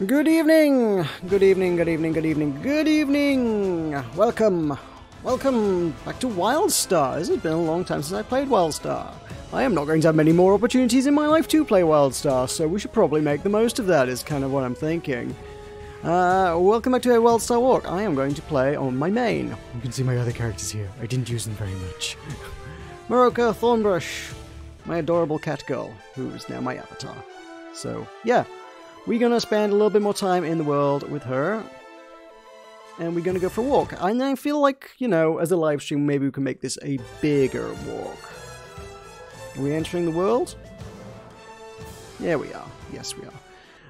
Good evening! Good evening, good evening, good evening, good evening! Welcome! Welcome back to WildStar! This has been a long time since I played WildStar. I am not going to have many more opportunities in my life to play WildStar, so we should probably make the most of that, is kind of what I'm thinking. Welcome back to a WildStar walk. I am going to play on my main. You can see my other characters here. I didn't use them very much. Maroka Thornbrush, my adorable cat girl, who is now my avatar. So, yeah. We're going to spend a little bit more time in the world with her. And we're going to go for a walk. And I feel like, you know, as a live stream, maybe we can make this a bigger walk. Are we entering the world? Yeah, we are. Yes, we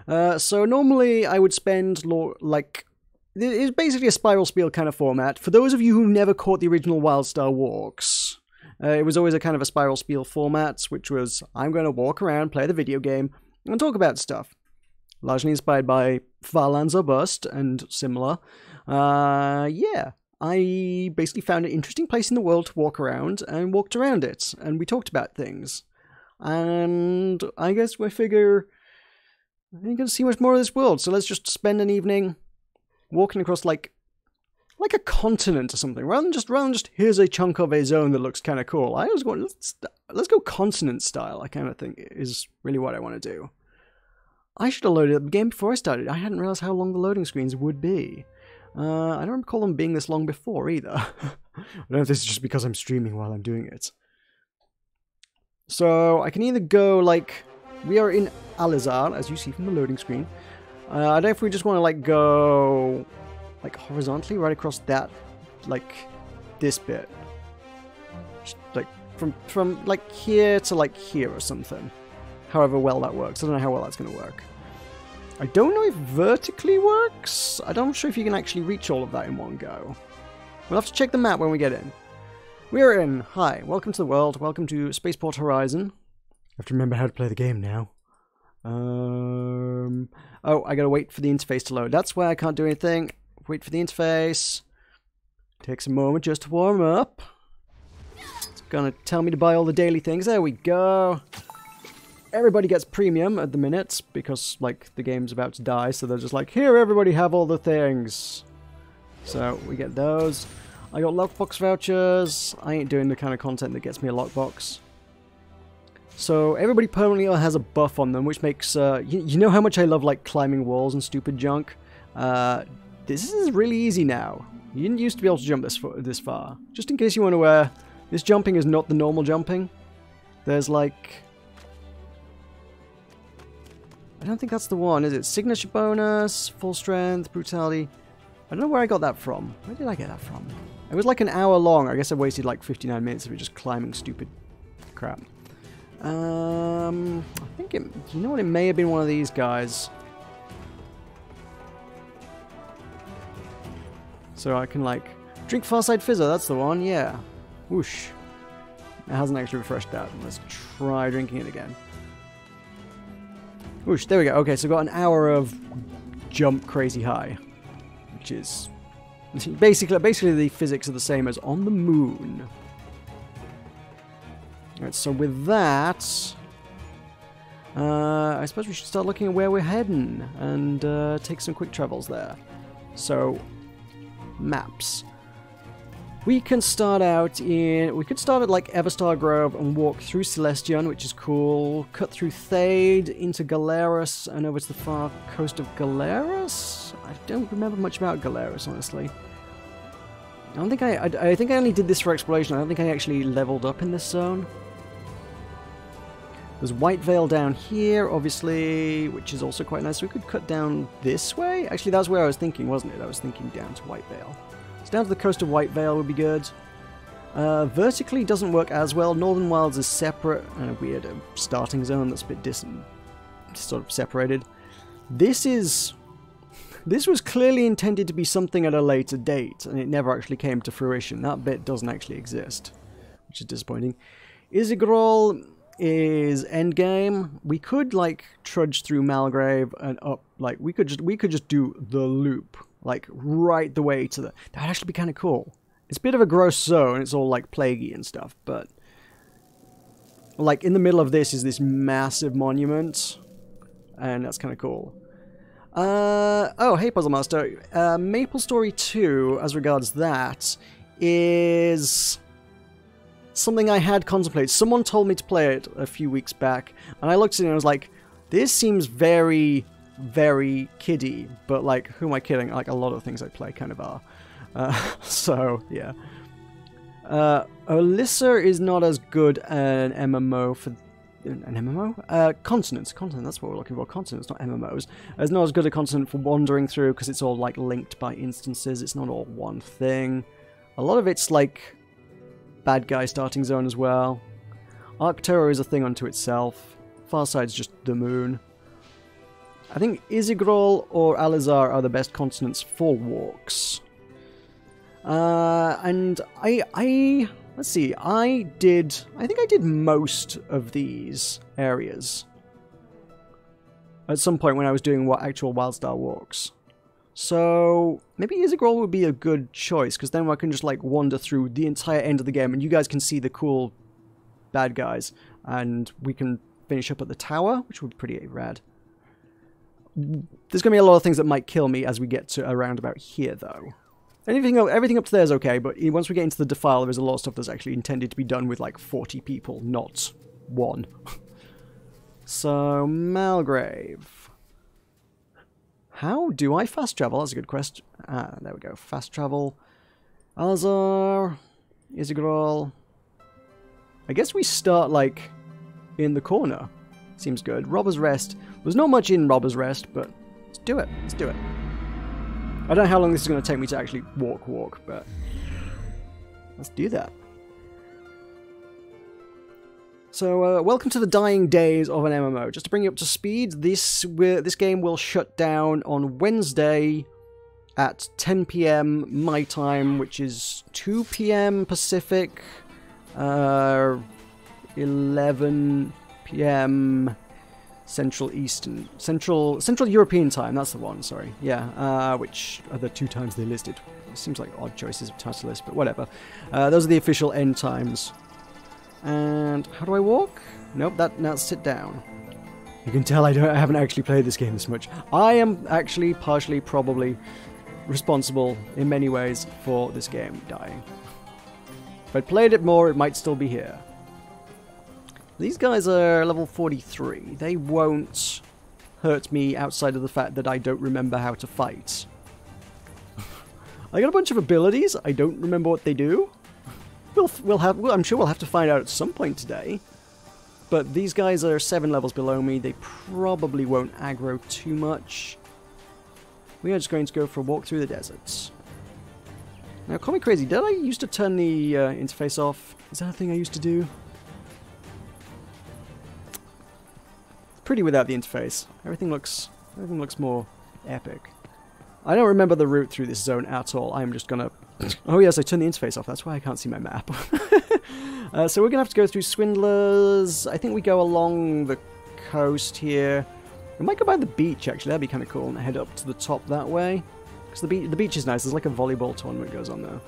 are. So normally I would spend, like... It's basically a spiral spiel kind of format. For those of you who never caught the original WildStar walks, it was always a kind of a spiral spiel format, which was, I'm going to walk around, play the video game, and talk about stuff. Largely inspired by Farlands or Bust and similar. Yeah, I basically found an interesting place in the world to walk around and walked around it, and we talked about things. And I guess we figure we're going to see much more of this world, so let's just spend an evening walking across like a continent or something, rather than just here's a chunk of a zone that looks kind of cool. I was going, let's go continent style. I kind of think is really what I want to do. I should have loaded up the game before I started. I hadn't realized how long the loading screens would be. I don't recall them being this long before either. I don't know if this is just because I'm streaming while I'm doing it. So I can either go like, we are in Alizar, as you see from the loading screen. I don't know if we just want to like go like horizontally right across that, like this bit. Just, like from like here to like here or something. However well that works. I don't know how well that's going to work. I don't know if vertically works. I'm sure if you can actually reach all of that in one go. We'll have to check the map when we get in. We're in. Hi. Welcome to the world. Welcome to Spaceport Horizon. I have to remember how to play the game now. Oh, I gotta wait for the interface to load. That's why I can't do anything. Wait for the interface. Takes a moment just to warm up. It's gonna tell me to buy all the daily things. There we go. Everybody gets premium at the minute, because, like, the game's about to die, so they're just like, here, everybody have all the things. So, we get those. I got lockbox vouchers. I ain't doing the kind of content that gets me a lockbox. So, everybody permanently has a buff on them, which makes, you know how much I love, like, climbing walls and stupid junk? This is really easy now. You didn't used to be able to jump this far. Just in case you want to, this jumping is not the normal jumping. There's, like... I don't think that's the one, is it? Signature bonus, full strength, brutality. I don't know where I got that from. Where did I get that from? It was like an hour long. I guess I wasted like 59 minutes of it just climbing stupid crap. I think it... You know what? It may have been one of these guys. So I can like... Drink Farside Fizzer, that's the one, yeah. Whoosh. It hasn't actually refreshed that. Let's try drinking it again. Whoosh, there we go. Okay, so got an hour of jump crazy high. Which is... Basically the physics are the same as on the moon. Alright, so with that... I suppose we should start looking at where we're heading. And take some quick travels there. So... Maps. We can start out in... We could start at like Everstar Grove and walk through Celestion, which is cool. Cut through Thade into Galeras and over to the far coast of Galeras? I don't remember much about Galeras, honestly. I don't think I think I only did this for exploration. I don't think I actually leveled up in this zone. There's White Veil down here, obviously, which is also quite nice. We could cut down this way. Actually, that's where I was thinking, wasn't it? I was thinking down to White Veil. So down to the coast of White Veil would be good. Vertically doesn't work as well. Northern Wilds is separate, and a weird starting zone that's a bit distant, sort of separated. This was clearly intended to be something at a later date, and it never actually came to fruition. That bit doesn't actually exist, which is disappointing. Izigrol is endgame. We could like trudge through Malgrave and up. Like we could just do the loop, like right the way to the. That'd actually be kind of cool. It's a bit of a gross zone. It's all like plaguey and stuff, but like in the middle of this is this massive monument, and that's kind of cool. Oh, hey, Puzzle Master. Maple Story 2, as regards that, is something I had contemplated. Someone told me to play it a few weeks back, and I looked at it and I was like, this seems very, very kiddie, but like, who am I kidding? Like, a lot of things I play kind of are. So, yeah. Alyssa is not as good an MMO for... An MMO? Continents. Continent, that's what we're looking for. Continents, not MMOs. It's not as good a continent for wandering through because it's all like linked by instances. It's not all one thing. A lot of it's like bad guy starting zone as well. Arcturo is a thing unto itself. Farside's just the moon. I think Izigrol or Alizar are the best continents for walks. And let's see, I think I did most of these areas at some point when I was doing actual WildStar walks. So maybe Izigrol would be a good choice, because then I can just like wander through the entire end of the game and you guys can see the cool bad guys, and we can finish up at the tower, which would be pretty rad. There's going to be a lot of things that might kill me as we get to around about here, though. Everything up to there is okay, but once we get into the Defile, there's a lot of stuff that's actually intended to be done with like 40 people, not one. So, Malgrave. How do I fast travel? That's a good question. Ah, there we go. Fast travel. Alazar. Izigrol. I guess we start like in the corner. Seems good. Robber's Rest. There's not much in Robber's Rest, but let's do it. Let's do it. I don't know how long this is going to take me to actually walk, but let's do that. So, welcome to the dying days of an MMO. Just to bring you up to speed, this game will shut down on Wednesday at 10 PM my time, which is 2 PM Pacific, 11 PM Central European time, that's the one, sorry. Yeah, which are the 2 times they listed. It seems like odd choices of title list, but whatever. Those are the official end times. And how do I walk? Nope, now sit down. You can tell I haven't actually played this game this much. I am actually partially probably responsible in many ways for this game dying. If I'd played it more, it might still be here. These guys are level 43. They won't hurt me outside of the fact that I don't remember how to fight. I got a bunch of abilities. I don't remember what they do. I'm sure we'll have to find out at some point today. But these guys are 7 levels below me. They probably won't aggro too much. We are just going to go for a walk through the deserts. Now, call me crazy, did I used to turn the interface off? Is that a thing I used to do? It's pretty without the interface. Everything looks more epic. I don't remember the route through this zone at all. I'm just gonna... Oh yes, I turned the interface off. That's why I can't see my map. So we're gonna have to go through Swindlers. I think we go along the coast here. We might go by the beach, actually. That'd be kind of cool. And head up to the top that way. Because the beach is nice. There's like a volleyball tournament goes on there.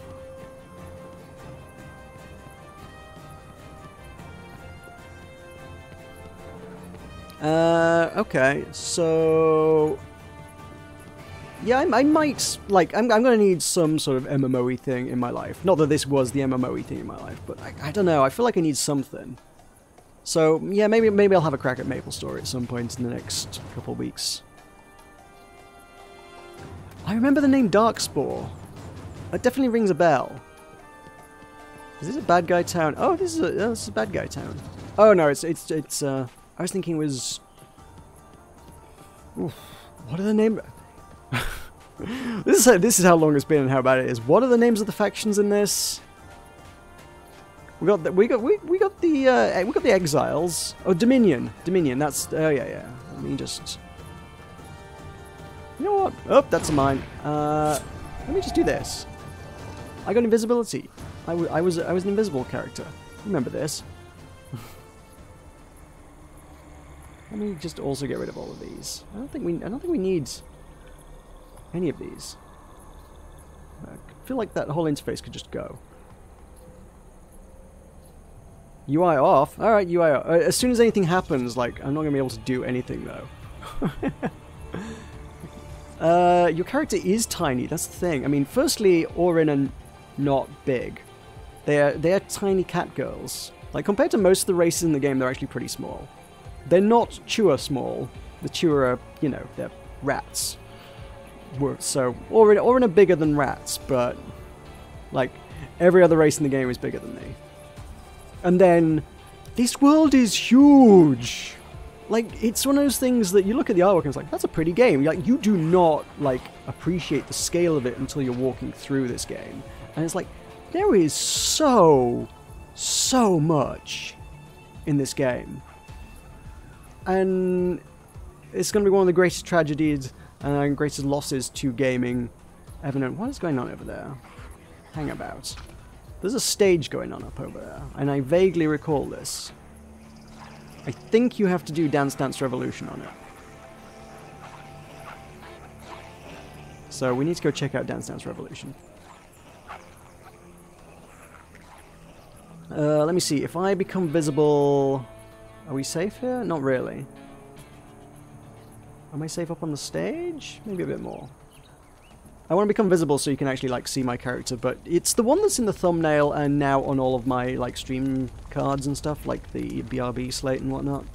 Okay, so... Yeah, I might, like, I'm gonna need some sort of MMO-y thing in my life. Not that this was the MMO-y thing in my life, but I don't know, I feel like I need something. So, yeah, maybe I'll have a crack at MapleStory at some point in the next couple of weeks. I remember the name Darkspore. That definitely rings a bell. Is this a bad guy town? Oh, this is a bad guy town. Oh, no, it's I was thinking it was... Oof, what are the names... This is how long it's been and how bad it is. What are the names of the factions in this? We got the Exiles. Oh, Dominion. That's yeah. Let me just. You know what? Oh, that's a mine. Let me just do this. I got invisibility. I was an invisible character. Remember this. Let me just also get rid of all of these. I don't think we need any of these. I feel like that whole interface could just go. UI off. Alright, UI off. As soon as anything happens, like, I'm not going to be able to do anything, though. Your character is tiny, that's the thing. I mean, firstly, Orin are not big. They're tiny cat girls. Like, compared to most of the races in the game, they're actually pretty small. They're not Chewer small. The Chewer are, you know, they're rats. So, Orin are bigger than rats, but, like, every other race in the game is bigger than me. And then, this world is huge! Like, it's one of those things that you look at the artwork and it's like, that's a pretty game. Like, you do not, like, appreciate the scale of it until you're walking through this game. And it's like, there is so much in this game. And it's going to be one of the greatest tragedies and greatest losses to gaming ever known. What is going on over there? Hang about. There's a stage going on up over there, and I vaguely recall this. I think you have to do Dance Dance Revolution on it. So we need to go check out Dance Dance Revolution. Let me see. If I become visible... Are we safe here? Not really. Am I safe up on the stage? Maybe a bit more. I want to become visible so you can actually, like, see my character, but it's the one that's in the thumbnail and now on all of my, like, stream cards and stuff, like the BRB slate and whatnot.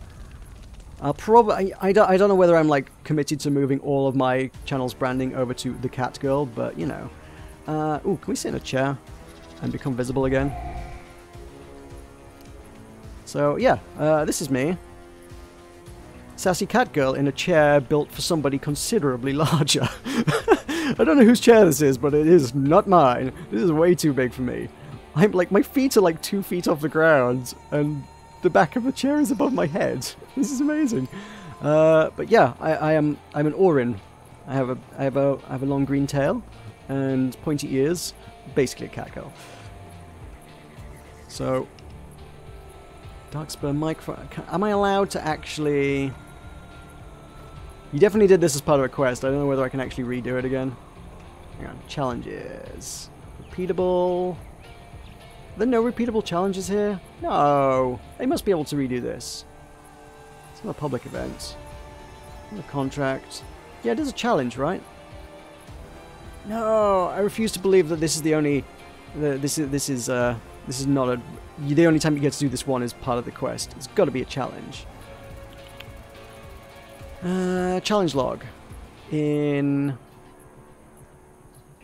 I'll probably... I don't know whether I'm, like, committed to moving all of my channel's branding over to the cat girl, but, you know. Ooh, can we sit in a chair and become visible again? So, yeah, this is me. Sassy cat girl in a chair built for somebody considerably larger. I don't know whose chair this is, but it is not mine. This is way too big for me. I'm like, my feet are like 2 feet off the ground, and the back of the chair is above my head. This is amazing. But yeah, I'm an Orin. I have a long green tail and pointy ears. Basically a cat girl. So, Darkspur microphone. Am I allowed to actually... You definitely did this as part of a quest. I don't know whether I can actually redo it again. Hang on. Challenges. Repeatable. Are there no repeatable challenges here? No. They must be able to redo this. It's not a public event. Not a contract. Yeah, it is a challenge, right? No. I refuse to believe that this is the only... This is not a... The only time you get to do this one is part of the quest. It's got to be a challenge. Challenge log. Are we in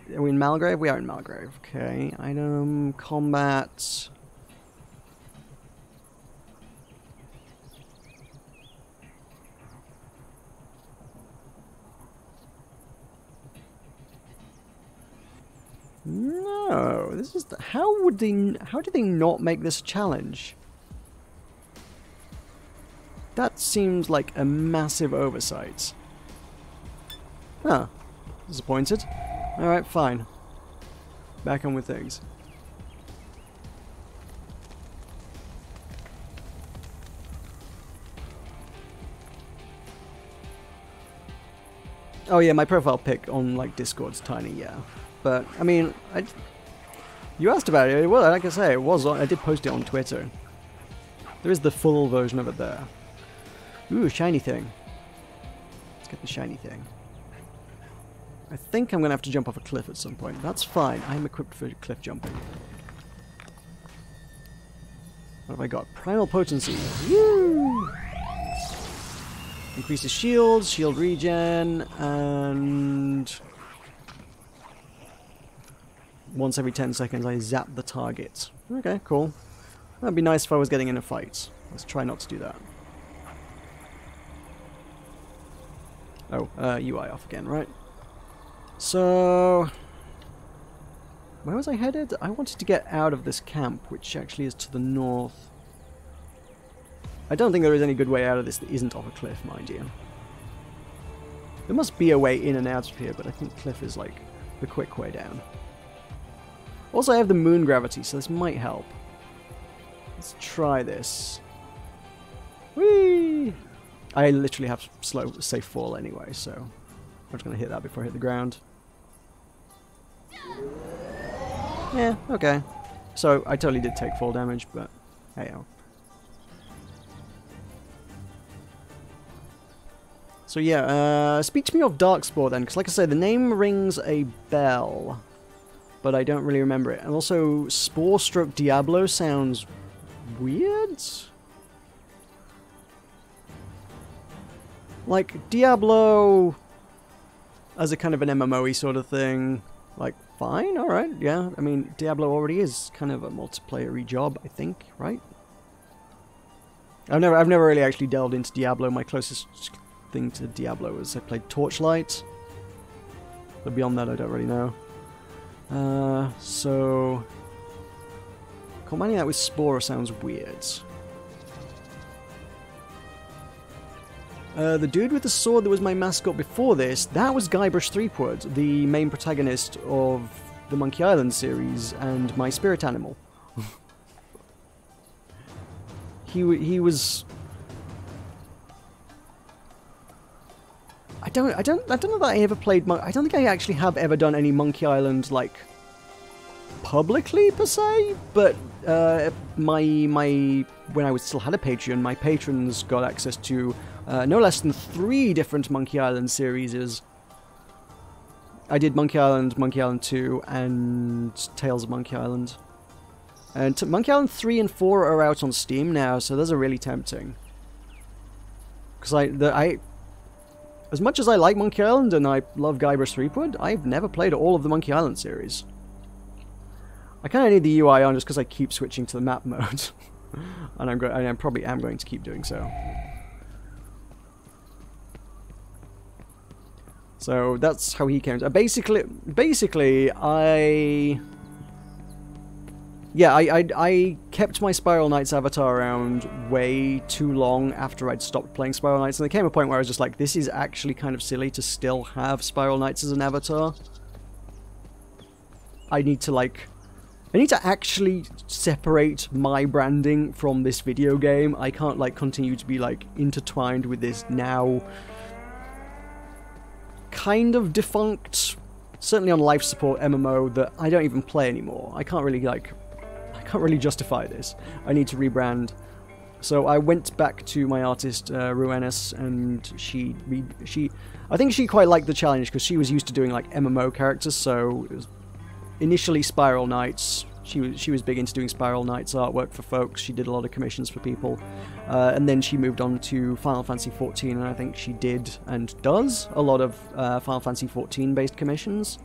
Malgrave? We are in Malgrave. Okay. Item, combat. No, this is... How did they not make this a challenge? That seems like a massive oversight. Huh. Disappointed. Alright, fine. Back on with things. Oh yeah, my profile pic on like Discord's tiny, yeah. But I mean, you asked about it. Well, like I say, it was. I did post it on Twitter. There is the full version of it there. Ooh, shiny thing. Let's get the shiny thing. I think I'm gonna have to jump off a cliff at some point. That's fine. I'm equipped for cliff jumping. What have I got? Primal potency. Woo! Increases shields, shield regen, and once every 10 seconds I zap the target. Okay, cool. That'd be nice if I was getting in a fight. Let's try not to do that. Oh, UI off again, right? So, where was I headed? I wanted to get out of this camp, which actually is to the north. I don't think there is any good way out of this that isn't off a cliff, mind you. There must be a way in and out of here, but I think cliff is like the quick way down. Also, I have the moon gravity, so this might help. Let's try this. Whee! I literally have slow, safe fall anyway, so I'm just going to hit that before I hit the ground. Yeah, okay. So I totally did take fall damage, but hey-oh. So yeah, speak to me of Darkspore then, because like I said, the name rings a bell, but I don't really remember it. And also, Spore stroke Diablo sounds weird? Like, Diablo as a kind of an MMO-y sort of thing, like, fine, alright, yeah. I mean, Diablo already is kind of a multiplayer-y job, I think, right? I've never really actually delved into Diablo. My closest thing to Diablo was I played Torchlight, but beyond that I don't really know. So combining that with Spore sounds weird. The dude with the sword that was my mascot before this, that was Guybrush Threepwood, the main protagonist of the Monkey Island series and my spirit animal. he was... I don't know that I ever played... I don't think I actually have ever done any Monkey Island, like, publicly, per se, but when I still had a Patreon, my patrons got access to no less than 3 different Monkey Island series. I did Monkey Island 2, and Tales of Monkey Island. And Monkey Island 3 and 4 are out on Steam now, so those are really tempting. Because as much as I like Monkey Island and I love Guybrush Threepwood, I've never played all of the Monkey Island series. I kind of need the UI on just because I keep switching to the map mode. And I probably am going to keep doing so. So that's how he came. Basically, I kept my Spiral Knights avatar around way too long after I'd stopped playing Spiral Knights, and there came a point where I was just like, this is actually kind of silly to still have Spiral Knights as an avatar. I need to actually separate my branding from this video game. I can't like continue to be like intertwined with this now kind of defunct, certainly on life support MMO that I don't even play anymore. I can't really justify this. I need to rebrand. So I went back to my artist Ruenis, and I think she quite liked the challenge because she was used to doing like MMO characters. So it was initially Spiral Knights. She was big into doing Spiral Knights artwork for folks. She did a lot of commissions for people, and then she moved on to Final Fantasy XIV, and I think she did and does a lot of Final Fantasy XIV based commissions.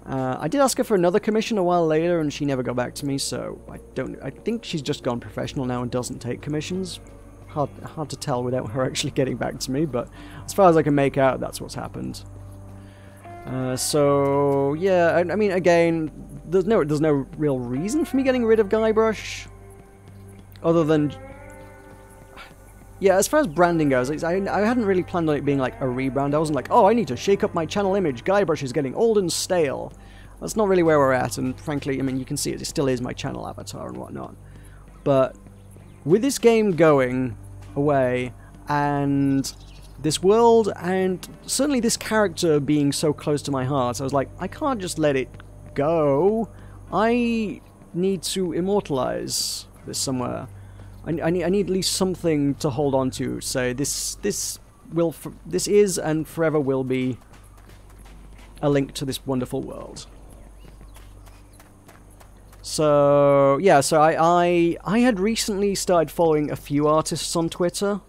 I did ask her for another commission a while later, and she never got back to me. So I think she's just gone professional now and doesn't take commissions. Hard to tell without her actually getting back to me, but as far as I can make out, that's what's happened. So yeah, I mean, again, there's no real reason for me getting rid of Guybrush, other than, yeah, as far as branding goes, I hadn't really planned on it being like a rebrand. I wasn't like, oh, I need to shake up my channel image. Guybrush is getting old and stale. That's not really where we're at, and frankly, I mean, you can see it still is my channel avatar and whatnot. But with this game going away, and this world, and certainly this character being so close to my heart, I was like, I can't just let it go. I need to immortalize this somewhere. I need at least something to hold on to. Say this is and forever will be a link to this wonderful world. So yeah, so I had recently started following a few artists on Twitter.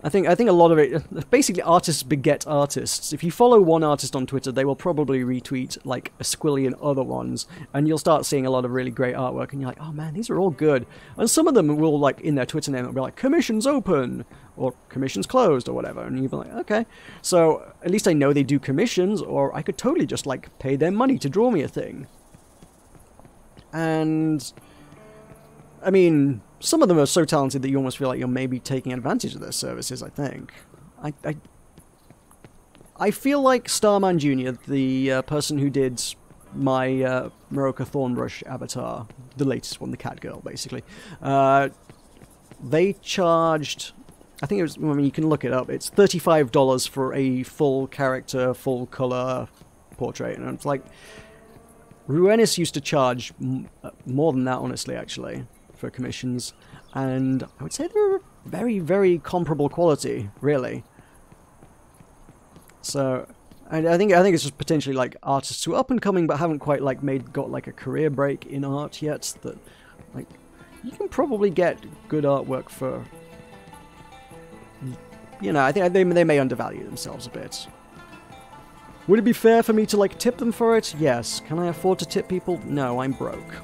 I think a lot of it, basically artists beget artists. If you follow one artist on Twitter, they will probably retweet like a squillion other ones, and you'll start seeing a lot of really great artwork, and you're like, oh man, these are all good. And some of them will, like, in their Twitter name, they'll be like, commissions open, or commissions closed, or whatever, and you'll be like, okay. So at least I know they do commissions, or I could totally just, like, pay them money to draw me a thing. And I mean, some of them are so talented that you almost feel like you're maybe taking advantage of their services, I think. I feel like Starman Jr., the person who did my Moroka Thornbrush avatar, the latest one, the cat girl, basically, they charged, I think it was, I mean, you can look it up, it's $35 for a full character, full color portrait, and it's like, Ruenis used to charge more than that, honestly, actually, for commissions, and I would say they're very, very comparable quality, really. So, I think it's just potentially like artists who are up and coming but haven't quite like got like a career break in art yet. That, like, you can probably get good artwork for, you know, I think they may undervalue themselves a bit. Would it be fair for me to, like, tip them for it? Yes. Can I afford to tip people? No, I'm broke.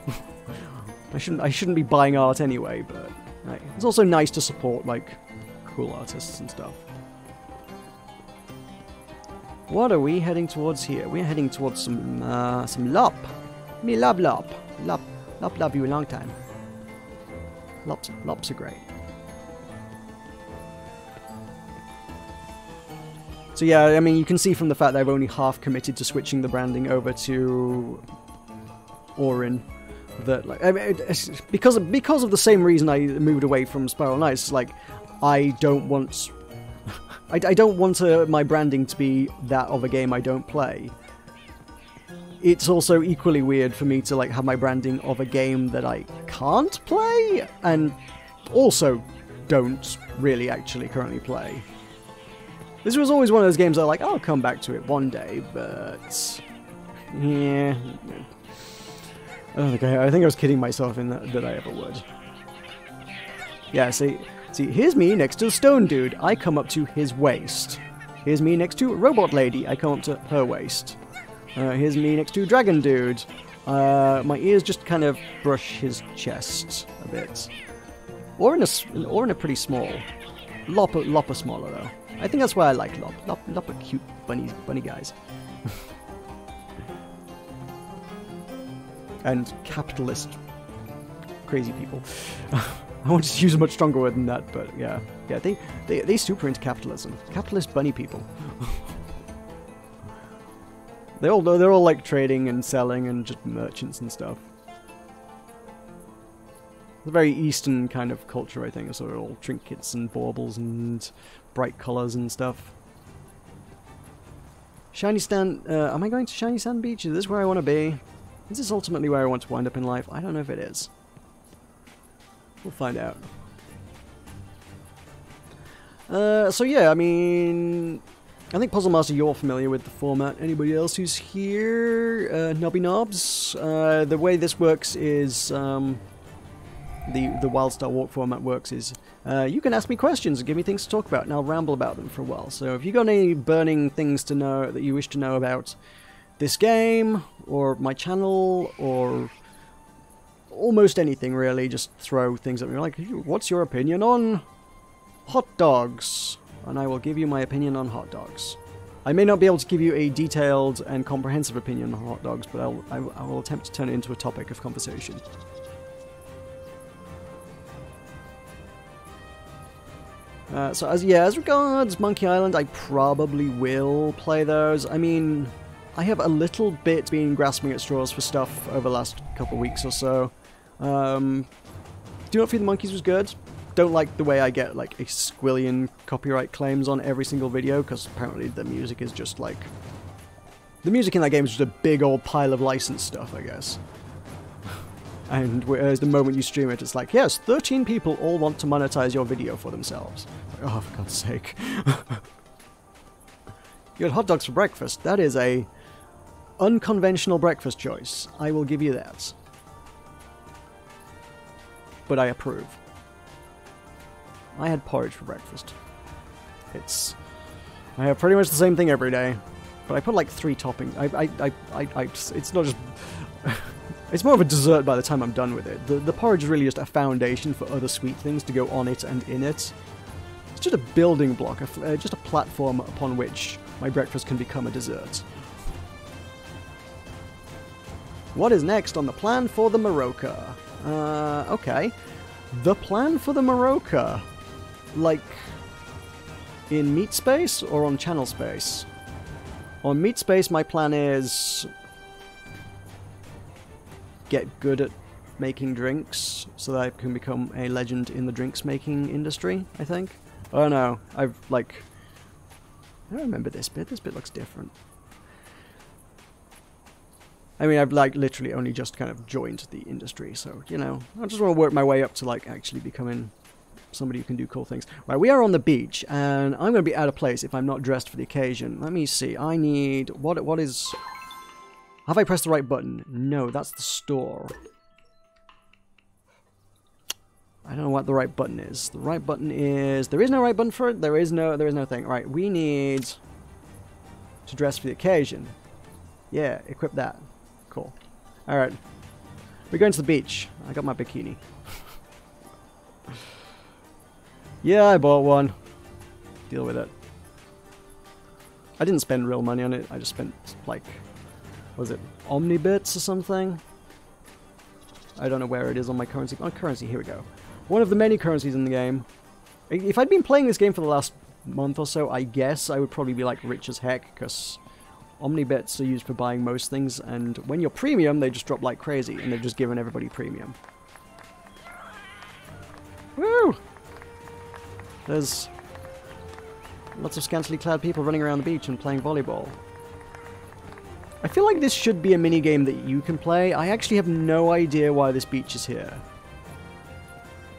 I shouldn't be buying art anyway, but like, it's also nice to support, like, cool artists and stuff. What are we heading towards here? We're heading towards some lop. Me love lop. Lop you a long time. Lops are great. So yeah, I mean, you can see from the fact that I've only half committed to switching the branding over to Orin, that, like, I mean, because of the same reason I moved away from Spiral Knights, like, I don't want my branding to be that of a game I don't play. It's also equally weird for me to, like, have my branding of a game that I can't play, and also don't really actually currently play. This was always one of those games that, like, I'll come back to it one day, but yeah, I think I was kidding myself in that I ever would. Yeah, see, here's me next to the stone dude. I come up to his waist. Here's me next to robot lady. I come up to her waist. Here's me next to dragon dude. My ears just kind of brush his chest a bit. Or in a pretty small. Lop are smaller though. I think that's why I like Lop. Lop are cute bunny guys. And capitalist crazy people. I wanted to use a much stronger word than that, but yeah, they super into capitalism. Capitalist bunny people. they're all like trading and selling and just merchants and stuff. It's a very Eastern kind of culture, I think. It's sort of all trinkets and baubles and bright colours and stuff. Shiny Sand... am I going to Shiny Sand Beach? Is this where I want to be? Is this ultimately where I want to wind up in life? I don't know if it is. We'll find out. So yeah, I mean... I think Puzzle Master, you're familiar with the format. Anybody else who's here? Nobby Knobs? The way this works is... The WildStar walk format works is you can ask me questions and give me things to talk about, and I'll ramble about them for a while. So if you've got any burning things to know that you wish to know about this game, or my channel, or almost anything really, just throw things at me. Like, what's your opinion on hot dogs? And I will give you my opinion on hot dogs. I may not be able to give you a detailed and comprehensive opinion on hot dogs, but I will attempt to turn it into a topic of conversation. So as regards Monkey Island, I probably will play those. I mean, I have a little bit been grasping at straws for stuff over the last couple of weeks or so. Do Not Feed the Monkeys was good. Don't like the way I get like a squillion copyright claims on every single video, because apparently the music is just like... The music in that game is just a big old pile of licensed stuff, I guess. And whereas the moment you stream it, it's like, yes, 13 people all want to monetize your video for themselves. Like, oh, for God's sake. You had hot dogs for breakfast. That is a unconventional breakfast choice. I will give you that. But I approve. I had porridge for breakfast. I have pretty much the same thing every day, but I put like 3 toppings. It's not just... It's more of a dessert by the time I'm done with it. The porridge is really just a foundation for other sweet things to go on it and in it. It's just a building block, just a platform upon which my breakfast can become a dessert. What is next on the plan for the Maroka? Okay. The plan for the Maroka. Like, in meat space or on channel space? On meat space, my plan is get good at making drinks so that I can become a legend in the drinks making industry, I think. Oh no, I don't remember this bit. This bit looks different. I mean, I've like literally only just kind of joined the industry, so, you know, I just want to work my way up to like actually becoming somebody who can do cool things. Right, we are on the beach, and I'm going to be out of place if I'm not dressed for the occasion. Let me see. I need... What is... Have I pressed the right button? No, that's the store. I don't know what the right button is. The right button is... There is no right button for it. There is no thing. Right, we need to dress for the occasion. Yeah, equip that. Cool. Alright. We're going to the beach. I got my bikini. Yeah, I bought one. Deal with it. I didn't spend real money on it. I just spent, like, was it Omnibits or something? I don't know where it is on my currency. Oh, currency, here we go. One of the many currencies in the game. If I'd been playing this game for the last month or so, I guess I would probably be, like, rich as heck, because Omnibits are used for buying most things, and when you're premium, they just drop like crazy, and they've just given everybody premium. Woo! There's lots of scantily clad people running around the beach and playing volleyball. I feel like this should be a minigame that you can play. I actually have no idea why this beach is here.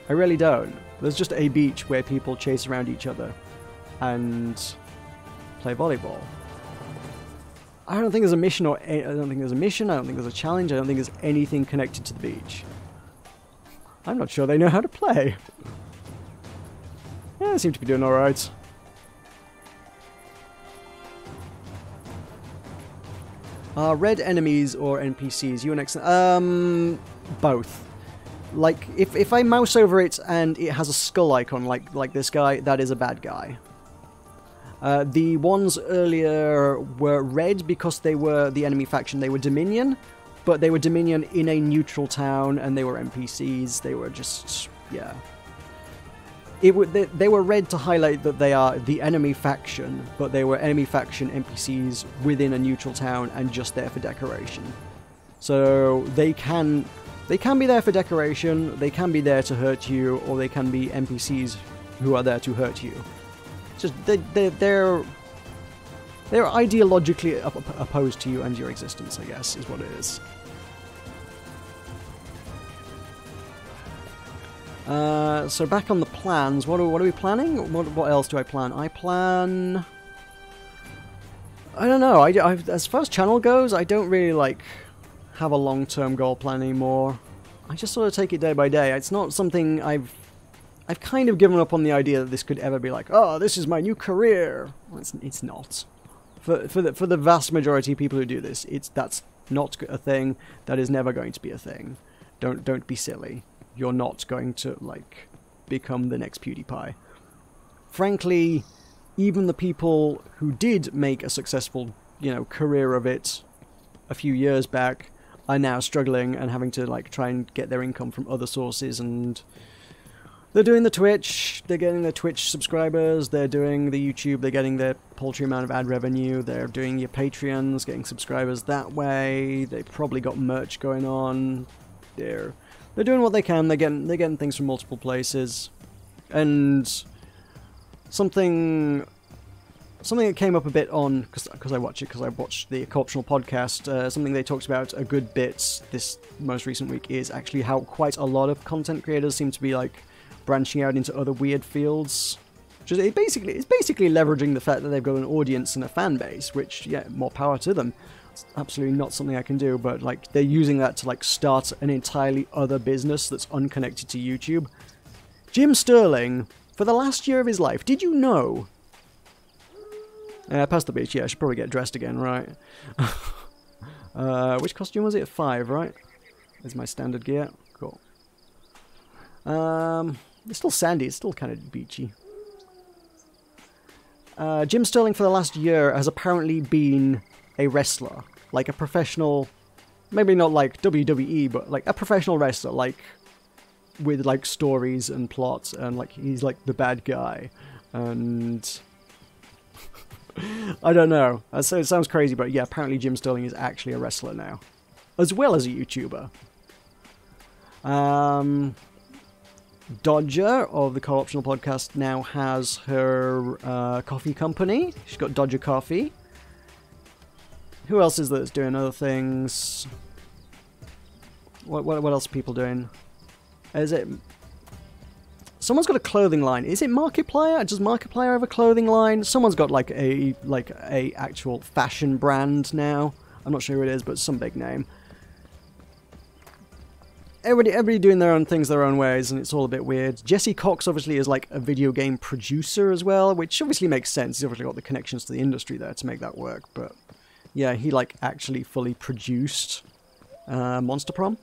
I really don't. There's just a beach where people chase around each other and play volleyball. I don't think there's a mission I don't think there's a mission, I don't think there's a challenge, I don't think there's anything connected to the beach. I'm not sure they know how to play. Yeah, they seem to be doing alright. Red enemies or NPCs? You an excellent... both. Like, if I mouse over it and it has a skull icon like this guy, that is a bad guy. The ones earlier were red because they were the enemy faction. They were Dominion, but they were Dominion in a neutral town, and they were NPCs. They were just... yeah. They were red to highlight that they are the enemy faction, but they were enemy faction NPCs within a neutral town and just there for decoration. So they can be there for decoration, they can be there to hurt you, or they can be NPCs who are there to hurt you. It's just they're ideologically opposed to you and your existence, I guess, is what it is. So back on the plans, what are we planning? What else do I plan? I don't know. As far as channel goes, I don't really like have a long-term goal plan anymore. I just sort of take it day by day. It's not something I've kind of given up on the idea that this could ever be like, oh, this is my new career. Well, it's not. For the vast majority of people who do this, that's not a thing. That is never going to be a thing. Don't be silly. You're not going to, like, become the next PewDiePie. Frankly, even the people who did make a successful, you know, career of it a few years back are now struggling and having to like try and get their income from other sources. And they're doing the Twitch, they're getting their Twitch subscribers, they're doing the YouTube, they're getting their paltry amount of ad revenue, they're doing your Patreons, getting subscribers that way, they've probably got merch going on, they're doing what they can, they're getting things from multiple places. And something that came up a bit on, because I watched the Co-optional podcast, something they talked about a good bit this most recent week is actually how quite a lot of content creators seem to be like branching out into other weird fields. It's basically leveraging the fact that they've got an audience and a fan base, which, yeah, more power to them. It's absolutely not something I can do, but like they're using that to like start an entirely other business that's unconnected to YouTube. Jim Sterling, for the last year of his life, did you know? Past the beach, yeah, I should probably get dressed again, right? Which costume was it? 5, right? Is my standard gear. Cool. It's still sandy, it's still kind of beachy. Jim Sterling for the last year has apparently been a wrestler. Like a professional, maybe not like WWE, but like a professional wrestler, like with like stories and plots, and like he's like the bad guy. And I don't know. So it sounds crazy, but yeah, apparently Jim Sterling is actually a wrestler now, as well as a YouTuber. Dodger of the Co-optional podcast now has her coffee company. She's got Dodger Coffee. Who else is that's doing other things? What else are people doing? Is it... Someone's got a clothing line. Is it Markiplier? Does Markiplier have a clothing line? Someone's got like a actual fashion brand now. I'm not sure who it is, but some big name. Everybody doing their own things their own ways, and it's all a bit weird. Jesse Cox obviously is like a video game producer as well, which obviously makes sense. He's obviously got the connections to the industry there to make that work. But yeah, he like actually fully produced Monster Prom,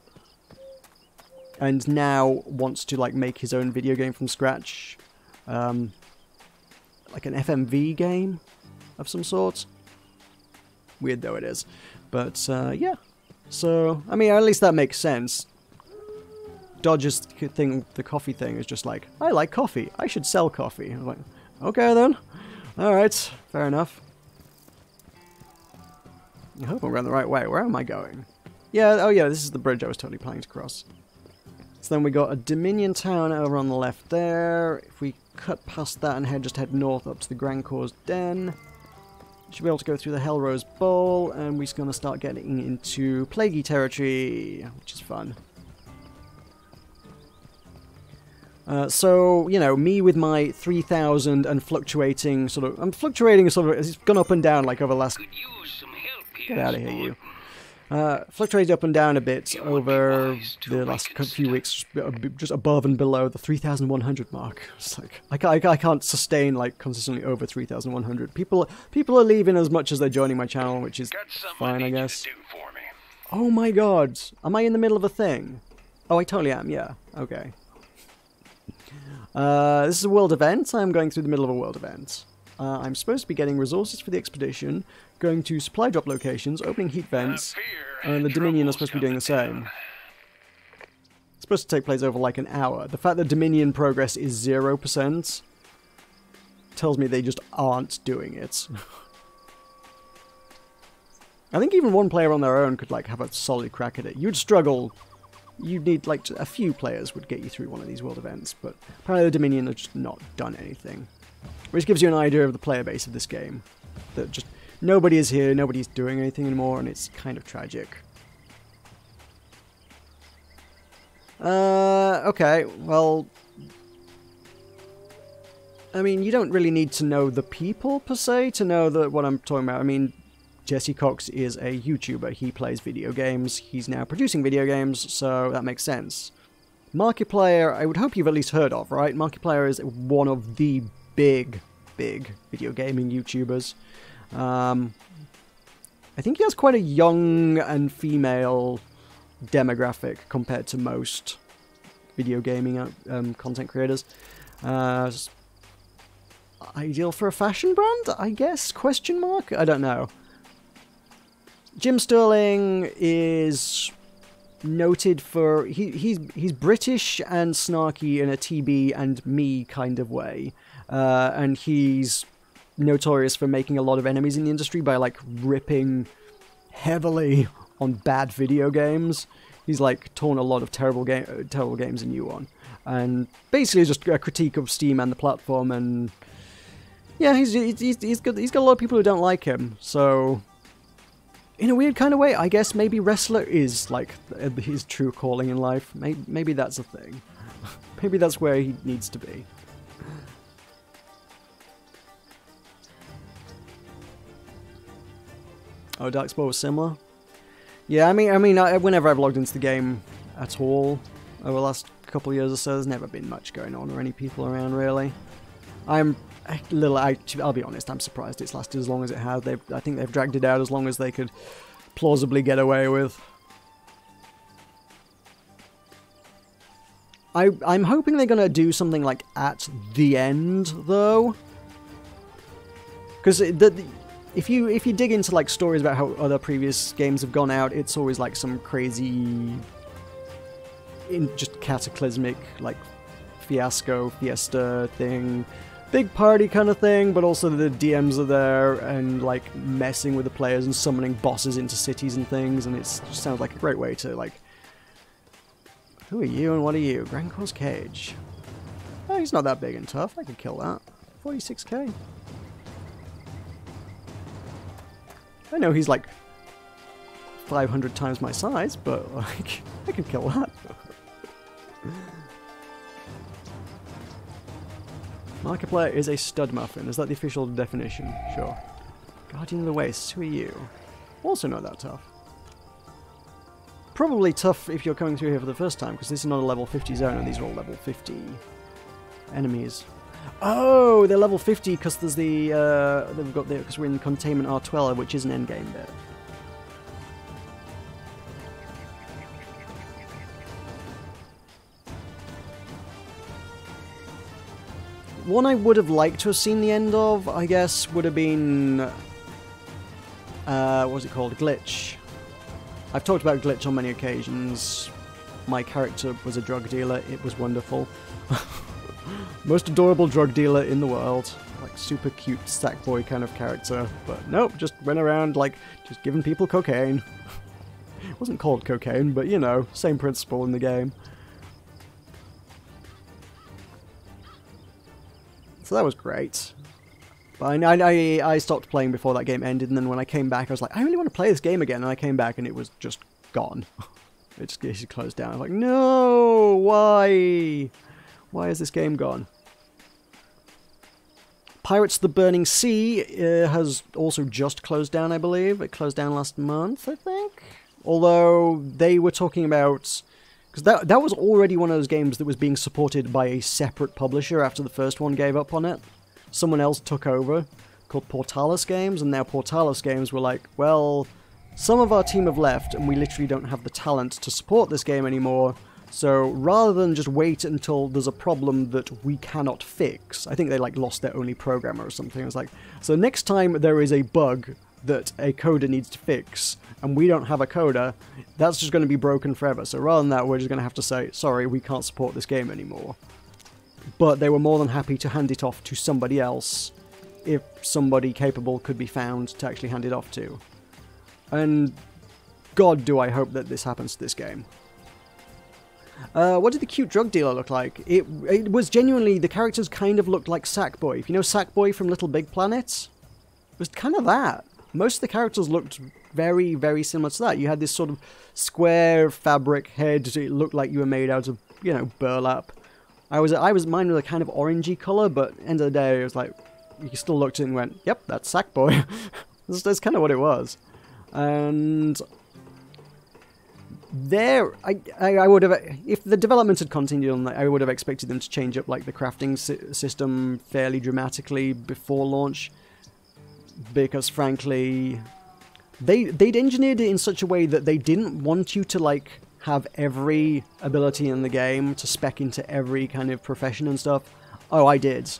and now wants to like make his own video game from scratch, like an FMV game of some sort. Weird though it is, but yeah. So I mean, at least that makes sense. Dodger's thing, the coffee thing, is just like, I like coffee, I should sell coffee. I'm like, okay then. Alright, fair enough. I hope I'm going the right way. Where am I going? Yeah, oh yeah, this is the bridge I was totally planning to cross. So then we got a Dominion town over on the left there. If we cut past that and just head north up to the Grand Corps Den, should be able to go through the Hellrose Bowl, and we're going to start getting into Plaguey territory, which is fun. So, you know, me with my 3,000 and fluctuating sort of... I'm fluctuating sort of... It's gone up and down, like, over the last... Get out of here, you. Fluctuated up and down a bit over the last few weeks, just above and below the 3,100 mark. It's like, I can't sustain, like, consistently over 3,100. People are leaving as much as they're joining my channel, which is fine, I guess. Oh my god! Am I in the middle of a thing? Oh, I totally am, yeah. Okay. This is a world event. I'm going through the middle of a world event. I'm supposed to be getting resources for the expedition, going to supply drop locations, opening heat vents, and the Dominion are supposed to be doing the same. It's supposed to take place over like an hour. The fact that Dominion progress is 0% tells me they just aren't doing it. I think even one player on their own could like have a solid crack at it. You'd struggle. You'd need, like, a few players would get you through one of these world events, but apparently the Dominion have just not done anything. Which gives you an idea of the player base of this game. That just, nobody is here, nobody's doing anything anymore, and it's kind of tragic. Okay, well... I mean, you don't really need to know the people, per se, to know that what I'm talking about. I mean... Jesse Cox is a YouTuber. He plays video games. He's now producing video games, so that makes sense. Markiplier, I would hope you've at least heard of, right? Markiplier is one of the big video gaming YouTubers. I think he has quite a young and female demographic compared to most video gaming content creators. ideal for a fashion brand, I guess? Question mark? I don't know. Jim Sterling is noted for... He's British and snarky in a TB and me kind of way. And he's notorious for making a lot of enemies in the industry by, like, ripping heavily on bad video games. He's, like, torn a lot of terrible games a new one. And basically just a critique of Steam and the platform, and... yeah, he's got a lot of people who don't like him, so... in a weird kind of way, I guess maybe wrestler is, like, his true calling in life. Maybe that's a thing. Maybe that's where he needs to be. Oh, Darkspore was similar? Yeah, I mean, whenever I've logged into the game at all over the last couple of years or so, there's never been much going on or any people around, really. I'll be honest, I'm surprised it's lasted as long as it has. I think they've dragged it out as long as they could plausibly get away with. I'm hoping they're gonna do something like at the end, though, because if you dig into like stories about how other previous games have gone out, it's always like some crazy, just cataclysmic like fiesta thing. Big party kind of thing, but also the DMs are there and like messing with the players and summoning bosses into cities and things, and it just sounds like a great way to like... who are you and what are you? Grancor's Cage. Oh, he's not that big and tough. I could kill that. 46k. I know he's like 500 times my size, but like I could kill that. Markiplier is a stud muffin. Is that the official definition? Sure. Guardian of the Wastes. Who are you? Also not that tough. Probably tough if you're coming through here for the first time, because this is not a level 50 zone, and these are all level 50 enemies. Oh, they're level 50 because there's the because we're in Containment R12, which is an endgame bit. One I would have liked to have seen the end of, I guess, would have been... what was it called? Glitch. I've talked about Glitch on many occasions. My character was a drug dealer. It was wonderful. Most adorable drug dealer in the world. Like, super cute Sackboy kind of character. But nope, just went around, like, just giving people cocaine. It wasn't called cocaine, but, you know, same principle in the game. So that was great. But I stopped playing before that game ended, and then when I came back, I was like, I really want to play this game again, and I came back, and it was just gone. It just basically closed down. I was like, no! Why? Why is this game gone? Pirates of the Burning Sea has also just closed down, I believe. It closed down last month, I think? Although, they were talking about... because that was already one of those games that was being supported by a separate publisher after the first one gave up on it. Someone else took over, called Portalis Games, and now Portalis Games were like, well, some of our team have left, and we literally don't have the talent to support this game anymore, so rather than just wait until there's a problem that we cannot fix, I think they like lost their only programmer or something. It was like, so next time there is a bug that a coder needs to fix, and we don't have a coder, that's just going to be broken forever. So rather than that, we're just going to have to say, sorry, we can't support this game anymore. But they were more than happy to hand it off to somebody else, if somebody capable could be found to actually hand it off to. And God, do I hope that this happens to this game. What did the cute drug dealer look like? It was genuinely, the characters kind of looked like Sackboy. If you know Sackboy from Little Big Planet, it was kind of that. Most of the characters looked very, very similar to that. You had this sort of square fabric head. It looked like you were made out of, you know, burlap. Mine was a kind of orangey colour, but at the end of the day, it was like, you still looked at it and went, yep, that's Sackboy. That's kind of what it was. And there, I would have, if the development had continued on that, I would have expected them to change up like the crafting system fairly dramatically before launch. Because frankly, they'd engineered it in such a way that they didn't want you to like have every ability in the game to spec into every kind of profession and stuff. Oh, I did.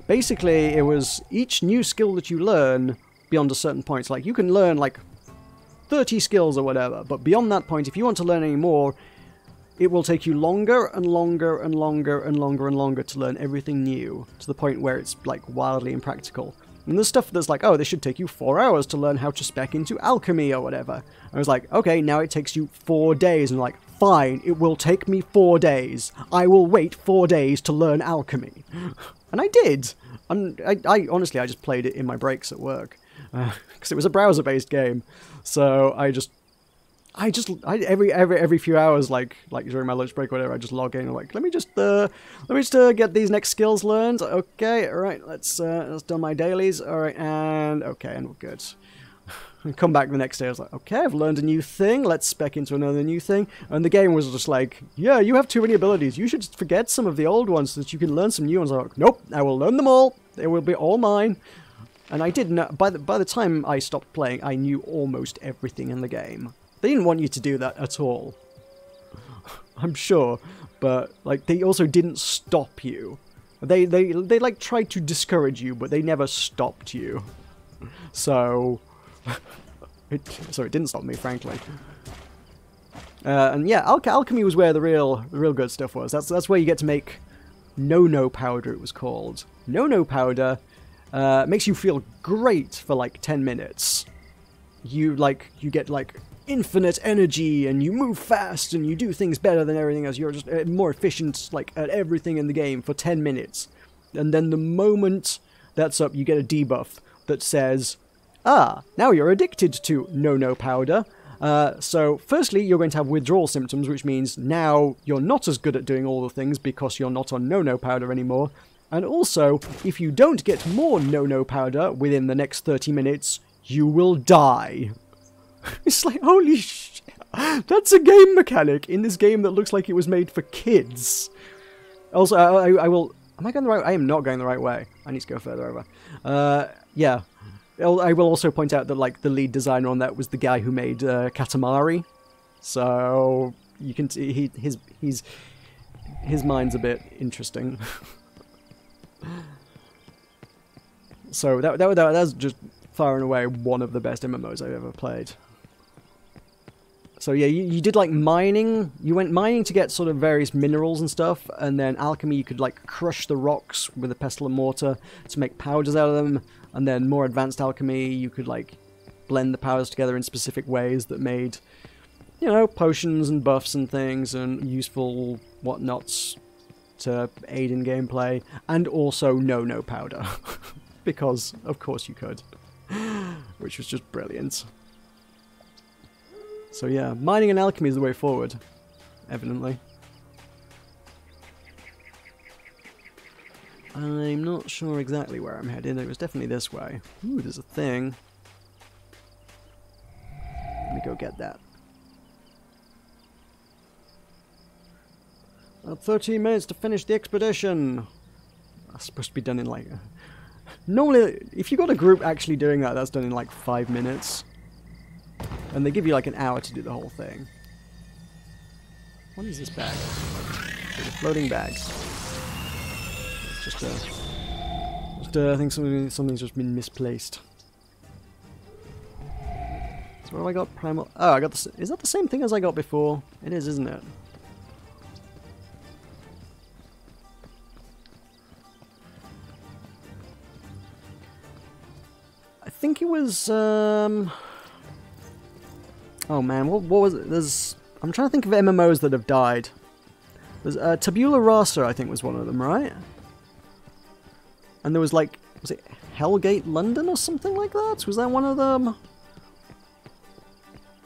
basically, it was each new skill that you learn beyond a certain point. So, like, you can learn, like, 30 skills or whatever, but beyond that point, if you want to learn any more, it will take you longer and longer and longer and longer and longer to learn everything new, to the point where it's, like, wildly impractical. And there's stuff that's like, oh, this should take you 4 hours to learn how to spec into alchemy or whatever. I was like, okay, now it takes you 4 days. And like, fine, it will take me 4 days. I will wait 4 days to learn alchemy. And I did. I honestly, I just played it in my breaks at work. Because it was a browser-based game. So every few hours, like during my lunch break or whatever, I just log in and like, let me just get these next skills learned. Okay, all right, let's do my dailies. All right, and okay, and we're good. And come back the next day. I was like, okay, I've learned a new thing. Let's spec into another new thing. And the game was just like, yeah, you have too many abilities. You should just forget some of the old ones so that you can learn some new ones. I'm like, nope, I will learn them all. They will be all mine. And I did know, by the time I stopped playing, I knew almost everything in the game. They didn't want you to do that at all. I'm sure. But, like, they also didn't stop you. They like, tried to discourage you, but they never stopped you. So... it didn't stop me, frankly. And yeah, alchemy was where the real good stuff was. That's where you get to make no powder, it was called. No powder makes you feel great for, like, 10 minutes. You get, like, infinite energy, and you move fast, and you do things better than everything else. You're just more efficient, like, at everything in the game for 10 minutes. And then the moment that's up, you get a debuff that says, ah, now you're addicted to no powder. So, firstly, you're going to have withdrawal symptoms, which means now you're not as good at doing all the things because you're not on no powder anymore. And also, if you don't get more no powder within the next 30 minutes, you will die. It's like, holy shit. That's a game mechanic in this game that looks like it was made for kids. Also, I will... Am I going the right way? I am not going the right way. I need to go further over. Yeah. I will also point out that, like, the lead designer on that was the guy who made Katamari. So, you can see his mind's a bit interesting. So, that's just far and away one of the best MMOs I've ever played. So yeah, you did like mining. You went mining to get sort of various minerals and stuff, and then alchemy you could like crush the rocks with a pestle and mortar to make powders out of them, and then more advanced alchemy you could like blend the powders together in specific ways that made, you know, potions and buffs and things and useful whatnots to aid in gameplay, and also no powder. Because of course you could. Which was just brilliant. So yeah, mining and alchemy is the way forward, evidently. I'm not sure exactly where I'm headed. It was definitely this way. Ooh, there's a thing. Let me go get that. 13 minutes to finish the expedition. That's supposed to be done in like... Normally, if you got a group actually doing that, that's done in like 5 minutes. And they give you like an hour to do the whole thing. What is this bag? It's a floating bag. It's just I think something's just been misplaced. So what have I got? Primal. Oh, I got this. Is that the same thing as I got before? It is, isn't it? I think it was. Oh man, what was it? I'm trying to think of MMOs that have died. There's Tabula Rasa, I think, was one of them, right? And there was like, was it Hellgate London or something like that? Was that one of them? I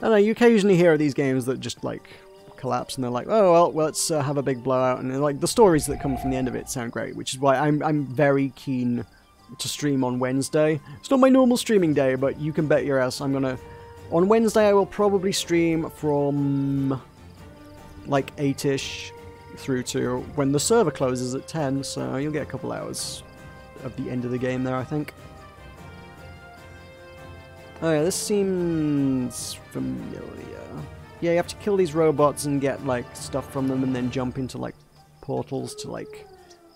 don't know, you occasionally hear of these games that just like collapse and they're like, oh well, let's have a big blowout, and like the stories that come from the end of it sound great, which is why I'm very keen to stream on Wednesday. It's not my normal streaming day, but you can bet your ass I'm gonna... On Wednesday I will probably stream from like 8ish through to when the server closes at 10, so you'll get a couple hours of the end of the game there, I think. Oh yeah, this seems familiar. Yeah, you have to kill these robots and get like stuff from them and then jump into like portals to like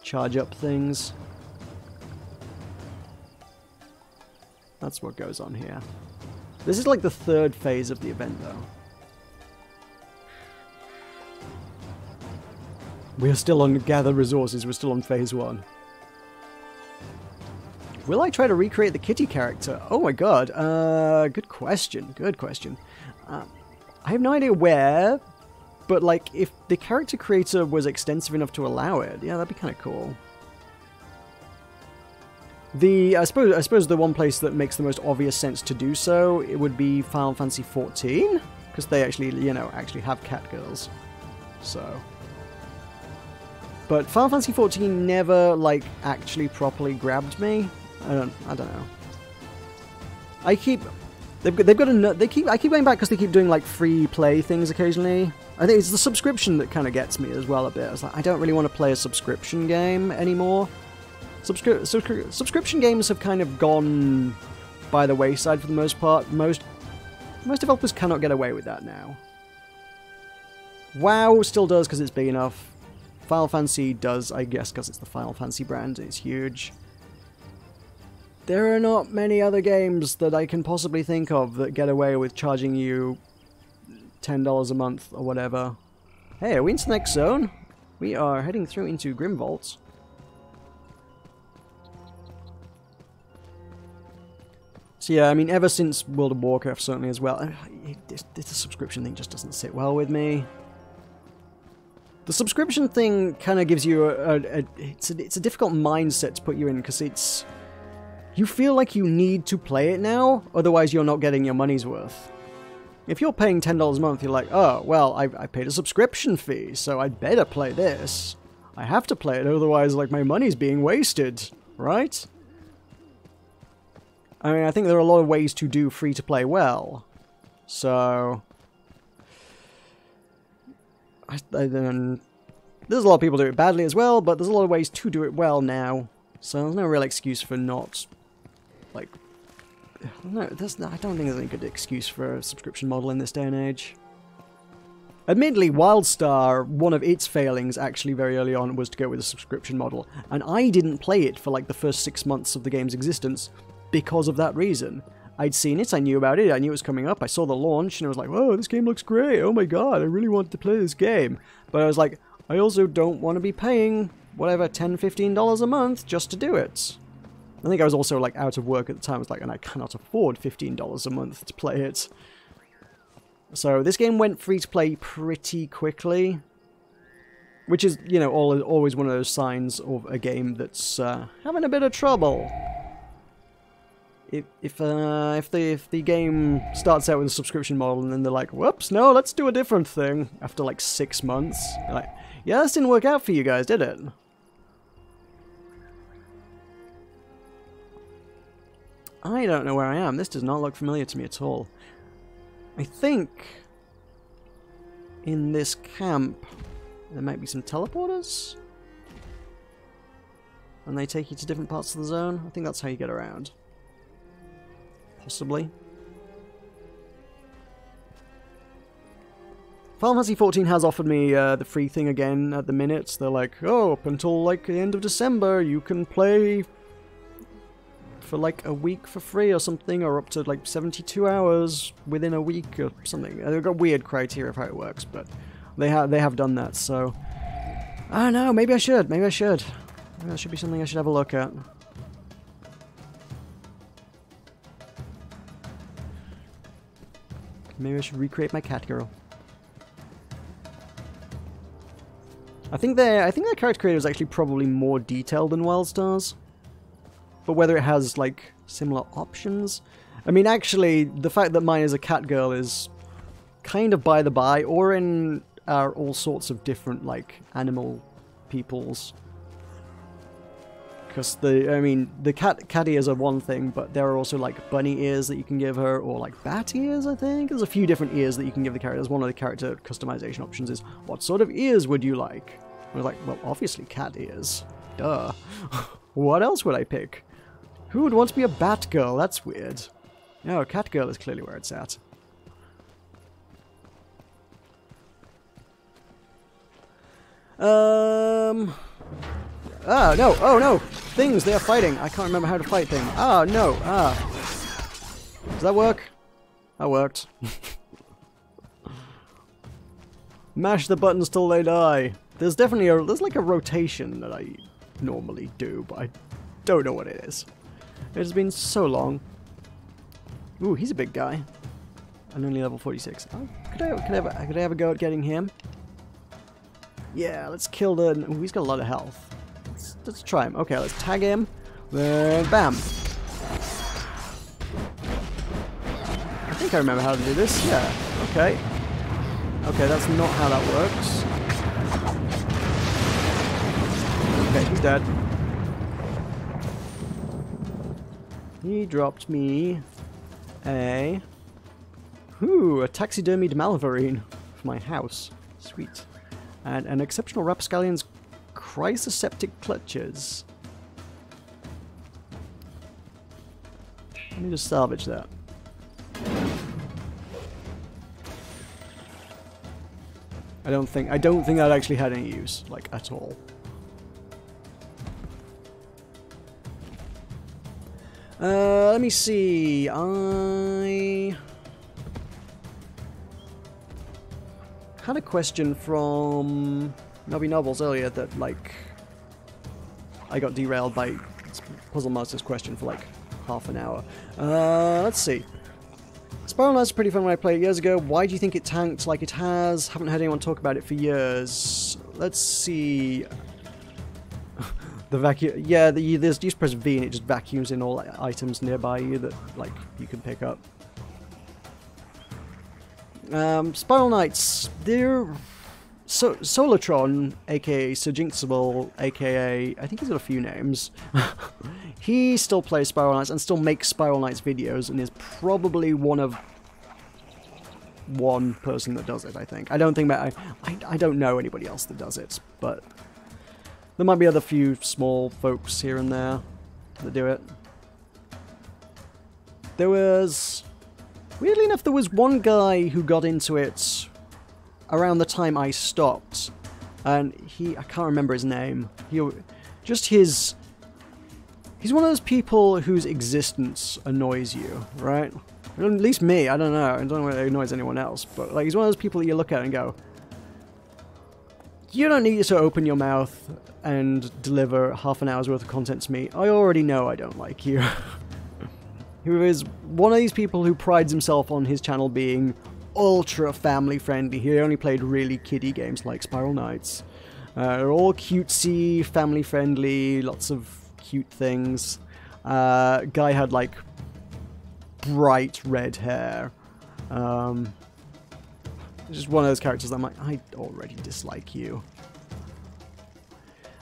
charge up things. That's what goes on here. This is like the third phase of the event, though. We are still on gather resources. We're still on phase 1. Will I try to recreate the kitty character? Oh my god. Good question. Good question. I have no idea where, but like if the character creator was extensive enough to allow it, yeah, that'd be kind of cool. I suppose the one place that makes the most obvious sense to do so, it would be Final Fantasy XIV, because they actually, you know, actually have cat girls. So. But Final Fantasy XIV never, like, actually properly grabbed me. I don't know. I keep going back because they keep doing, like, free play things occasionally. I think it's the subscription that kind of gets me as well a bit. It's like, I don't really want to play a subscription game anymore. Subscription games have kind of gone by the wayside for the most part. Most developers cannot get away with that now. WoW still does because it's big enough. Final Fantasy does, I guess, because it's the Final Fantasy brand. It's huge. There are not many other games that I can possibly think of that get away with charging you $10 a month or whatever. Hey, are we into the next zone? We are heading through into Grimvault. So yeah, I mean, ever since World of Warcraft certainly as well, this subscription thing just doesn't sit well with me. The subscription thing kind of gives you it's a difficult mindset to put you in, because it's... You feel like you need to play it now, otherwise you're not getting your money's worth. If you're paying $10 a month, you're like, oh, well, I paid a subscription fee, so I'd better play this. I have to play it, otherwise, like, my money's being wasted, right? I mean, I think there are a lot of ways to do free-to-play well. So... there's a lot of people do it badly as well, but there's a lot of ways to do it well now. So there's no real excuse for not... Like... No, I don't think there's any good excuse for a subscription model in this day and age. Admittedly, WildStar, one of its failings actually very early on was to go with a subscription model. And I didn't play it for like the first 6 months of the game's existence because of that reason. I'd seen it, I knew about it, I knew it was coming up, I saw the launch, and I was like, whoa, this game looks great, oh my god, I really wanted to play this game. But I was like, I also don't want to be paying, whatever, $10, $15 a month just to do it. I think I was also, like, out of work at the time, I was like, and I cannot afford $15 a month to play it. So this game went free to play pretty quickly, which is, you know, always one of those signs of a game that's having a bit of trouble. If the game starts out with a subscription model and then they're like, whoops, no, let's do a different thing after like 6 months. You're like, yeah, this didn't work out for you guys, did it? I don't know where I am. This does not look familiar to me at all. I think in this camp there might be some teleporters. And they take you to different parts of the zone. I think that's how you get around. Possibly. Final Fantasy XIV has offered me the free thing again at the minute. They're like, oh, up until like the end of December you can play for like a week for free or something, or up to like 72 hours within a week or something. They've got weird criteria of how it works, but they have done that, so... I don't know, maybe I should. Maybe that should be something I should have a look at. Maybe I should recreate my cat girl. I think their character creator is actually probably more detailed than WildStar's. But whether it has, like, similar options... I mean, actually, the fact that mine is a cat girl is kind of by the by, or in all sorts of different, like, animal peoples. Because the cat ears are one thing, but there are also like bunny ears that you can give her, or like bat ears, I think. There's a few different ears that you can give the characters. One of the character customization options is, what sort of ears would you like? I was like, well, obviously cat ears. Duh. What else would I pick? Who would want to be a bat girl? That's weird. No, cat girl is clearly where it's at. Ah, no! Oh, no! Things! They are fighting! I can't remember how to fight things. Ah, no! Ah! Does that work? That worked. Mash the buttons till they die. There's definitely there's like a rotation that I normally do, but I don't know what it is. It's been so long. Ooh, he's a big guy. And only level 46. Oh, could I have a go at getting him? Yeah, let's kill the... Ooh, he's got a lot of health. Let's try him. Okay, let's tag him. Then bam. I think I remember how to do this. Yeah, okay. Okay, that's not how that works. Okay, he's dead. He dropped me a taxidermied Malvarine for my house. Sweet. And an exceptional rapscallion's chrysoseptic clutches. Let me just salvage that. I don't think that actually had any use, like, at all. Let me see. I had a question from Nobby Novels earlier that, like, I got derailed by Puzzle Master's question for, like, half an hour. Let's see. Spiral Knight's pretty fun when I played it years ago. Why do you think it tanked like it has? Haven't heard anyone talk about it for years. Let's see. The vacuum. Yeah, you just press V and it just vacuums in all items nearby you that, like, you can pick up. Spiral Knights, they're... Solatron, aka Sir Jinxable, aka... I think he's got a few names. He still plays Spiral Knights and still makes Spiral Knights videos and is probably one person that does it, I think. I don't think that... I don't know anybody else that does it, but... There might be other few small folks here and there that do it. There was... Weirdly enough, there was one guy who got into it around the time I stopped. And I can't remember his name. He's one of those people whose existence annoys you, right? At least me, I don't know. I don't know whether it annoys anyone else. But, like, he's one of those people that you look at and go, you don't need to open your mouth and deliver half an hour's worth of content to me. I already know I don't like you. Who is one of these people who prides himself on his channel being ultra family friendly. He only played really kiddie games like Spiral Knights. They're all cutesy, family friendly, lots of cute things. Guy had, like, bright red hair. Just one of those characters that I'm like, I already dislike you.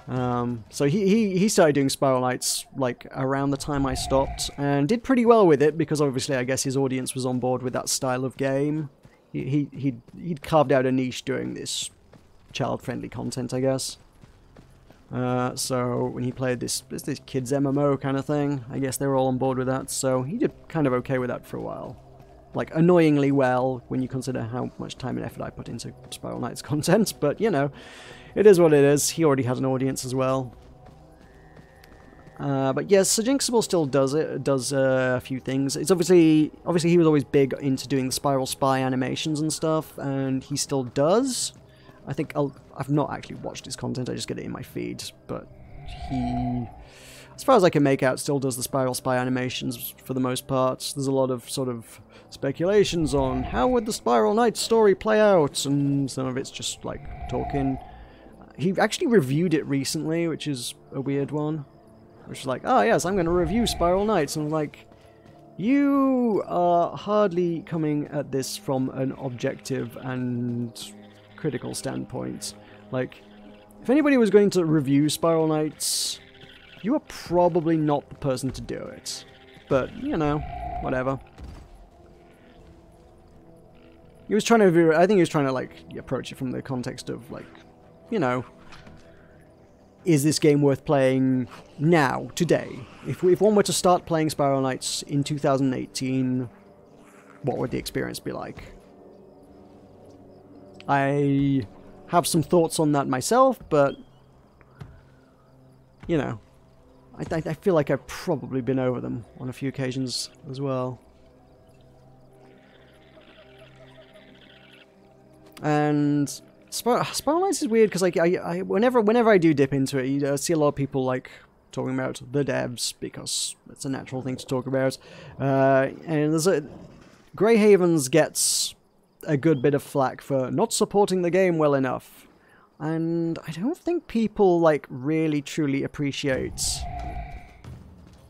So he started doing Spiral Knights, like, around the time I stopped, and did pretty well with it, because obviously I guess his audience was on board with that style of game. He'd carved out a niche doing this child-friendly content, I guess. So when he played this kids MMO kind of thing, I guess they were all on board with that, so he did kind of okay with that for a while. Like, annoyingly well, when you consider how much time and effort I put into Spiral Knights content, but, you know, it is what it is. He already has an audience as well. But yes, Sir Jinxable still does a few things. It's obviously he was always big into doing the Spiral Spy animations and stuff, and he still does. I think I've not actually watched his content, I just get it in my feed, but he, as far as I can make out, still does the Spiral Spy animations for the most part. There's a lot of sort of speculations on how would the Spiral Knight story play out, and some of it's just, like, talking. He actually reviewed it recently, which is a weird one. Which is like, oh yes, I'm going to review Spiral Knights, and I'm like, you are hardly coming at this from an objective and critical standpoint. Like, if anybody was going to review Spiral Knights, you are probably not the person to do it. But, you know, whatever. He was trying to, I think he was trying to, like, approach it from the context of, like, you know, is this game worth playing now, today? If one were to start playing Spiral Knights in 2018, what would the experience be like? I have some thoughts on that myself, but, you know, I feel like I've probably been over them on a few occasions as well. And Spiral Knights is weird because whenever I do dip into it, you see a lot of people like talking about the devs because it's a natural thing to talk about. And Grey Havens gets a good bit of flack for not supporting the game well enough. And I don't think people like really truly appreciate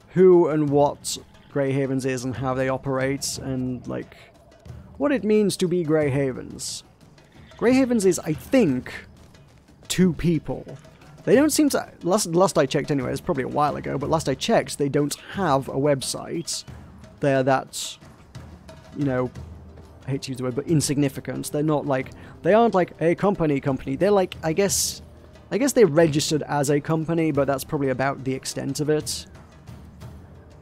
who and what Grey Havens is and how they operate and like what it means to be Grey Havens. Grey Havens is, I think, 2 people. They don't seem to... Last I checked anyway, it's probably a while ago, but last I checked, they don't have a website. They're that, you know, I hate to use the word, but insignificant. They're not like... They aren't like a company. They're like, I guess they're registered as a company, but that's probably about the extent of it.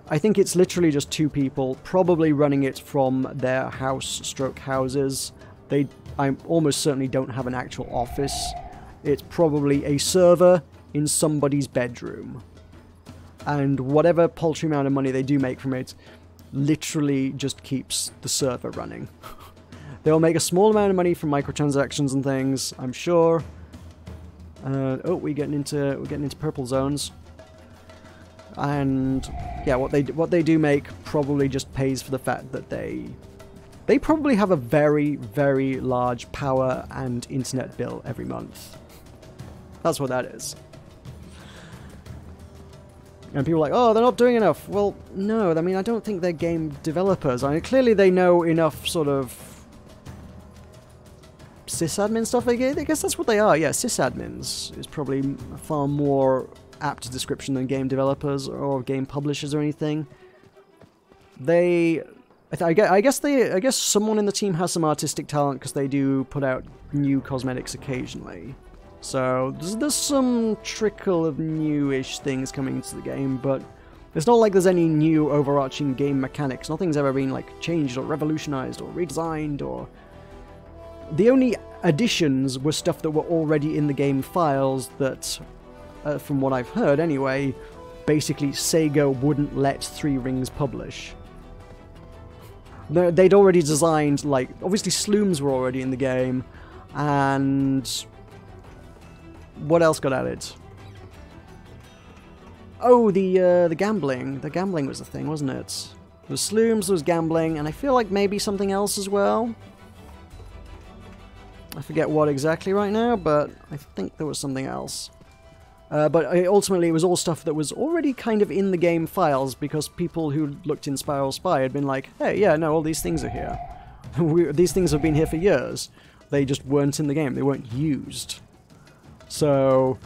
I think it's literally just 2 people, probably running it from their houses. I almost certainly don't have an actual office. It's probably a server in somebody's bedroom. And whatever paltry amount of money they do make from it literally just keeps the server running. They'll make a small amount of money from microtransactions and things, I'm sure. Oh, we're getting into purple zones. And yeah, what they do make probably just pays for the fact that they probably have a very, very large power and internet bill every month. That's what that is. And people are like, oh, they're not doing enough. Well, no, I mean, I don't think they're game developers. I mean, clearly they know enough sort of sysadmin stuff. I guess that's what they are. Yeah, sysadmins is probably a far more apt description than game developers or game publishers or anything. I guess someone in the team has some artistic talent because they do put out new cosmetics occasionally. So there's some trickle of newish things coming into the game, but it's not like there's any new overarching game mechanics. Nothing's ever been like changed or revolutionized or redesigned or... The only additions were stuff that were already in the game files that, from what I've heard anyway, basically Sega wouldn't let 3 Rings publish. They'd already designed, like, obviously Slooms were already in the game, and what else got added? Oh, the gambling. The gambling was the thing, wasn't it? There was Slooms, there was gambling, and I feel like maybe something else as well. I forget what exactly right now, but I think there was something else. But ultimately it was all stuff that was already kind of in the game files because people who looked in Spiral Spy had been like, hey, yeah, no, all these things are here. These things have been here for years. They just weren't in the game. They weren't used. So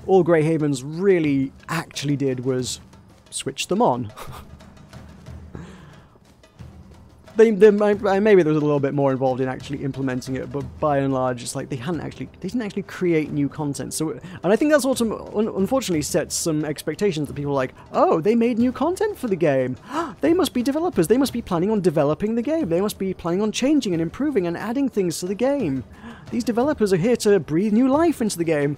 all Grey Havens really actually did was switch them on. Maybe there was a little bit more involved in actually implementing it, but by and large, it's like they didn't actually create new content. So, and I think that's also unfortunately sets some expectations that people are like, oh, they made new content for the game. They must be developers. They must be planning on developing the game. They must be planning on changing and improving and adding things to the game. These developers are here to breathe new life into the game.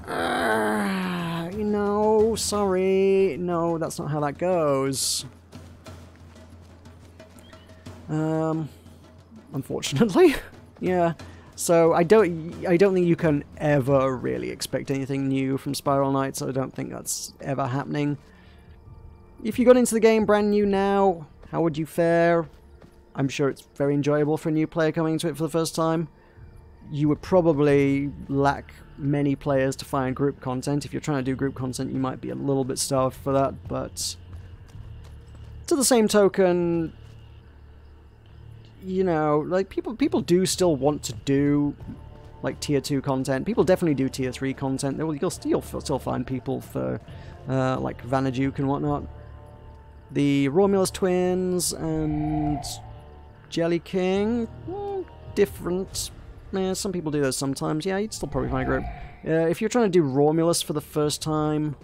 You know, sorry, no, that's not how that goes. Unfortunately, yeah. So I don't think you can ever really expect anything new from Spiral Knights. I don't think that's ever happening. If you got into the game brand new now, how would you fare? I'm sure it's very enjoyable for a new player coming into it for the first time. You would probably lack many players to find group content. If you're trying to do group content, you might be a little bit starved for that, but to the same token, you know, like people do still want to do like tier 2 content. People definitely do tier 3 content. You'll still find people for like Vanaduke and whatnot. The Romulus twins and Jelly King, different. Some people do those sometimes. Yeah, you'd still probably find a group. If you're trying to do Romulus for the first time,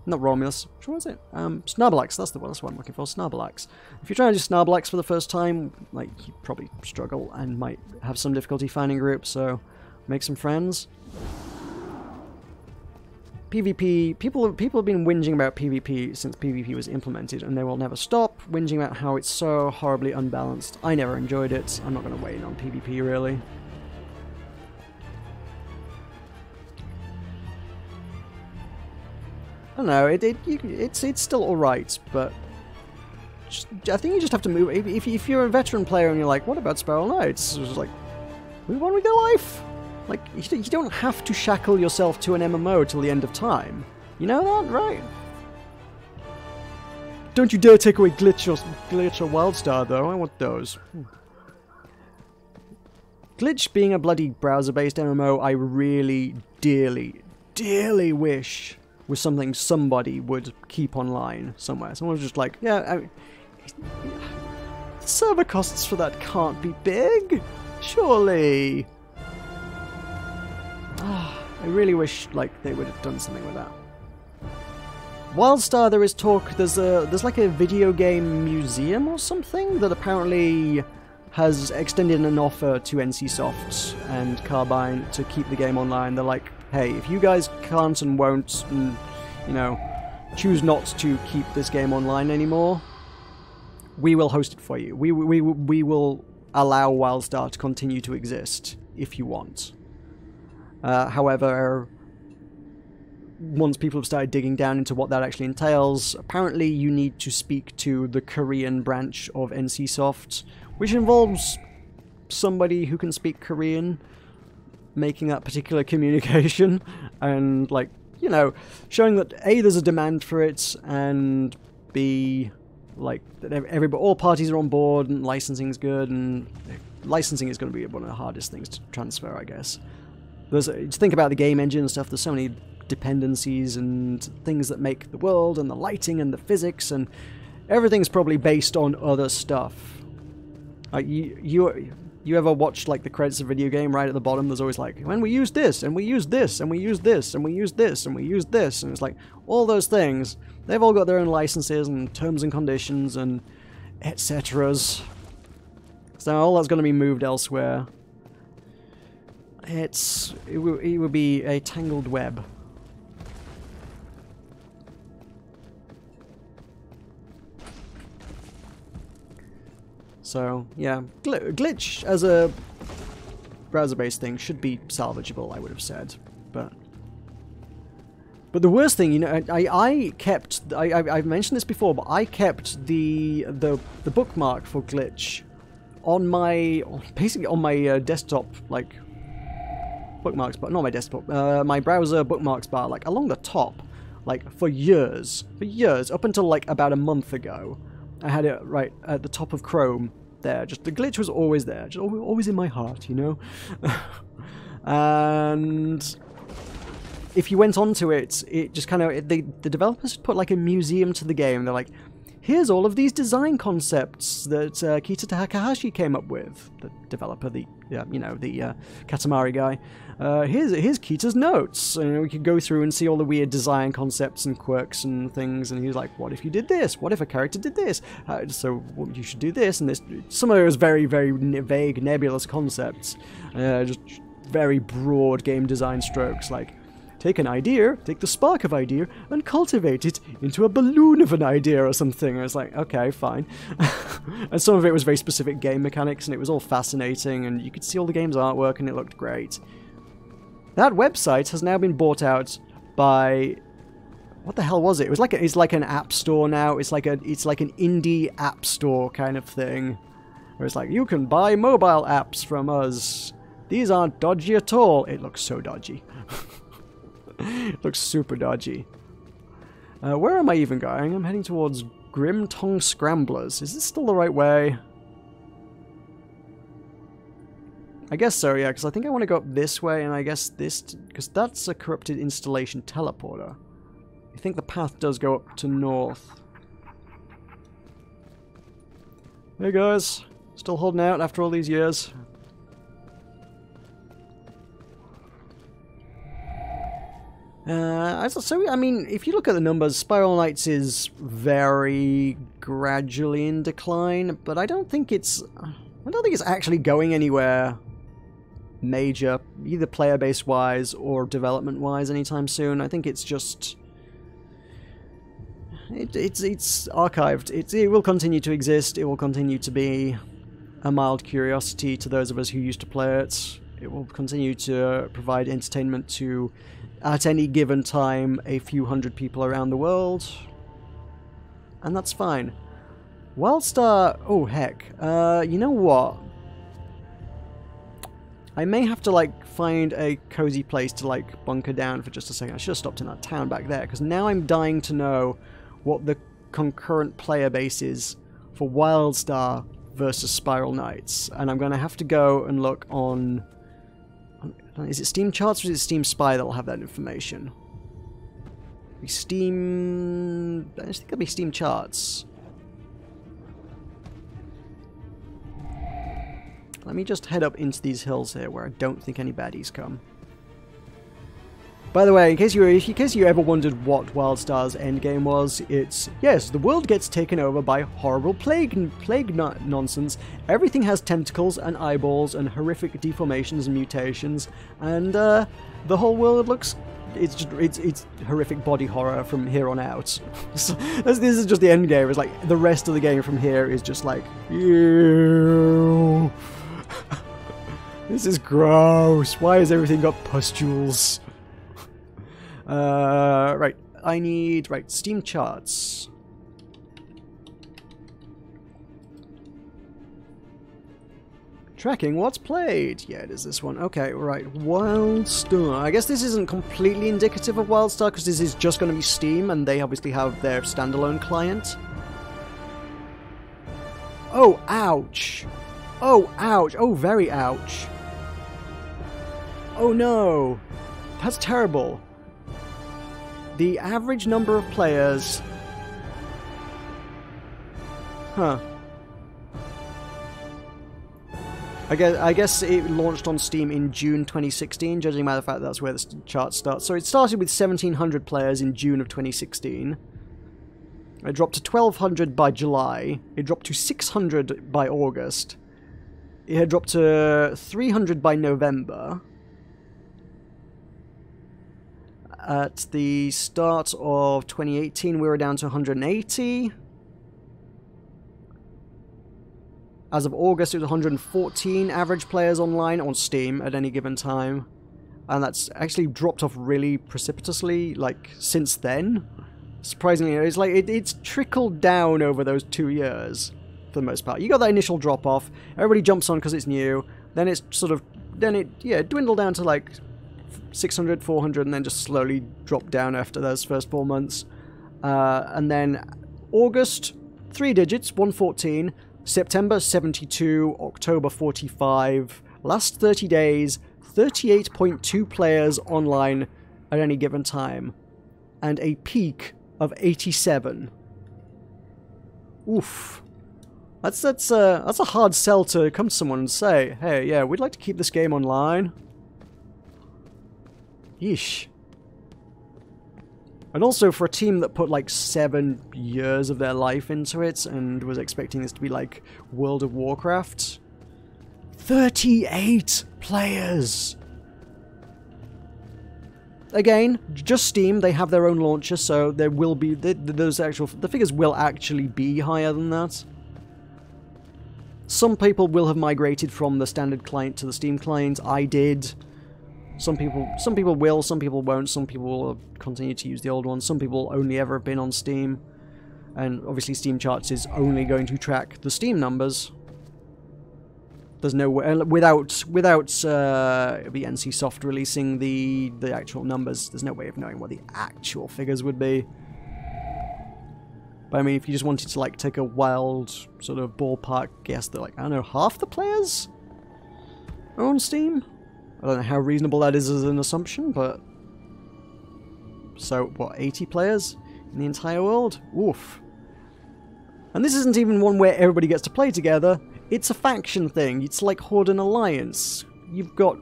not Romulus, which one was it? Snarlax, that's what I'm looking for, Snarlax. If you're trying to do Snarlax for the first time, like, you'd probably struggle and might have some difficulty finding groups, so make some friends. PvP, people have been whinging about PvP since PvP was implemented, and they will never stop whinging about how it's so horribly unbalanced. I never enjoyed it. I'm not going to weigh in on PvP, really. I don't know, it's still alright, but I think you just have to move. If you're a veteran player and you're like, what about Spiral Knights? It's just like, move on with your life. Like, you don't have to shackle yourself to an MMO till the end of time. You know that, right? Don't you dare take away Glitch or WildStar, though. I want those. Glitch being a bloody browser-based MMO, I really, dearly, dearly wish was something somebody would keep online somewhere. Someone was just like, yeah, I mean, the server costs for that can't be big, surely. I really wish like they would have done something with that. WildStar, there is talk. There's like a video game museum or something that apparently has extended an offer to NCSoft and Carbine to keep the game online. They're like, hey, if you guys can't and won't, and, you know, choose not to keep this game online anymore, we will host it for you. We will allow WildStar to continue to exist if you want. However, once people have started digging down into what that actually entails, apparently you need to speak to the Korean branch of NCSoft, which involves somebody who can speak Korean making that particular communication, and, like, you know, showing that A, there's a demand for it, and B, like, that all parties are on board and licensing's good, and licensing is going to be one of the hardest things to transfer, I guess. To think about the game engine and stuff, there's so many dependencies and things that make the world, and the lighting and the physics, and everything's probably based on other stuff. Like, you ever watch like the credits of a video game? Right at the bottom there's always like, when we use this, and we use this, and we use this, and we use this, and we use this, and it's like, all those things, they've all got their own licenses and terms and conditions and etceteras. So all that's going to be moved elsewhere. It would be a tangled web. So, yeah, Glitch as a browser-based thing should be salvageable, I would have said, but the worst thing, you know, I've mentioned this before, but I kept the bookmark for Glitch on my, basically on my desktop, like, bookmarks, but not my desktop, my browser bookmarks bar, like, along the top, like, for years, up until, like, about a month ago. I had it right at the top of Chrome there. Just the Glitch was always there, just always in my heart, you know. And if you went onto it, it just kind of the developers put like a museum to the game. They're like, here's all of these design concepts that Kita Takahashi came up with, the developer, the Katamari guy. Here's Kita's notes, and we could go through and see all the weird design concepts and quirks and things. And he was like, "What if you did this? What if a character did this? So you should do this and this." Some of it was very, very vague, nebulous concepts, just very broad game design strokes, like, take an idea, take the spark of idea, and cultivate it into a balloon of an idea or something. I was like, okay, fine. And some of it was very specific game mechanics, and it was all fascinating, and you could see all the game's artwork, and it looked great. That website has now been bought out by... what the hell was it? It's like an app store now. It's like an indie app store kind of thing. Where it's like, you can buy mobile apps from us. These aren't dodgy at all. It looks so dodgy. It looks super dodgy. Where am I even going? I'm heading towards Grim Tongue Scramblers. Is this still the right way? I guess so, yeah, because I think I want to go up this way, and I guess this... because that's a corrupted installation teleporter. I think the path does go up to north. Hey guys, still holding out after all these years. So, I mean, if you look at the numbers, Spiral Knights is very gradually in decline, but I don't think it's actually going anywhere major, either player base wise or development wise, anytime soon. I think it's just it's archived. It will continue to exist. It will continue to be a mild curiosity to those of us who used to play it. It will continue to provide entertainment to at any given time a few hundred people around the world. And that's fine. WildStar... Oh, heck. You know what? I may have to, like, find a cozy place to, like, bunker down for just a second. I should have stopped in that town back there, because now I'm dying to know what the concurrent player base is for WildStar versus Spiral Knights. And I'm going to have to go and look on... Is it Steam Charts or is it Steam Spy that'll have that information? Steam... I think it'll be Steam Charts. Let me just head up into these hills here where I don't think any baddies come. By the way, in case you ever wondered what WildStar's endgame was, it's, yes, the world gets taken over by horrible plague nonsense. Everything has tentacles and eyeballs and horrific deformations and mutations, and the whole world looks... It's horrific body horror from here on out. So, this is just the end game. It's like the rest of the game from here is just like, ew. This is gross. Why has everything got pustules? Right. I need Steam Charts. Tracking what's played. Yeah, it is this one. Okay, right. WildStar. I guess this isn't completely indicative of WildStar because this is just going to be Steam and they obviously have their standalone client. Oh, ouch. Oh, ouch. Oh, very ouch. Oh, no. That's terrible. The average number of players... Huh. I guess it launched on Steam in June 2016, judging by the fact that's where the chart starts. So it started with 1,700 players in June of 2016. It dropped to 1,200 by July. It dropped to 600 by August. It had dropped to 300 by November. At the start of 2018, we were down to 180. As of August, it was 114 average players online on Steam at any given time. And that's actually dropped off really precipitously, like, since then. Surprisingly, it's like, it's trickled down over those 2 years, for the most part. You got that initial drop-off, everybody jumps on because it's new, then it's sort of, dwindled down to, like, 600, 400, and then just slowly dropped down after those first 4 months. And then August, 3 digits, 114. September 72, October 45, last 30 days, 38.2 players online at any given time, and a peak of 87. Oof. That's a hard sell to come to someone and say, hey, yeah, we'd like to keep this game online. Yeesh. And also for a team that put like 7 years of their life into it and was expecting this to be like World of Warcraft. 38 players! Again, just Steam, they have their own launcher, so there will be, the figures will actually be higher than that. Some people will have migrated from the standard client to the Steam client. I did. Some people will, some people won't, some people will continue to use the old one, some people only ever have been on Steam. And obviously Steam Charts is only going to track the Steam numbers. There's no way, without the NCSoft releasing the actual numbers, there's no way of knowing what the actual figures would be. But I mean, if you just wanted to like take a wild sort of ballpark guess that like, I don't know, half the players are on Steam? I don't know how reasonable that is as an assumption, but... So, what, 80 players in the entire world? Oof. And this isn't even one where everybody gets to play together. It's a faction thing. It's like Horde and Alliance. You've got...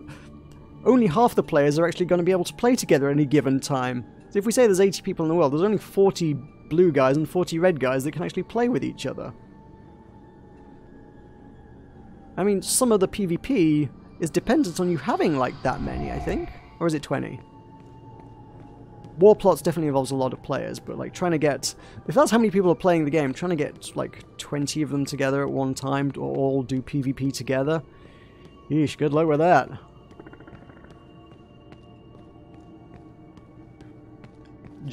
Only half the players are actually going to be able to play together at any given time. So if we say there's 80 people in the world, there's only 40 blue guys and 40 red guys that can actually play with each other. I mean, some of the PvP... is dependent on you having like that many, I think. Or is it 20? Warplots definitely involves a lot of players, but like trying to get... If that's how many people are playing the game, trying to get like 20 of them together at one time to all do PvP together. Yeesh, good luck with that.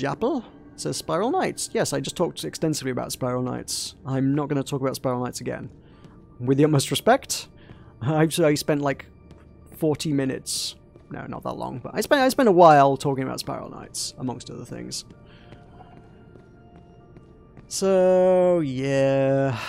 Japple says Spiral Knights. Yes, I just talked extensively about Spiral Knights. I'm not going to talk about Spiral Knights again. With the utmost respect, I spent like 40 minutes. No, not that long, but I spent a while talking about Spiral Knights, amongst other things. So, yeah.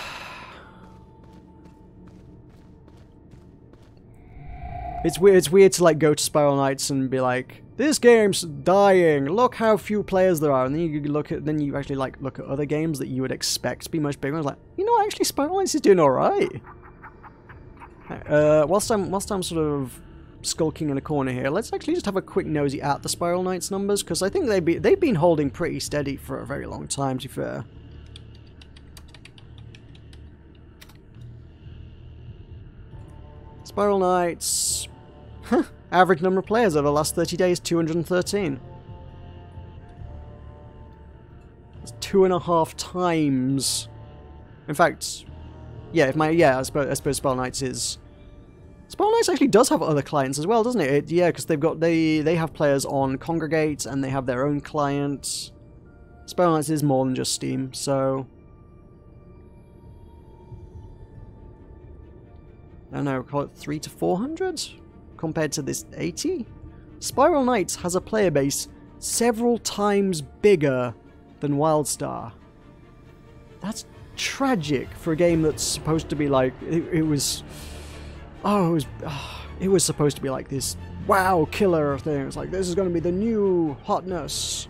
It's weird to like go to Spiral Knights and be like, this game's dying. Look how few players there are, and then you actually like look at other games that you would expect to be much bigger. I was like, you know, actually, Spiral Knights is doing all right. Whilst I'm sort of skulking in a corner here, let's actually just have a quick nosy at the Spiral Knights numbers, because I think they've been holding pretty steady for a very long time, to be fair. Spiral Knights. Average number of players over the last 30 days, 213. That's 2.5 times. In fact, yeah, I suppose Spiral Knights is. Spiral Knights actually does have other clients as well, doesn't it? Yeah, because they have players on Congregate and they have their own clients. Spiral Knights is more than just Steam, so. I don't know, call it 300 to 400 compared to this 80? Spiral Knights has a player base several times bigger than WildStar. That's tragic for a game that's supposed to be like it was supposed to be like this wow killer thing. It's like, this is going to be the new hotness.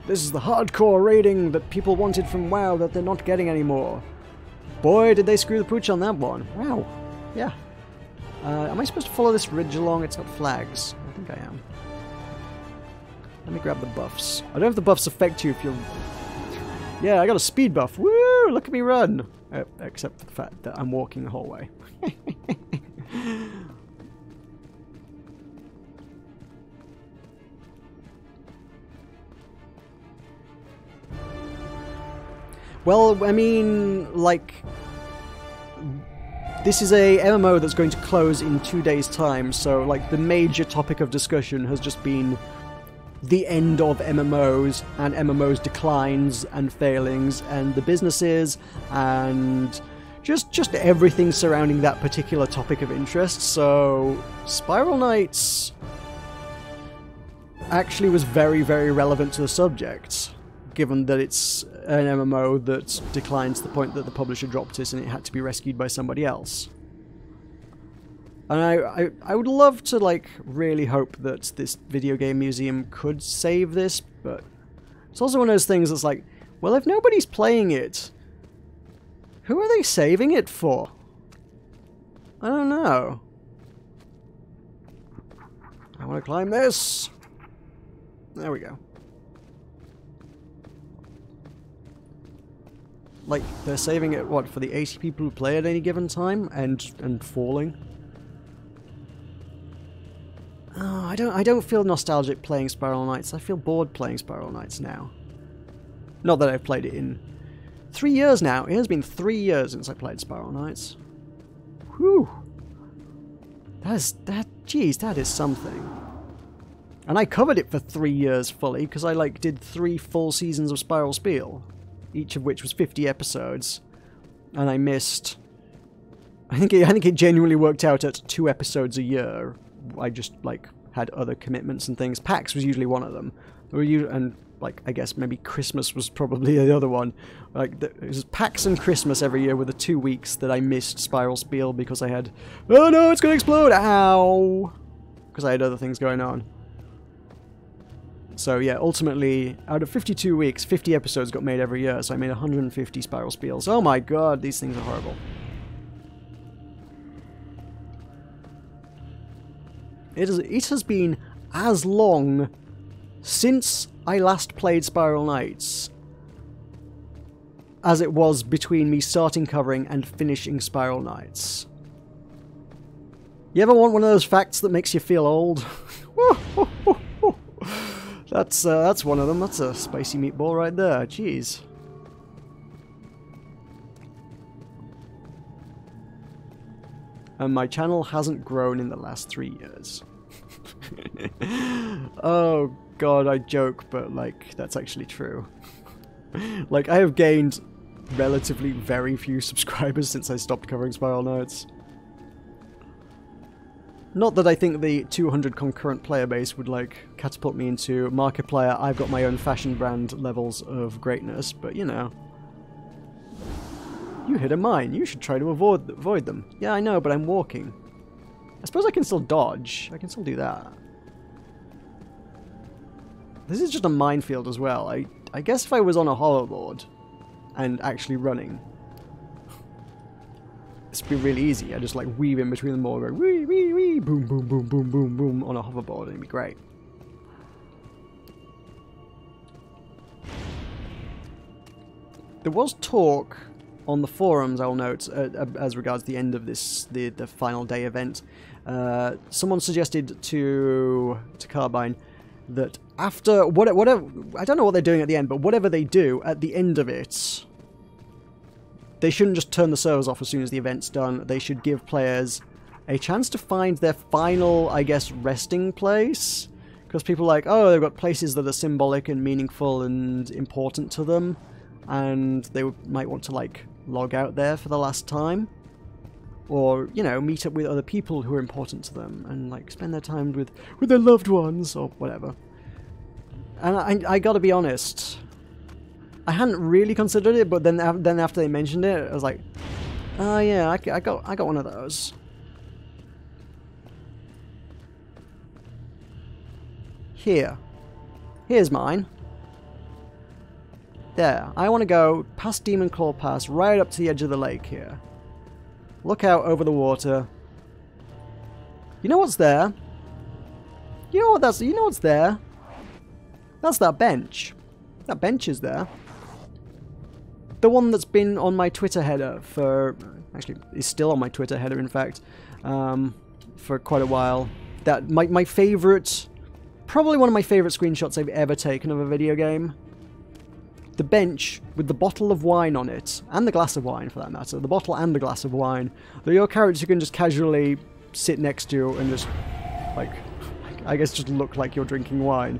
This is the hardcore rating that people wanted from WoW that they're not getting anymore. Boy, did they screw the pooch on that one. Wow. Yeah. Am I supposed to follow this ridge along? It's got flags. I think I am. Let me grab the buffs. I don't know if the buffs affect you if you're... Yeah, I got a speed buff. Woo! Look at me run! Except for the fact that I'm walking the whole way. Well, I mean, like... This is a MMO that's going to close in 2 days' time, so like the major topic of discussion has just been the end of MMOs and MMOs' declines and failings and the businesses and just everything surrounding that particular topic of interest. So Spiral Knights actually was very, very relevant to the subject, given that it's an MMO that declined to the point that the publisher dropped it and it had to be rescued by somebody else. And I would love to, like, really hope that this video game museum could save this, but it's also one of those things that's like, well, if nobody's playing it, who are they saving it for? I don't know. I want to climb this. There we go. Like, they're saving it, what, for the 80 people who play at any given time, and falling? Oh, I don't feel nostalgic playing Spiral Knights. I feel bored playing Spiral Knights now. Not that I've played it in 3 years now. It has been 3 years since I played Spiral Knights. Whew. Jeez, that is something. And I covered it for 3 years fully, because I, like, did 3 full seasons of Spiral Spiel, each of which was 50 episodes, and I missed... I think it genuinely worked out at 2 episodes a year. I just, like, had other commitments and things. PAX was usually one of them. And, like, I guess maybe Christmas was probably the other one. Like, it was PAX and Christmas every year were the 2 weeks that I missed Spiral Spiel because I had... Oh no, it's gonna explode! Ow! Because I had other things going on. So yeah, ultimately, out of 52 weeks, 50 episodes got made every year, so I made 150 Spiral Spiels. Oh my god, these things are horrible. It has been as long since I last played Spiral Knights as it was between me starting covering and finishing Spiral Knights. You ever want one of those facts that makes you feel old? That's one of them. That's a spicy meatball right there. Jeez. And my channel hasn't grown in the last 3 years. Oh god, I joke, but, like, that's actually true. Like, I have gained relatively very few subscribers since I stopped covering Spiral Knights. Not that I think the 200 concurrent player base would, like, catapult me into Markiplier, I've got my own fashion brand levels of greatness, but, you know. You hit a mine, you should try to avoid them. Yeah, I know, but I'm walking. I suppose I can still dodge. I can still do that. This is just a minefield as well. I guess if I was on a hoverboard and actually running, this would be really easy. I just like weave in between them all, go wee wee wee, boom boom boom boom boom boom on a hoverboard, and it'd be great. There was talk on the forums, I'll note, as regards the end of this, the final day event. Someone suggested to Carbine that after whatever, I don't know what they're doing at the end, but whatever they do at the end of it, they shouldn't just turn the servers off as soon as the event's done. They should give players a chance to find their final, I guess, resting place. Because people are like, oh, they've got places that are symbolic and meaningful and important to them, and they might want to, like, log out there for the last time. Or, you know, meet up with other people who are important to them and, like, spend their time with their loved ones or whatever. And I gotta be honest, I hadn't really considered it, but then after they mentioned it, I was like, oh yeah, I got one of those. Here's mine. There, I want to go past Demon Claw Pass, right up to the edge of the lake here. Look out over the water. You know what's there? You know what's there? That's that bench. That bench is there. The one that's been on my Twitter header for... Actually, is still on my Twitter header, in fact. For quite a while. That my favourite... Probably one of my favourite screenshots I've ever taken of a video game. The bench with the bottle of wine on it, and the glass of wine for that matter, the bottle and the glass of wine, that your character can just casually sit next to and just, like, I guess just look like you're drinking wine.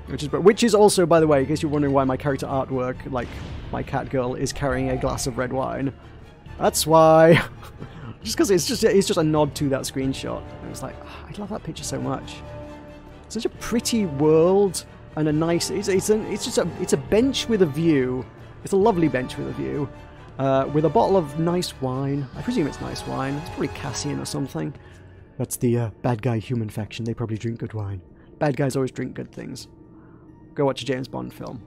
Which is also, by the way, in case you're wondering why my character artwork, like my cat girl, is carrying a glass of red wine. That's why. Just because it's just a nod to that screenshot. And it's like, oh, I love that picture so much. Such a pretty world. And a nice, it's a bench with a view. It's a lovely bench with a view, with a bottle of nice wine. I presume it's nice wine. It's probably Cassian or something. That's the bad guy human faction. They probably drink good wine. Bad guys always drink good things. Go watch a James Bond film.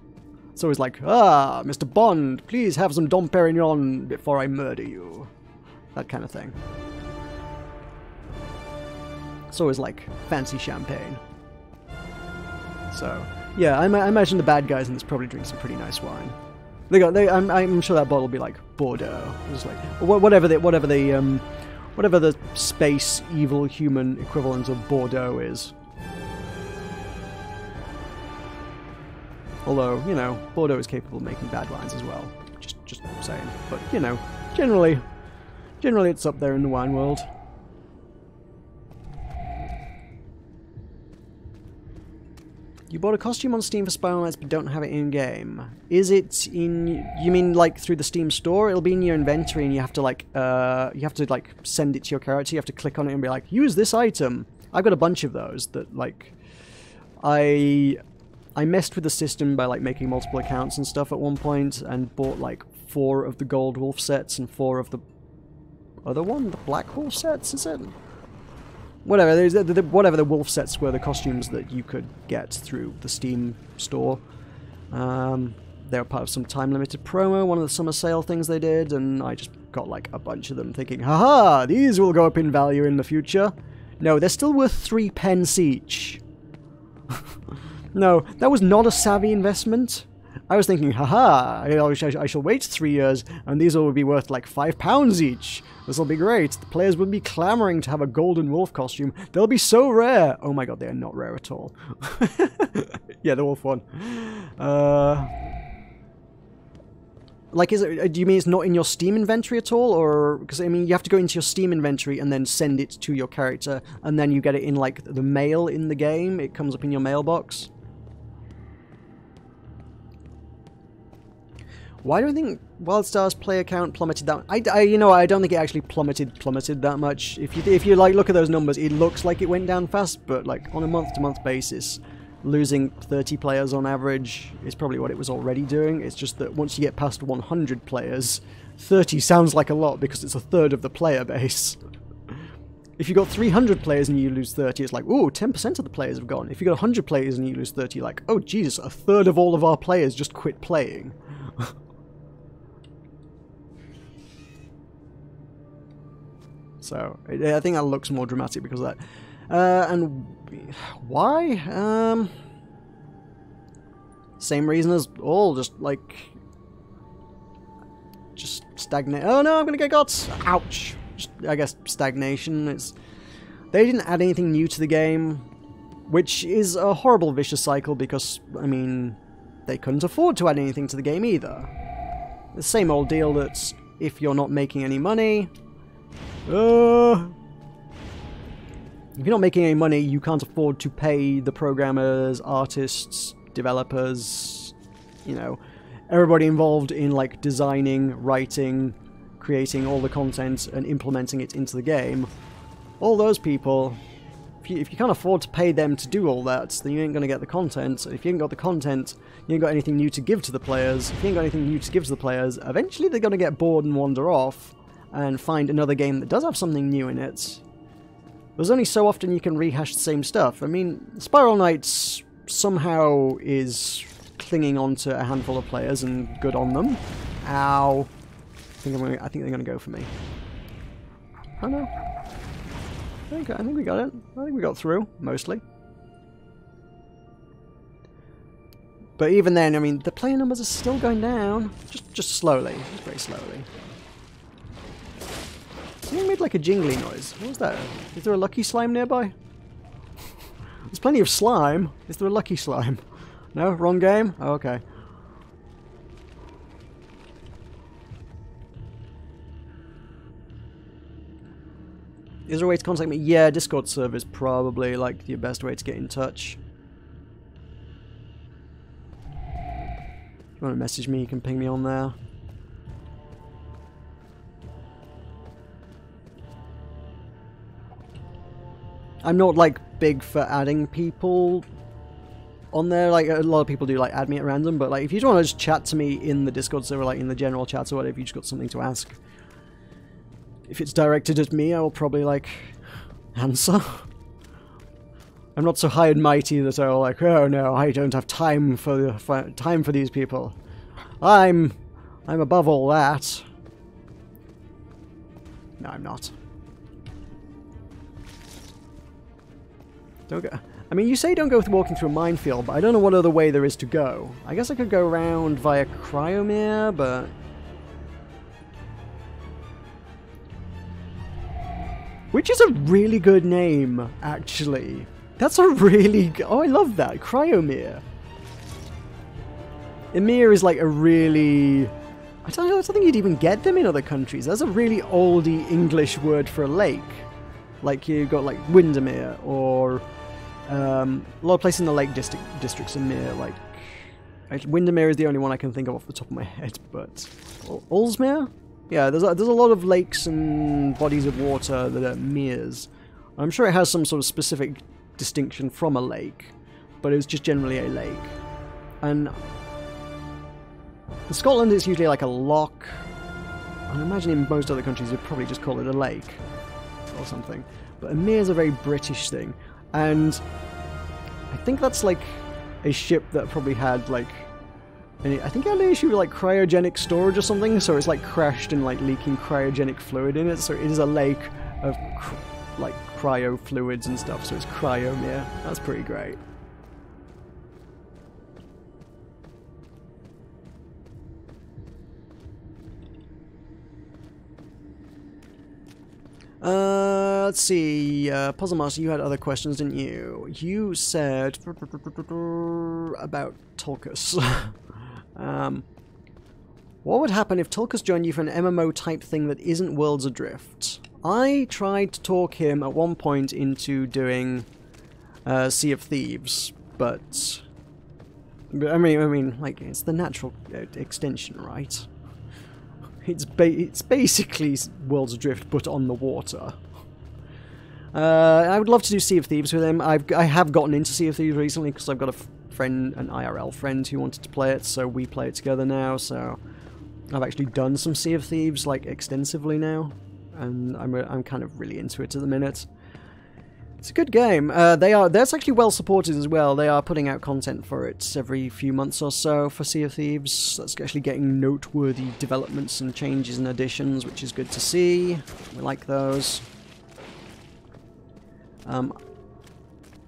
It's always like, ah, Mr. Bond, please have some Dom Perignon before I murder you. That kind of thing. It's always like fancy champagne. So, yeah, I imagine the bad guys in this probably drink some pretty nice wine. I'm sure that bottle will be like Bordeaux. It's like whatever the space evil human equivalent of Bordeaux is. Although, you know, Bordeaux is capable of making bad wines as well. Just saying. But, you know, generally it's up there in the wine world. You bought a costume on Steam for Spiral Knights but don't have it in-game. Is it in... You mean, like, through the Steam store? It'll be in your inventory and you have to, like, send it to your character. You have to click on it and be like, use this item. I've got a bunch of those that, like... I messed with the system by, like, making multiple accounts and stuff at one point and bought, like, 4 of the Gold Wolf sets and 4 of the other one? The Black Wolf sets, is it? Whatever, whatever the wolf sets were, the costumes that you could get through the Steam store. They were part of some time-limited promo, one of the summer sale things they did, and I just got like a bunch of them thinking, haha, these will go up in value in the future. No, they're still worth 3 pence each. No, that was not a savvy investment. I was thinking, haha, I shall wait 3 years, and these will be worth like £5 each. This will be great. The players will be clamoring to have a golden wolf costume. They'll be so rare. Oh my god, they are not rare at all. Yeah, the wolf one. Like, do you mean it's not in your Steam inventory at all? Or, because, I mean, you have to go into your Steam inventory and then send it to your character, and then you get it in, like, the mail in the game. It comes up in your mailbox. Why do I think WildStar's player count plummeted that much? You know, I don't think it actually plummeted that much. If you like look at those numbers, it looks like it went down fast, but like on a month-to-month basis, losing 30 players on average is probably what it was already doing. It's just that once you get past 100 players, 30 sounds like a lot because it's a third of the player base. If you got 300 players and you lose 30, it's like, ooh, 10% of the players have gone. If you got 100 players and you lose 30, like, oh Jesus, a third of all of our players just quit playing. So, I think that looks more dramatic because of that. And why? Same reason as all, just stagnate. Oh no, I'm gonna get got! Ouch! Just, I guess stagnation. They didn't add anything new to the game, which is a horrible vicious cycle because, I mean, they couldn't afford to add anything to the game either. The same old deal that if you're not making any money, if you're not making any money, you can't afford to pay the programmers, artists, developers, you know, everybody involved in like designing, writing, creating all the content and implementing it into the game. All those people, if you can't afford to pay them to do all that, then you ain't going to get the content. If you ain't got the content, you ain't got anything new to give to the players. If you ain't got anything new to give to the players, eventually they're going to get bored and wander off and find another game that does have something new in it. There's only so often you can rehash the same stuff. I mean, Spiral Knights somehow is clinging on to a handful of players, and good on them. Ow. I think they're going to go for me. Oh no. I think we got it. I think we got through, mostly. But even then, I mean, the player numbers are still going down. Just slowly. Just very slowly. Something made like a jingly noise. What was that? Is there a lucky slime nearby? There's plenty of slime. Is there a lucky slime? No? Wrong game? Oh, okay. Is there a way to contact me? Yeah, Discord server is probably like your best way to get in touch. If you want to message me, you can ping me on there. I'm not like big for adding people on there. Like a lot of people do, like add me at random. But like if you just want to just chat to me in the Discord server, like in the general chat or whatever, if you just got something to ask. If it's directed at me, I will probably like answer. I'm not so high and mighty that I'll like, oh no, I don't have time for these people. I'm above all that. No, I'm not. Don't go. I mean, you say don't go walking through a minefield, but I don't know what other way there is to go. I guess I could go around via Cryomere, but which is a really good name, actually. That's a really oh, I love that. Cryomere. Emir is like a really I don't think you'd even get them in other countries. That's a really oldie English word for a lake. Like you've got like Windermere or a lot of places in the Lake districts in Mere. Like Windermere is the only one I can think of off the top of my head, but Ullsmere? Yeah, there's a lot of lakes and bodies of water that are meres. I'm sure it has some sort of specific distinction from a lake, but it's just generally a lake. And in Scotland it's usually like a loch. I imagine in most other countries you'd probably just call it a lake or something. But a mere is a very British thing, and I think that's like a ship that probably had like I think it had an issue with like cryogenic storage or something, so it's like crashed and like leaking cryogenic fluid in it, so it is a lake of like cryo fluids and stuff, so it's Cryomere. That's pretty great. Let's see, Puzzle Master, you had other questions, didn't you? You said about Tulkas. What would happen if Tulkas joined you for an MMO type thing that isn't Worlds Adrift? I tried to talk him at one point into doing Sea of Thieves, but I mean, like, it's the natural extension, right? It's basically Worlds Adrift, but on the water. I would love to do Sea of Thieves with him. I have gotten into Sea of Thieves recently because I've got a friend, an IRL friend, who wanted to play it, so we play it together now. So I've actually done some Sea of Thieves like extensively now, and I'm kind of really into it at the minute. It's a good game. That's actually well supported as well. They are putting out content for it every few months or so for Sea of Thieves. That's actually getting noteworthy developments and changes and additions, which is good to see. We like those.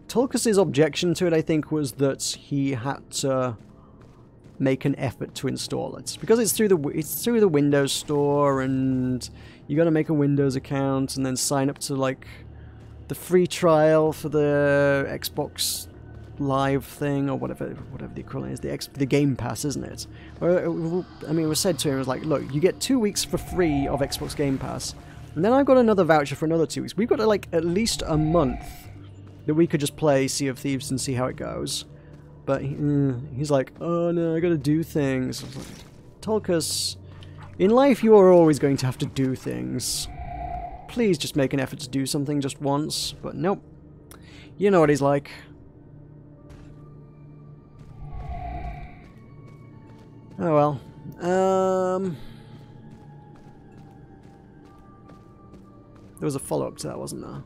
Tulkas' objection to it, I think, was that he had to make an effort to install it because it's through the Windows Store, and you got to make a Windows account and then sign up to like the free trial for the Xbox Live thing, or whatever the equivalent is, the Game Pass, isn't it? I mean, it was said to him, it was like, look, you get 2 weeks for free of Xbox Game Pass, and then I've got another voucher for another 2 weeks. We've got like at least a month that we could just play Sea of Thieves and see how it goes. But he's like, oh no, I gotta do things. I was like, Tulkas, in life you are always going to have to do things. Please just make an effort to do something just once. But nope. You know what he's like. Oh well. There was a follow-up to that, wasn't there?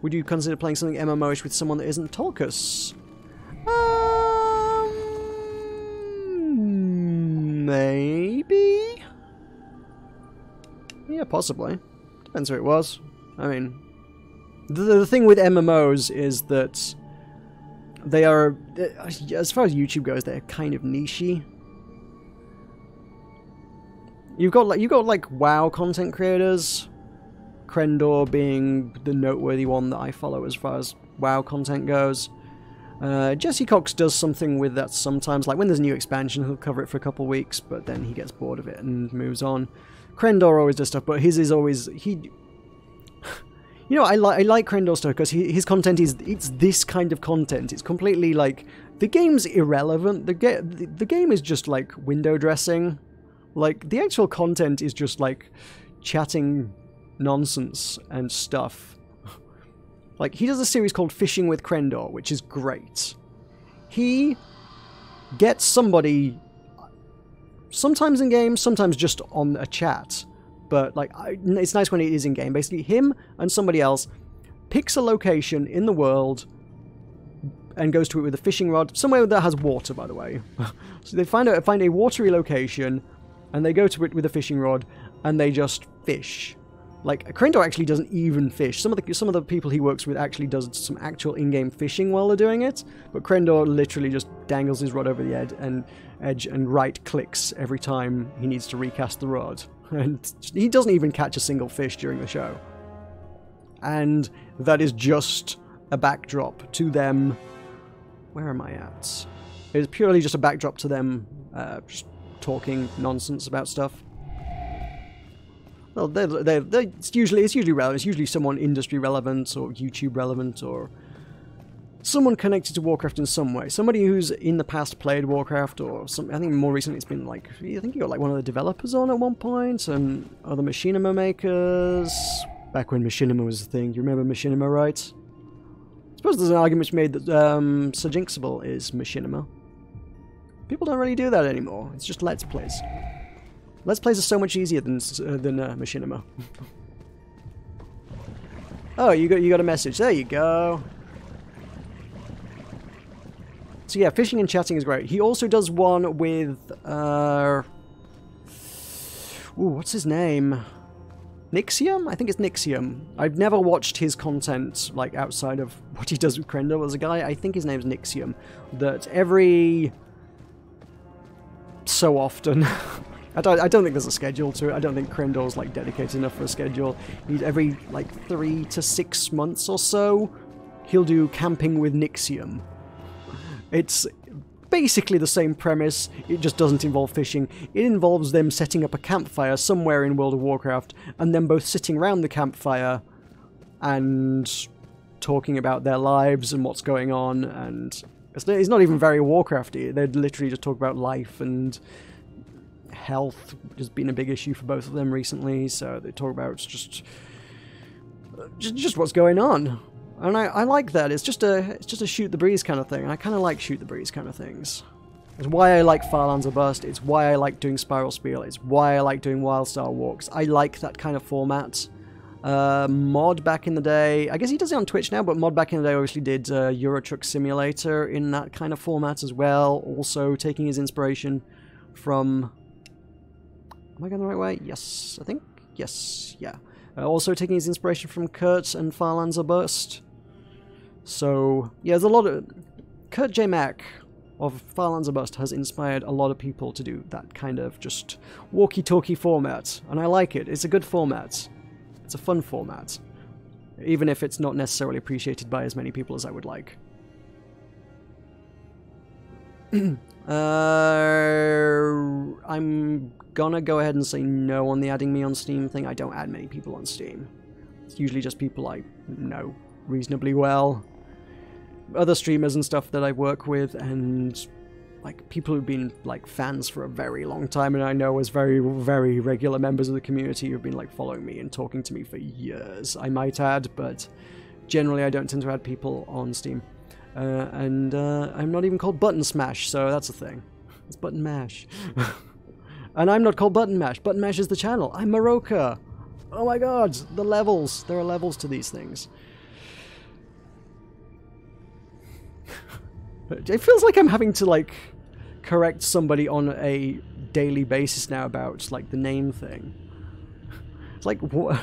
Would you consider playing something MMO-ish with someone that isn't Tulkas? Maybe? Yeah, possibly. Depends who it was. I mean, the thing with MMOs is that they are, as far as YouTube goes, they're kind of nichey. You've got like WoW content creators, Krendor being the noteworthy one that I follow as far as WoW content goes. Jesse Cox does something with that sometimes, like when there's a new expansion he'll cover it for a couple of weeks, but then he gets bored of it and moves on. Krendor always does stuff, but his is always, you know, I like Krendor stuff because his content it's this kind of content. It's completely like, the game's irrelevant, the game is just like window dressing. Like, the actual content is just like chatting nonsense and stuff. Like, he does a series called Fishing with Krendor, which is great. He gets somebody, sometimes in game, sometimes just on a chat, but like, it's nice when it is in game. Basically, him and somebody else picks a location in the world and goes to it with a fishing rod, somewhere that has water, by the way. So they find a watery location, and they go to it with a fishing rod, and they just fish. Like, Krendor actually doesn't even fish. Some of the people he works with actually does some actual in-game fishing while they're doing it, but Krendor literally just dangles his rod over the edge and right-clicks every time he needs to recast the rod. And he doesn't even catch a single fish during the show. And that is just a backdrop to them. Where am I at? It's purely just a backdrop to them just talking nonsense about stuff. Well, it's usually relevant. It's usually someone industry relevant or YouTube relevant or someone connected to Warcraft in some way. Somebody who's in the past played Warcraft, or some. I think more recently it's been like, I think you got like one of the developers on at one point, and other machinima makers. Back when machinima was a thing. You remember machinima, right? I suppose there's an argument made that Sir Jinxable is machinima. People don't really do that anymore. It's just Let's Plays. Let's Plays are so much easier than machinima. Oh, you got a message. There you go. So yeah, fishing and chatting is great. He also does one with what's his name? Nixium? I think it's Nixium. I've never watched his content like outside of what he does with Krendor. There's a guy, I think his name's Nixium, that every so often I don't think there's a schedule to it. I don't think Krendor's like dedicated enough for a schedule. Every like 3 to 6 months or so, he'll do camping with Nixium. It's basically the same premise, it just doesn't involve fishing. It involves them setting up a campfire somewhere in World of Warcraft, and them both sitting around the campfire and talking about their lives and what's going on, and it's not even very Warcrafty. They'd literally just talk about life and health, which has been a big issue for both of them recently, so they talk about just what's going on. And I like that. It's just a shoot the breeze kind of thing, and I kind of like shoot the breeze kind of things. It's why I like Farlands of Burst, it's why I like doing Spiral Spiel, it's why I like doing WildStar walks. I like that kind of format. Mod back in the day, I guess he does it on Twitch now, but Mod back in the day obviously did Euro Truck Simulator in that kind of format as well, also taking his inspiration from... Am I going the right way? Yes, I think. Yes, yeah. Also taking his inspiration from Kurt and Farlands of Burst. So, yeah, there's a lot of... Kurt J. Mack of Farlands of Burst has inspired a lot of people to do that kind of just walkie-talkie format, and I like it. It's a good format. It's a fun format, even if it's not necessarily appreciated by as many people as I would like. I'm gonna go ahead and say no on the adding me on Steam thing. I don't add many people on Steam. It's usually just people I know reasonably well. Other streamers and stuff that I work with, and like people who've been like fans for a very long time, and I know as very, very regular members of the community who've been like following me and talking to me for years, I might add, but generally I don't tend to add people on Steam. And I'm not even called Button Smash, so that's a thing. It's Button Mash. And I'm not called Button Mash. Button Mash is the channel. I'm Maroka. Oh my god, the levels. There are levels to these things. It feels like I'm having to, like, correct somebody on a daily basis now about, like, the name thing. It's like, what?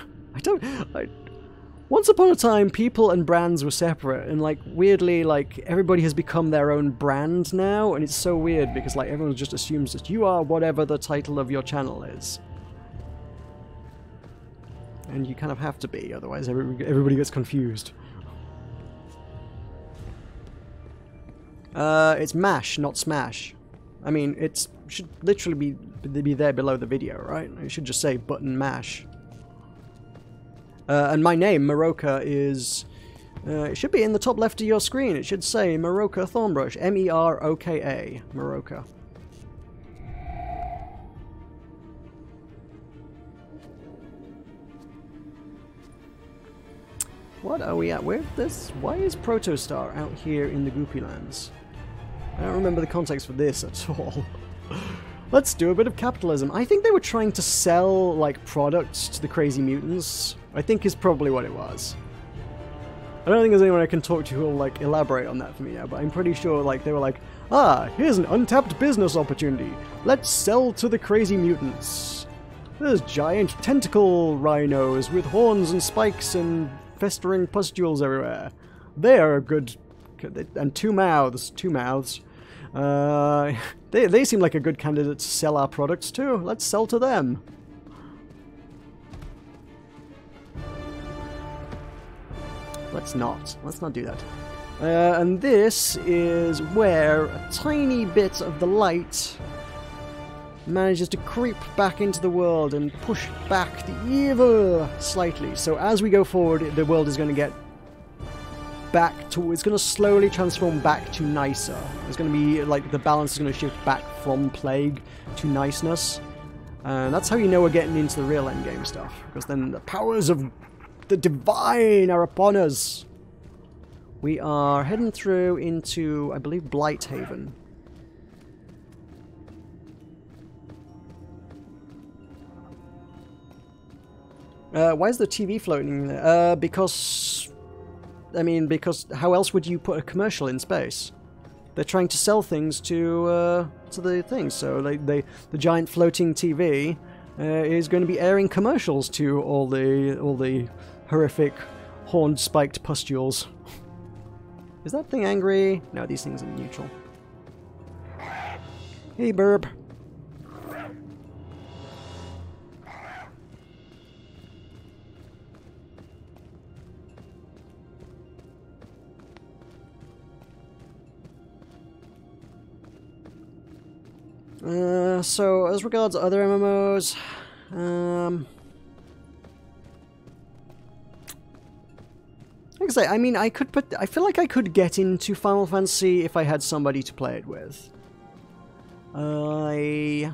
Once upon a time, people and brands were separate, and, like, weirdly, like, everybody has become their own brand now, and it's so weird because, like, everyone just assumes that you are whatever the title of your channel is. And you kind of have to be, otherwise everybody gets confused. It's MASH, not SMASH. I mean, it should literally be there below the video, right? It should just say Button Mash. And my name, Maroka, is... it should be in the top left of your screen. It should say Maroka Thornbrush. M-E-R-O-K-A. Maroka. What are we at? Why is Protostar out here in the Goopy Lands? I don't remember the context for this at all. Let's do a bit of capitalism. I think they were trying to sell, like, products to the crazy mutants. I think is probably what it was. I don't think there's anyone I can talk to who will, like, elaborate on that for me now, but I'm pretty sure, like, they were like, ah, here's an untapped business opportunity. Let's sell to the crazy mutants. There's giant tentacle rhinos with horns and spikes and festering pustules everywhere. They are good... And two mouths. They seem like a good candidate to sell our products to. Let's sell to them. Let's not do that. And this is where a tiny bit of the light manages to creep back into the world and push back the evil slightly. So as we go forward, the world is going to get back to... It's going to slowly transform back to nicer. It's going to be like the balance is going to shift back from plague to niceness. And that's how you know we're getting into the real endgame stuff. Because then the powers of the divine are upon us. We are heading through into, I believe, Blighthaven. Why is the TV floating there? Because... I mean, because how else would you put a commercial in space? They're trying to sell things to the things, so the giant floating TV is going to be airing commercials to all the horrific horned spiked pustules. Is that thing angry? No, these things are neutral. Hey, burb. So, as regards other MMOs, like I say, I mean, I feel like I could get into Final Fantasy if I had somebody to play it with. I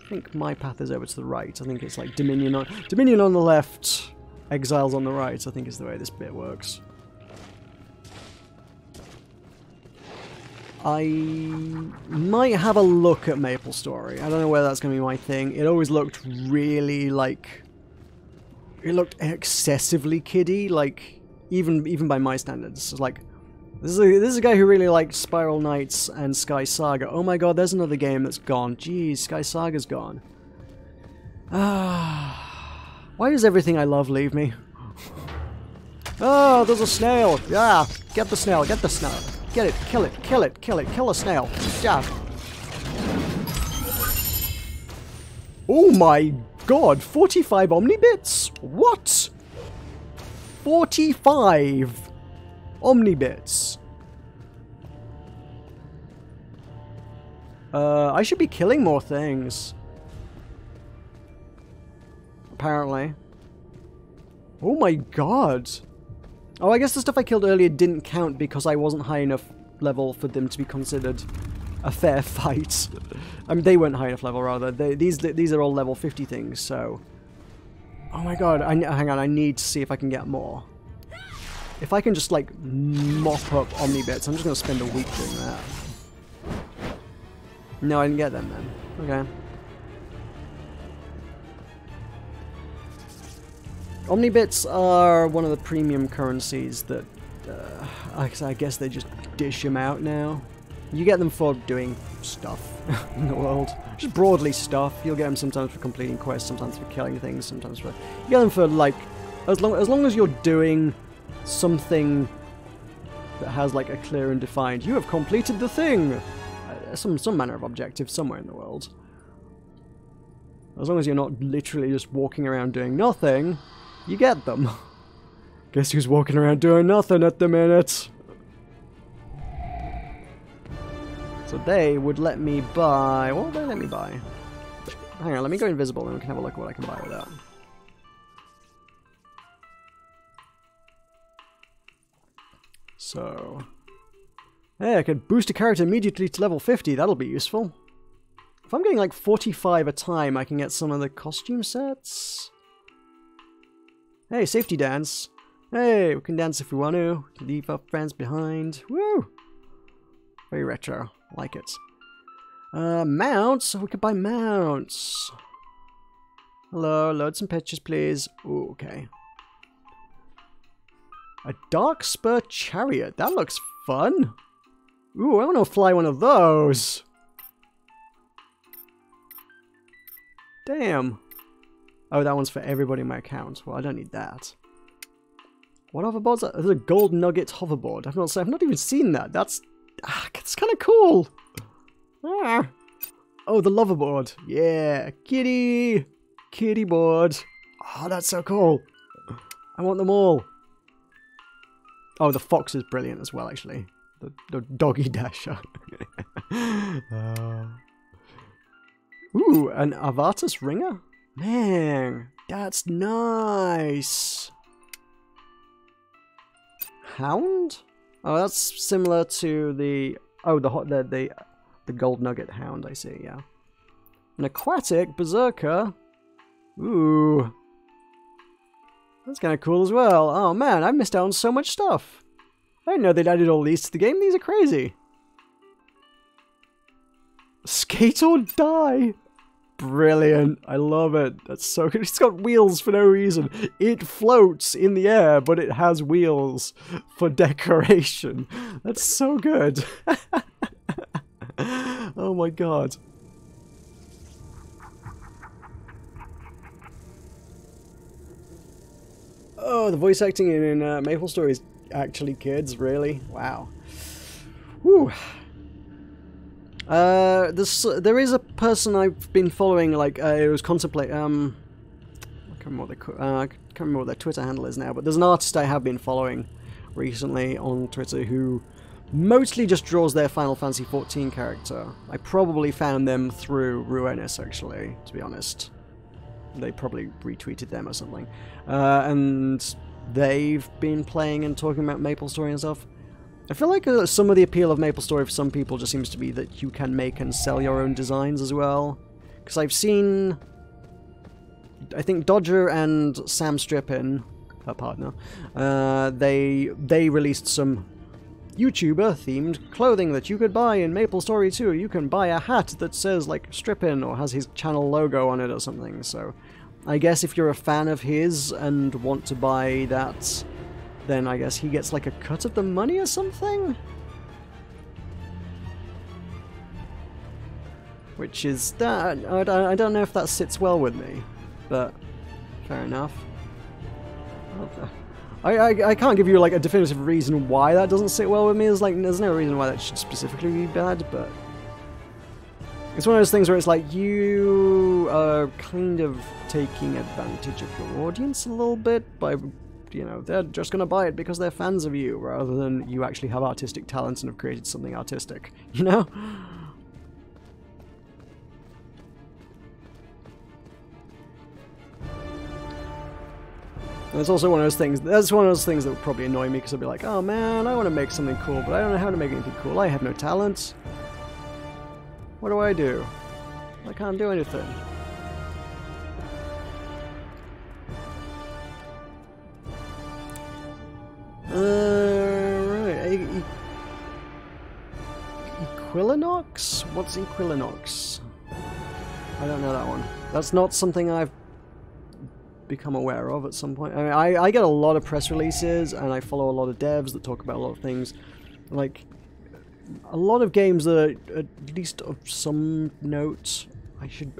think my path is over to the right. I think it's like Dominion on the left, Exiles on the right, I think is the way this bit works. I might have a look at MapleStory. I don't know whether that's going to be my thing. It always looked really like... It looked excessively kiddie, like, even by my standards. It's like, this is a guy who really liked Spiral Knights and Sky Saga. Oh my god, there's another game that's gone. Jeez, Sky Saga's gone. Why does everything I love leave me? Oh, there's a snail! Yeah! Get the snail, get the snail! Get it, kill it, kill it, kill it, kill a snail! Yeah! Oh my god, 45 Omnibits? What? 45 Omnibits. I should be killing more things. Apparently. Oh my god. Oh, I guess the stuff I killed earlier didn't count because I wasn't high enough level for them to be considered a fair fight. I mean, they weren't high enough level, rather. These are all level 50 things, so... Oh my god, hang on, I need to see if I can get more. If I can just, like, mop up Omnibits, I'm just going to spend a week doing that. No, I didn't get them then. Okay. Omnibits are one of the premium currencies that, I guess they just dish them out now. You get them for doing stuff in the world. Just broadly stuff. You'll get them sometimes for completing quests, sometimes for killing things, sometimes for... You get them for, like, as long as you're doing something that has, like, a clear and defined, you have completed the thing! Some manner of objective somewhere in the world. As long as you're not literally just walking around doing nothing, you get them. Guess who's walking around doing nothing at the minute? So they would let me buy... What would they let me buy? Hang on, let me go invisible and we can have a look at what I can buy with that. So... Hey, I could boost a character immediately to level 50, that'll be useful. If I'm getting like 45 a time, I can get some of the costume sets. Hey, safety dance. Hey, we can dance if we want to. Leave our friends behind. Woo! Very retro. Like it. Mounts? We could buy mounts. Hello, load some pictures, please. Ooh, okay. A dark spur chariot. That looks fun. Ooh, I want to fly one of those. Damn. Oh, that one's for everybody in my account. Well, I don't need that. What hoverboards? There's a gold nugget hoverboard. I've not even seen that. That's kind of cool. Ah. Oh, the loverboard. Yeah, kitty board. Oh, that's so cool. I want them all. Oh, the fox is brilliant as well, actually. The doggy dasher. Ooh, an Avatus ringer? Man, that's nice. Hound? Oh, that's similar to the... Oh, the gold nugget hound, I see, yeah. An aquatic berserker? Ooh. That's kind of cool as well. Oh man, I missed out on so much stuff. I didn't know they'd added all these to the game. These are crazy. Skate or die. Brilliant. I love it. That's so good. It's got wheels for no reason. It floats in the air, but it has wheels for decoration. That's so good. Oh my god. Oh, the voice acting in MapleStory is actually kids, really? Wow. Whew. There is a person I've been following, like, it was Contemplate, I can't remember what their Twitter handle is now, but there's an artist I have been following recently on Twitter who mostly just draws their Final Fantasy XIV character. I probably found them through Ruenis, actually, to be honest. They probably retweeted them or something. And they've been playing and talking about MapleStory and stuff. I feel like some of the appeal of MapleStory for some people just seems to be that you can make and sell your own designs as well. Because I've seen, I think Dodger and Sam Strippin, her partner, they released some YouTuber-themed clothing that you could buy in MapleStory too. You can buy a hat that says, like, Strippin or has his channel logo on it or something. So I guess if you're a fan of his and want to buy that, then I guess he gets, like, a cut of the money or something? Which is that. I don't know if that sits well with me, but fair enough. I can't give you, like, a definitive reason why that doesn't sit well with me. There's no reason why that should specifically be bad, but it's one of those things where it's like you are kind of taking advantage of your audience a little bit by, you know, they're just going to buy it because they're fans of you, rather than you actually have artistic talents and have created something artistic, you know? And it's also one of those things, that's one of those things that would probably annoy me, because I'd be like, oh man, I want to make something cool, but I don't know how to make anything cool. I have no talents. What do I do? I can't do anything. Right. Equilinox? What's Equilinox? I don't know that one. That's not something I've become aware of at some point. I mean, I get a lot of press releases, and I follow a lot of devs that talk about a lot of things. Like, a lot of games that are at least of some note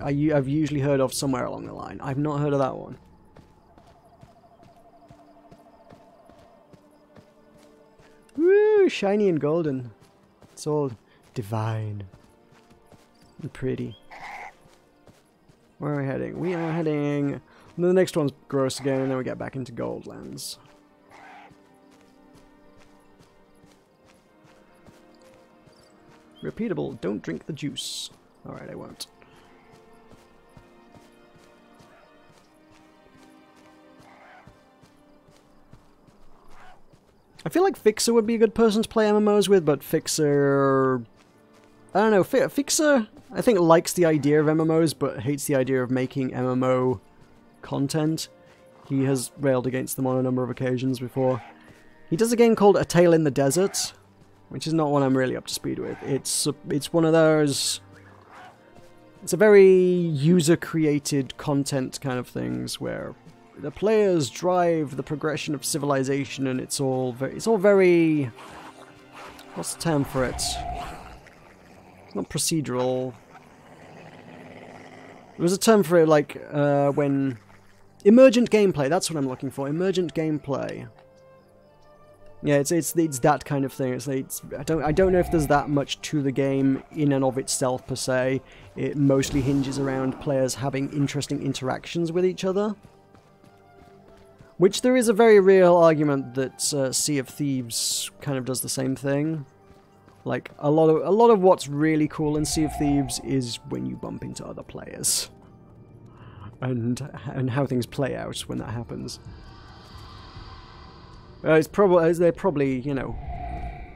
I've usually heard of somewhere along the line. I've not heard of that one. Woo! Shiny and golden. It's all divine and pretty. Where are we heading? We are heading... And the next one's gross again, and then we get back into Goldlands. Repeatable, don't drink the juice. Alright, I won't. I feel like Fixer would be a good person to play MMOs with, but Fixer... I don't know, Fixer, I think, likes the idea of MMOs, but hates the idea of making MMO content. He has railed against them on a number of occasions before. He does a game called A Tale in the Desert, which is not one I'm really up to speed with. It's one of those... It's a very user-created content kind of things where the players drive the progression of civilization, and it's all very... What's the term for it? It's not procedural. There was a term for it, like, when... Emergent gameplay, that's what I'm looking for. Emergent gameplay. Yeah, it's that kind of thing. I don't know if there's that much to the game in and of itself per se. It mostly hinges around players having interesting interactions with each other. Which there is a very real argument that Sea of Thieves kind of does the same thing. Like, a lot of what's really cool in Sea of Thieves is when you bump into other players. And how things play out when that happens. It's probably, you know,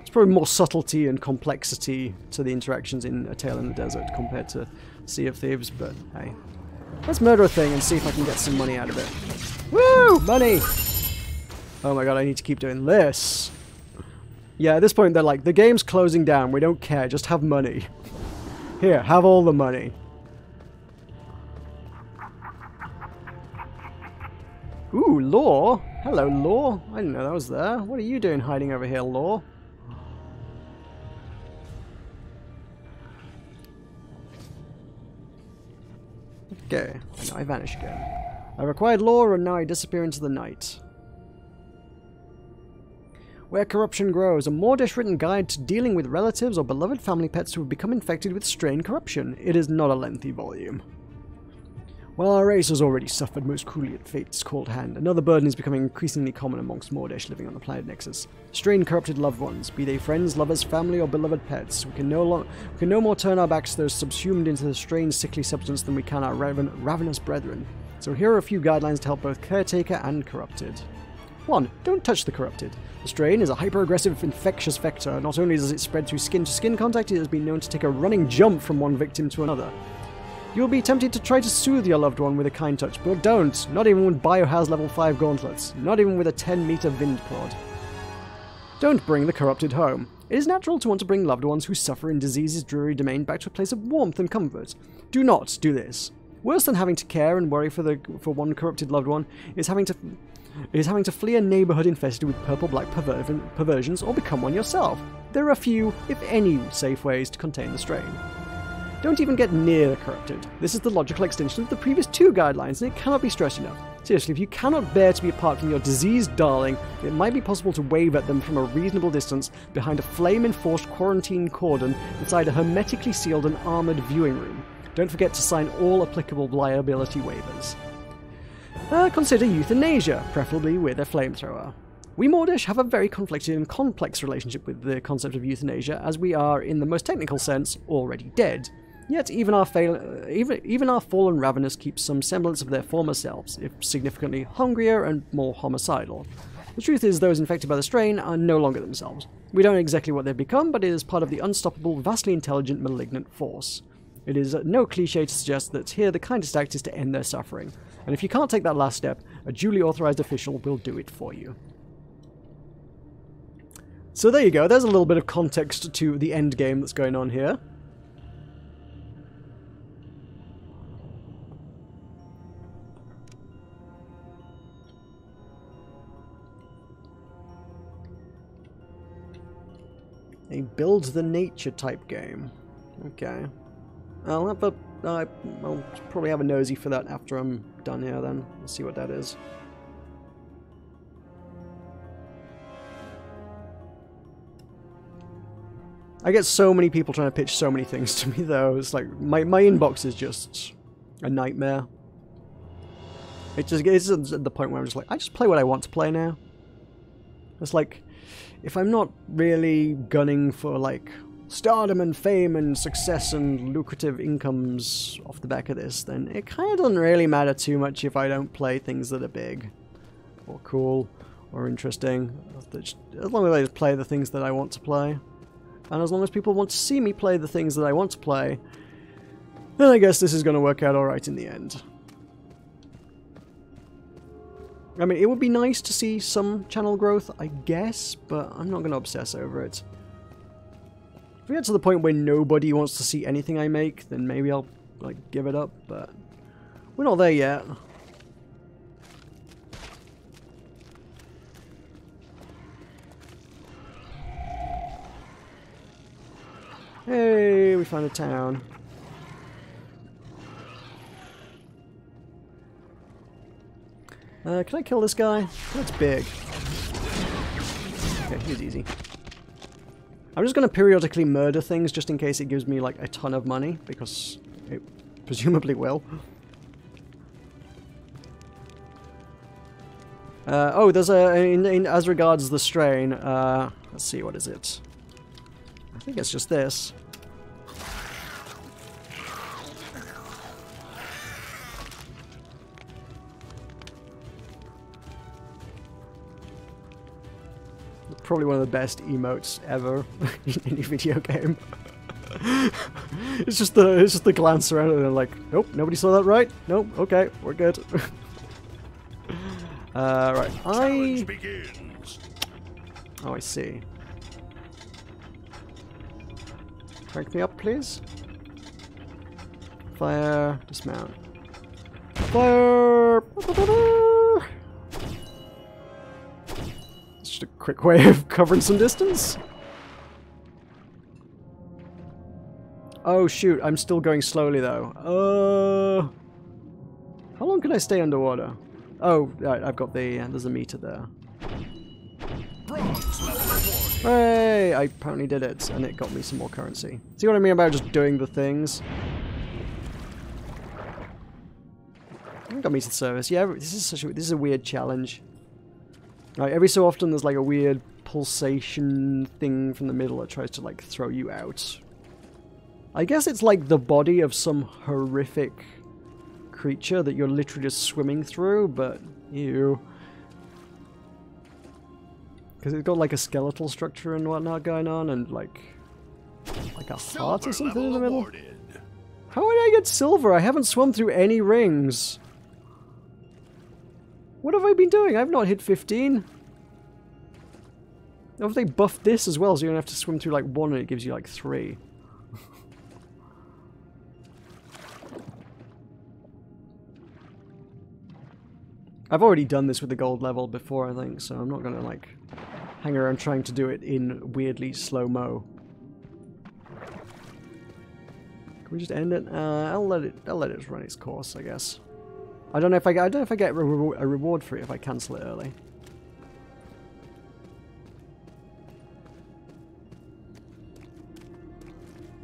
it's probably more subtlety and complexity to the interactions in A Tale in the Desert compared to Sea of Thieves, but hey. Let's murder a thing and see if I can get some money out of it. Woo! Money! Oh my god, I need to keep doing this. Yeah, at this point they're like, the game's closing down, we don't care, just have money. Here, have all the money. Ooh, Law! Hello, Law. I didn't know that was there. What are you doing hiding over here, Law? Okay, now I vanish again. I've acquired Law, and now I disappear into the night. Where corruption grows, a Mordish-written guide to dealing with relatives or beloved family pets who have become infected with strain corruption. It is not a lengthy volume. While our race has already suffered most cruelly at fate's cold hand, another burden is becoming increasingly common amongst Mordish living on the planet Nexus. Strained, corrupted loved ones, be they friends, lovers, family, or beloved pets. We can no more turn our backs to those subsumed into the strange, sickly substance than we can our ravenous brethren. So here are a few guidelines to help both caretaker and corrupted. 1. Don't touch the corrupted. The strain is a hyper-aggressive, infectious vector. Not only does it spread through skin-to-skin contact, it has been known to take a running jump from one victim to another. You'll be tempted to try to soothe your loved one with a kind touch, but don't. Not even with Biohazard level 5 gauntlets. Not even with a 10-meter Vind prod. Don't bring the corrupted home. It is natural to want to bring loved ones who suffer in disease's dreary domain back to a place of warmth and comfort. Do not do this. Worse than having to care and worry for one corrupted loved one is having to flee a neighborhood infested with purple-black perversions or become one yourself. There are few, if any, safe ways to contain the strain. Don't even get near the corrupted. This is the logical extension of the previous 2 guidelines, and it cannot be stressed enough. Seriously, if you cannot bear to be apart from your diseased darling, it might be possible to wave at them from a reasonable distance behind a flame-enforced quarantine cordon inside a hermetically sealed and armoured viewing room. Don't forget to sign all applicable liability waivers. Consider euthanasia, preferably with a flamethrower. We Mordish have a very conflicted and complex relationship with the concept of euthanasia, as we are, in the most technical sense, already dead. Yet even our fallen ravenous keep some semblance of their former selves, if significantly hungrier and more homicidal. The truth is, those infected by the strain are no longer themselves. We don't know exactly what they've become, but it is part of the unstoppable, vastly intelligent, malignant force. It is no cliche to suggest that here the kindest act is to end their suffering, and if you can't take that last step, a duly authorized official will do it for you. So there you go, there's a little bit of context to the end game that's going on here. A build the nature type game. Okay. I'll probably have a nosy for that after I'm done here then. Let's see what that is. I get so many people trying to pitch so many things to me though. It's like, my inbox is just a nightmare. It just gets at the point where I'm just like, I just play what I want to play now. It's like, if I'm not really gunning for like stardom and fame and success and lucrative incomes off the back of this, then it kind of doesn't really matter too much if I don't play things that are big or cool or interesting. As long as I just play the things that I want to play, and as long as people want to see me play the things that I want to play, then I guess this is going to work out alright in the end. I mean, it would be nice to see some channel growth, I guess, but I'm not going to obsess over it. If we get to the point where nobody wants to see anything I make, then maybe I'll, like, give it up, but we're not there yet. Hey, we found a town. Can I kill this guy? That's big. Okay, he's easy. I'm just going to periodically murder things just in case it gives me like a ton of money, because it presumably will. Oh, there's as regards the strain, let's see, what is it? I think it's just this. Probably one of the best emotes ever in any video game. It's just the glance around and they're like, nope, nobody saw that right. Nope, okay, we're good. Right, oh, I see. Crank me up, please. Fire, dismount. Fire! Just a quick way of covering some distance. Oh shoot, I'm still going slowly though. How long can I stay underwater? Oh, right, I've got the, there's a meter there. Hey, I apparently did it, and it got me some more currency. See what I mean about just doing the things? got me to the surface. Yeah, this is a weird challenge. Like, every so often there's like a weird pulsation thing from the middle that tries to like throw you out. I guess it's like the body of some horrific creature that you're literally just swimming through, but ew. Because it's got like a skeletal structure and whatnot going on, and like a heart or something in the middle. Awarded. How would I get silver? I haven't swum through any rings. What have I been doing? I've not hit 15. Or if they buffed this as well, so you don't have to swim through like 1 and it gives you like 3. I've already done this with the gold level before, I think, so I'm not gonna like hang around trying to do it in weirdly slow-mo. Can we just end it? I'll let it run its course, I guess. I don't know if I get a reward for it if I cancel it early.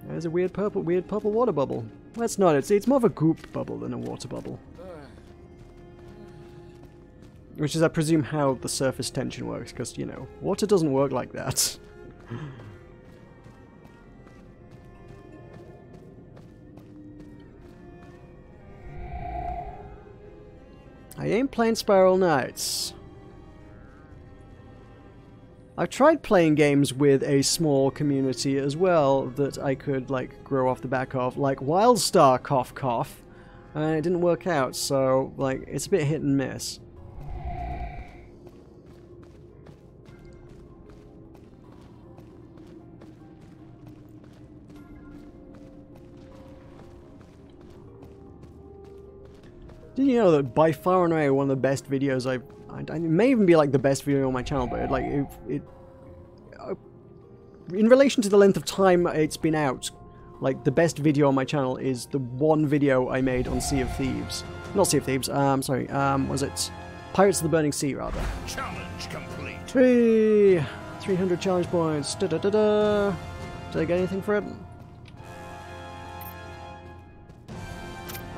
There's a weird purple water bubble. Well, it's not. It's more of a goop bubble than a water bubble. Which is, I presume, how the surface tension works, because, you know, water doesn't work like that. I ain't playing Spiral Knights. I've tried playing games with a small community as well that I could, like, grow off the back of, like WildStar, cough cough, and it didn't work out, so, like, it's a bit hit and miss. Did you know that by far and away one of the best videos it may even be like the best video on my channel, but in relation to the length of time it's been out, like the best video on my channel is the one video I made on Sea of Thieves. Not Sea of Thieves, sorry, was it Pirates of the Burning Sea, rather. Challenge complete. Hey, 300 challenge points. Da da da da. Did I get anything for it?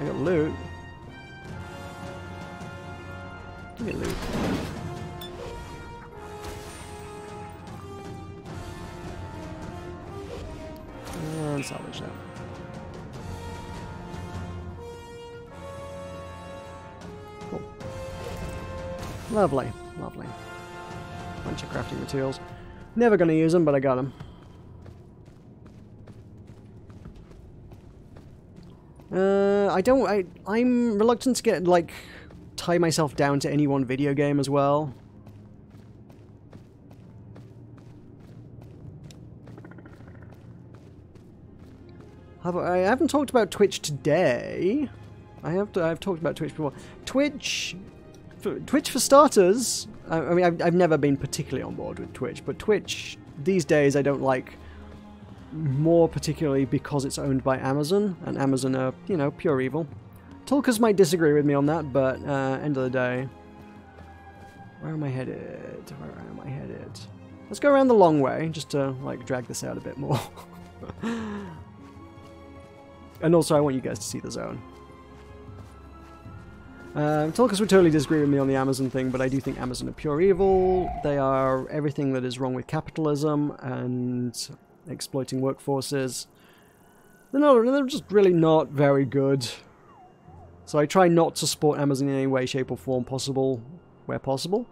I got loot. Give me loot. And salvage that. Cool. Lovely, lovely. Bunch of crafting materials. Never gonna use them, but I got them. I'm reluctant to get, like, tie myself down to any one video game as well. I haven't talked about Twitch today. I've talked about Twitch before. Twitch for starters, I mean, I've never been particularly on board with Twitch, but Twitch these days I don't like, more particularly because it's owned by Amazon, and Amazon are, you know, pure evil. Tulkas might disagree with me on that, but end of the day, where am I headed? Where am I headed? Let's go around the long way, just to, like, drag this out a bit more. And also, I want you guys to see the zone. Tulkas would totally disagree with me on the Amazon thing, but I do think Amazon are pure evil. They are everything that is wrong with capitalism and exploiting workforces. They're just really not very good. So I try not to support Amazon in any way, shape or form possible, where possible.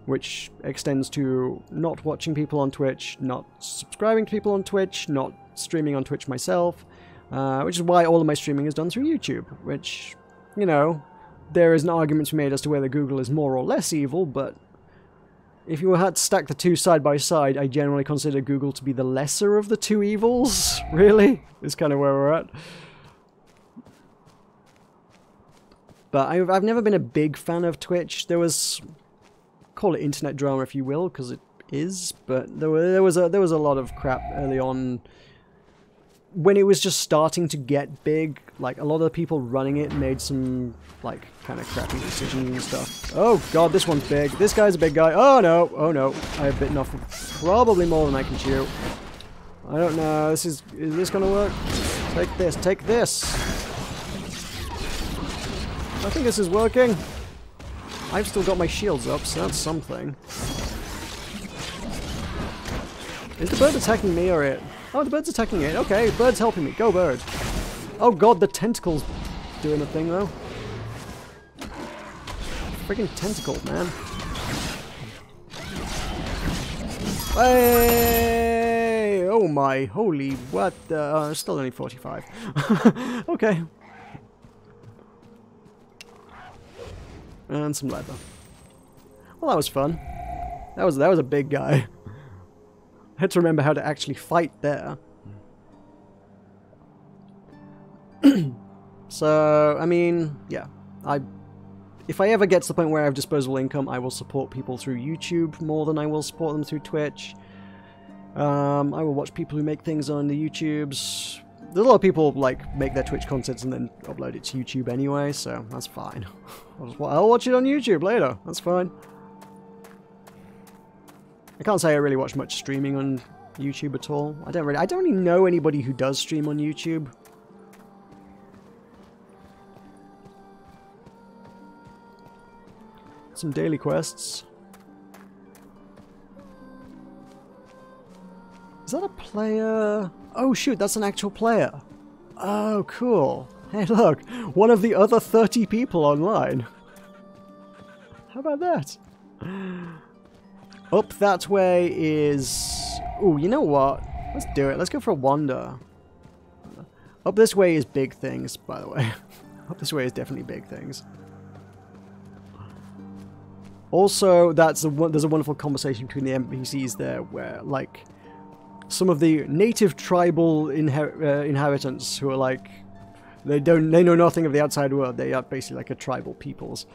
Which extends to not watching people on Twitch, not subscribing to people on Twitch, not streaming on Twitch myself. Which is why all of my streaming is done through YouTube. Which, you know, there is an argument to be made as to whether Google is more or less evil, but if you had to stack the two side by side, I generally consider Google to be the lesser of the two evils, really, is kind of where we're at. But I've never been a big fan of Twitch. There was, call it internet drama if you will, because it is, but there was a lot of crap early on when it was just starting to get big. Like, a lot of the people running it made some, like, kind of crappy decisions and stuff. Oh god, this one's big. This guy's a big guy. Oh no, oh no. I have bitten off probably more than I can chew. I don't know. Is this gonna work? Take this, take this. I think this is working. I've still got my shields up, so that's something. Is the bird attacking me or it? Oh, the bird's attacking it. Okay, bird's helping me. Go, bird. Oh god, the tentacle's doing a thing, though. Freaking tentacle, man. Hey! Oh my, holy, what the... still only 45. Okay. And some leather. Well, that was fun. That was a big guy. I had to remember how to actually fight there. So, I mean, yeah. If I ever get to the point where I have disposable income, I will support people through YouTube more than I will support them through Twitch. I will watch people who make things on the YouTubes. There's a lot of people like make their Twitch content and then upload it to YouTube anyway, so that's fine. I'll watch it on YouTube later. That's fine. I can't say I really watch much streaming on YouTube at all. I don't really know anybody who does stream on YouTube. Some daily quests. Is that a player? Oh shoot, that's an actual player. Oh, cool. Hey look, one of the other 30 people online. How about that? Up that way is... Ooh, you know what? Let's do it. Let's go for a wander. Up this way is big things, by the way. Up this way is definitely big things. Also, there's a wonderful conversation between the NPCs there where, like, some of the native tribal inhabitants who are like, they know nothing of the outside world. They are basically like a tribal peoples.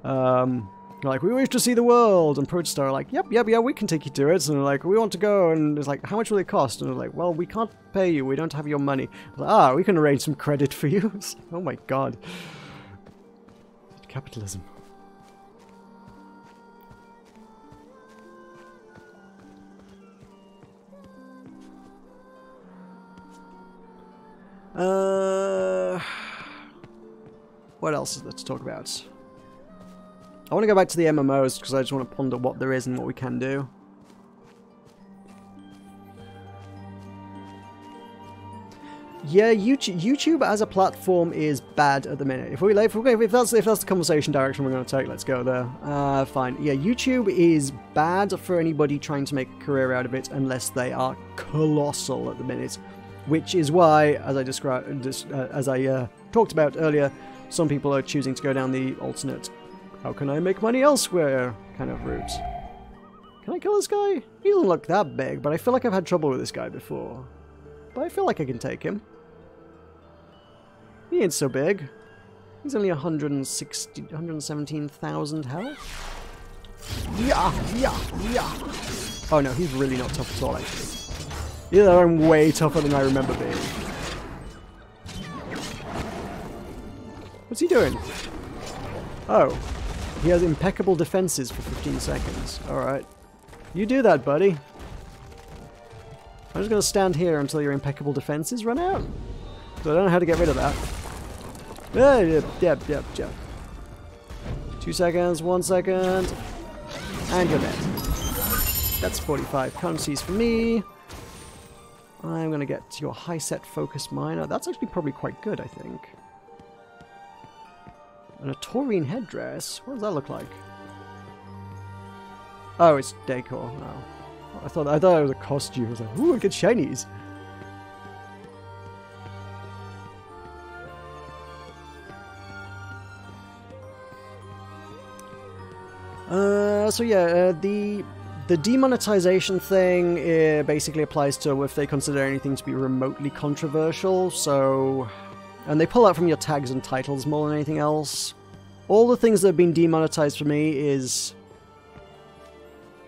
Like, we wish to see the world, and WildStar are like, yep, we can take you to it. And they're like, we want to go, and it's like, how much will it cost? And they're like, well, we can't pay you, we don't have your money. Like, we can arrange some credit for you. Oh my god. Capitalism. What else is there to talk about? I want to go back to the MMOs because I just want to ponder what there is and what we can do. Yeah, YouTube as a platform is bad at the minute. If that's the conversation direction we're going to take, let's go there. Fine. Yeah, YouTube is bad for anybody trying to make a career out of it unless they are colossal at the minute. Which is why, as I talked about earlier, some people are choosing to go down the alternate how can I make money elsewhere kind of route. Can I kill this guy? He doesn't look that big, but I feel like I've had trouble with this guy before. But I feel like I can take him. He ain't so big. He's only 117,000 health. Yeah. Oh no, he's really not tough at all, actually. Yeah, I'm way tougher than I remember being. What's he doing? Oh. He has impeccable defenses for 15 seconds. Alright. You do that, buddy. I'm just going to stand here until your impeccable defenses run out. So I don't know how to get rid of that. Yep. 2 seconds, 1 second. And you're dead. That's 45 currencies for me. I'm going to get your high set focus miner. That's actually probably quite good, I think. And a taurine headdress. What does that look like? Oh, it's decor. Oh. I thought it was a costume. I was like, ooh, I get shinies. So yeah, the demonetization thing basically applies to if they consider anything to be remotely controversial, so... And they pull out from your tags and titles more than anything else. All the things that have been demonetized for me is...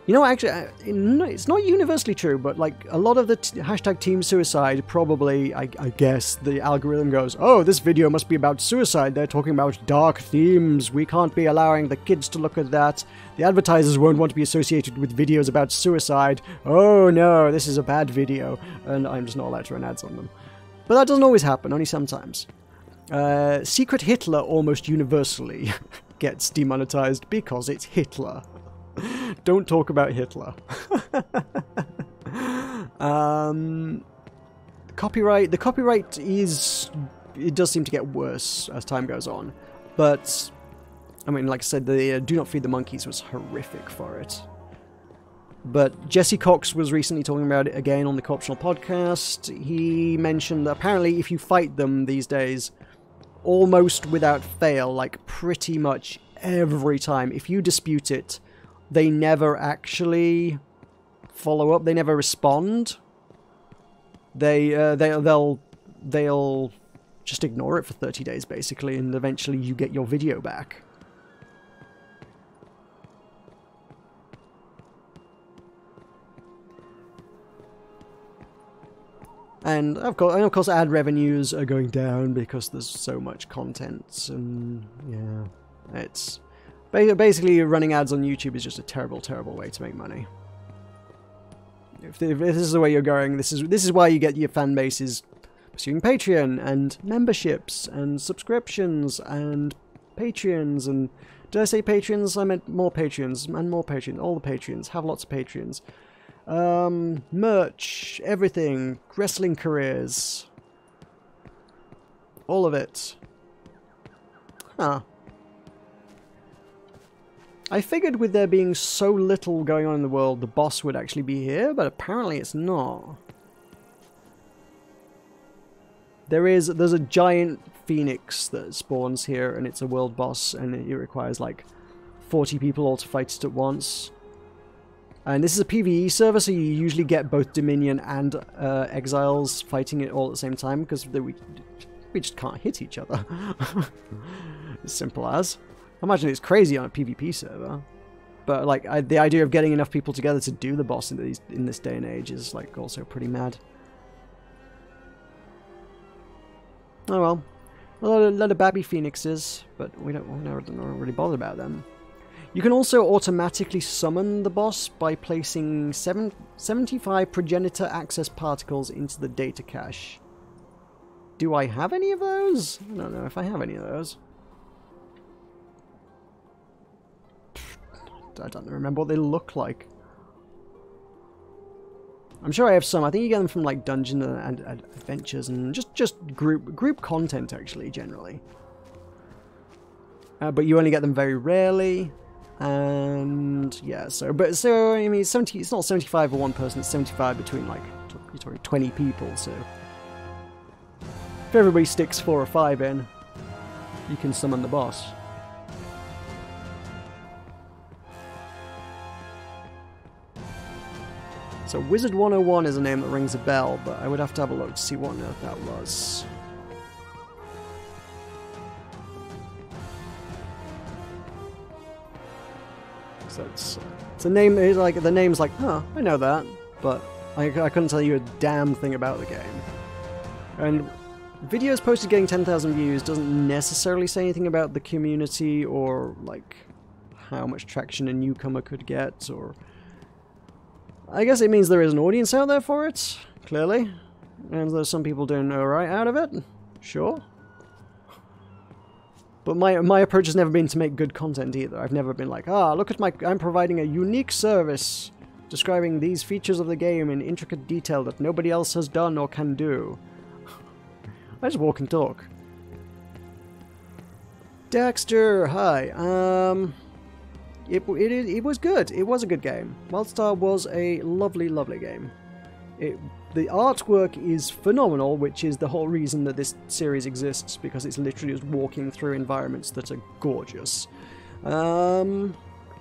You know, actually, it's not universally true, but like a lot of the hashtag Team Suicide probably, I guess, the algorithm goes, oh, this video must be about suicide. They're talking about dark themes. We can't be allowing the kids to look at that. The advertisers won't want to be associated with videos about suicide. Oh no, this is a bad video. And I'm just not allowed to run ads on them. But that doesn't always happen, only sometimes. Secret Hitler almost universally gets demonetized because it's Hitler. Don't talk about Hitler. The copyright is... It does seem to get worse as time goes on. But, I mean, like I said, the Do Not Feed the Monkeys was horrific for it. But Jesse Cox was recently talking about it again on the Co-optional podcast. He mentioned that apparently if you fight them these days, almost without fail, like pretty much every time, if you dispute it, they never actually follow up. They never respond. They'll just ignore it for 30 days, basically, and eventually you get your video back. And of course, ad revenues are going down because there's so much content, and yeah, it's basically running ads on YouTube is just a terrible, terrible way to make money. If this is the way you're going, this is why you get your fan bases pursuing Patreon and memberships and subscriptions and Patreons and did I say Patreons? I meant more Patreons and more Patreons. All the Patreons have lots of Patreons. Merch, everything, wrestling careers, all of it. Huh. I figured with there being so little going on in the world, the boss would actually be here, but apparently it's not. There's a giant phoenix that spawns here, and it's a world boss, and it requires like 40 people all to fight it at once. And this is a PvE server, so you usually get both Dominion and Exiles fighting it all at the same time, because we just can't hit each other. As simple as. I imagine it's crazy on a PvP server. But like the idea of getting enough people together to do the boss in this day and age is like also pretty mad. Oh well. A lot of babby phoenixes, but we're not really bothered about them. You can also automatically summon the boss by placing 75 progenitor access particles into the data cache. Do I have any of those? I don't know if I have any of those. I don't remember what they look like. I'm sure I have some. I think you get them from like Dungeons and Adventures and just group content actually, generally. But you only get them very rarely. And yeah, so I mean, it's not 75 for one person, it's 75 between like, you're talking 20 people, so if everybody sticks 4 or 5 in, you can summon the boss. So Wizard 101 is a name that rings a bell, but I would have to have a look to see what on earth that was. So it's a name. It's like the name's like, oh, I know that, but I couldn't tell you a damn thing about the game. And videos posted getting 10,000 views doesn't necessarily say anything about the community or like how much traction a newcomer could get, or I guess it means there is an audience out there for it, clearly, and there's some people doing alright out of it, sure. But my approach has never been to make good content either. I've never been like, look at I'm providing a unique service describing these features of the game in intricate detail that nobody else has done or can do. I just walk and talk. Dexter, hi. It was good. It was a good game. WildStar was a lovely, lovely game. The artwork is phenomenal, which is the whole reason that this series exists, because it's literally just walking through environments that are gorgeous. The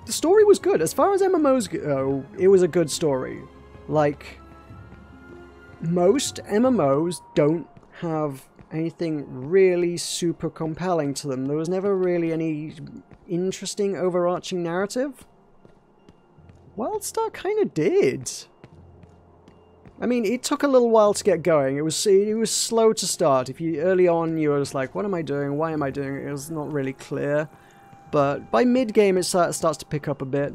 story was good. As far as MMOs go, it was a good story. Like, most MMOs don't have anything really super compelling to them. There was never really any interesting overarching narrative. WildStar kind of did. I mean, it took a little while to get going. It was slow to start. Early on, you were just like, what am I doing? Why am I doing it? It was not really clear. But by mid-game, it starts to pick up a bit.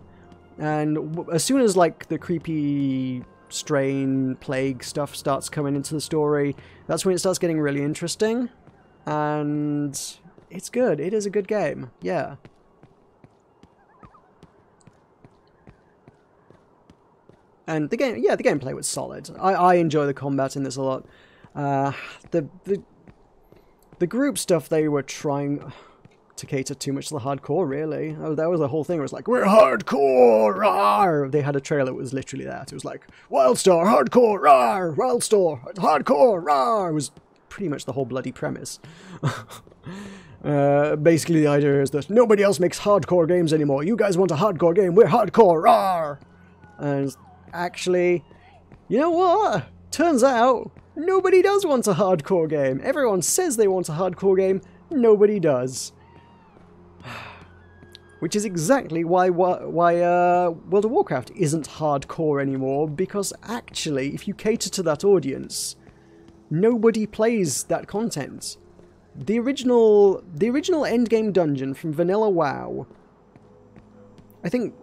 And as soon as, like, the creepy strain, plague stuff starts coming into the story, that's when it starts getting really interesting. And it's good. It is a good game. Yeah. And the gameplay was solid. I enjoy the combat in this a lot. The group stuff, they were trying to cater too much to the hardcore, really. Oh, that was the whole thing. It was like, we're hardcore, rawr! They had a trailer that was literally that. It was like, WildStar, hardcore, rawr! WildStar, hardcore, rawr! It was pretty much the whole bloody premise. Basically, the idea is that nobody else makes hardcore games anymore. You guys want a hardcore game? We're hardcore, rawr! And actually, you know what? Turns out, nobody does want a hardcore game. Everyone says they want a hardcore game. Nobody does. Which is exactly why World of Warcraft isn't hardcore anymore, because actually, if you cater to that audience, nobody plays that content. The original endgame dungeon from Vanilla WoW, I think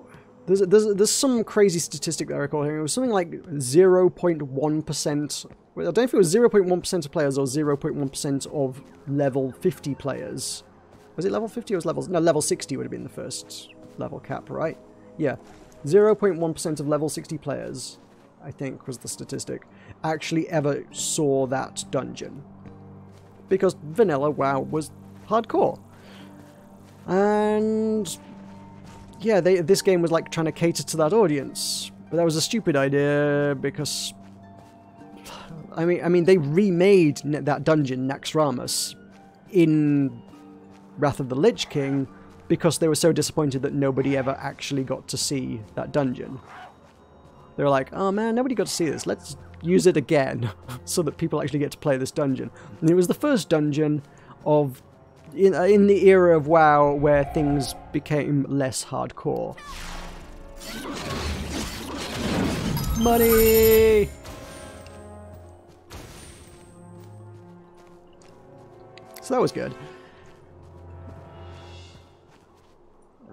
there's some crazy statistic that I recall here. It was something like 0.1%. I don't know if it was 0.1% of players or 0.1% of level 50 players. Was it level 50 or was levels? No, level 60 would have been the first level cap, right? Yeah. 0.1% of level 60 players, I think, was the statistic, actually ever saw that dungeon. Because Vanilla WoW was hardcore. And yeah, this game was like trying to cater to that audience. But that was a stupid idea because I mean they remade that dungeon, Naxxramas, in Wrath of the Lich King because they were so disappointed that nobody ever actually got to see that dungeon. They were like, oh man, nobody got to see this. Let's use it again so that people actually get to play this dungeon. And it was the first dungeon of in the era of WoW where things became less hardcore. Money! So that was good.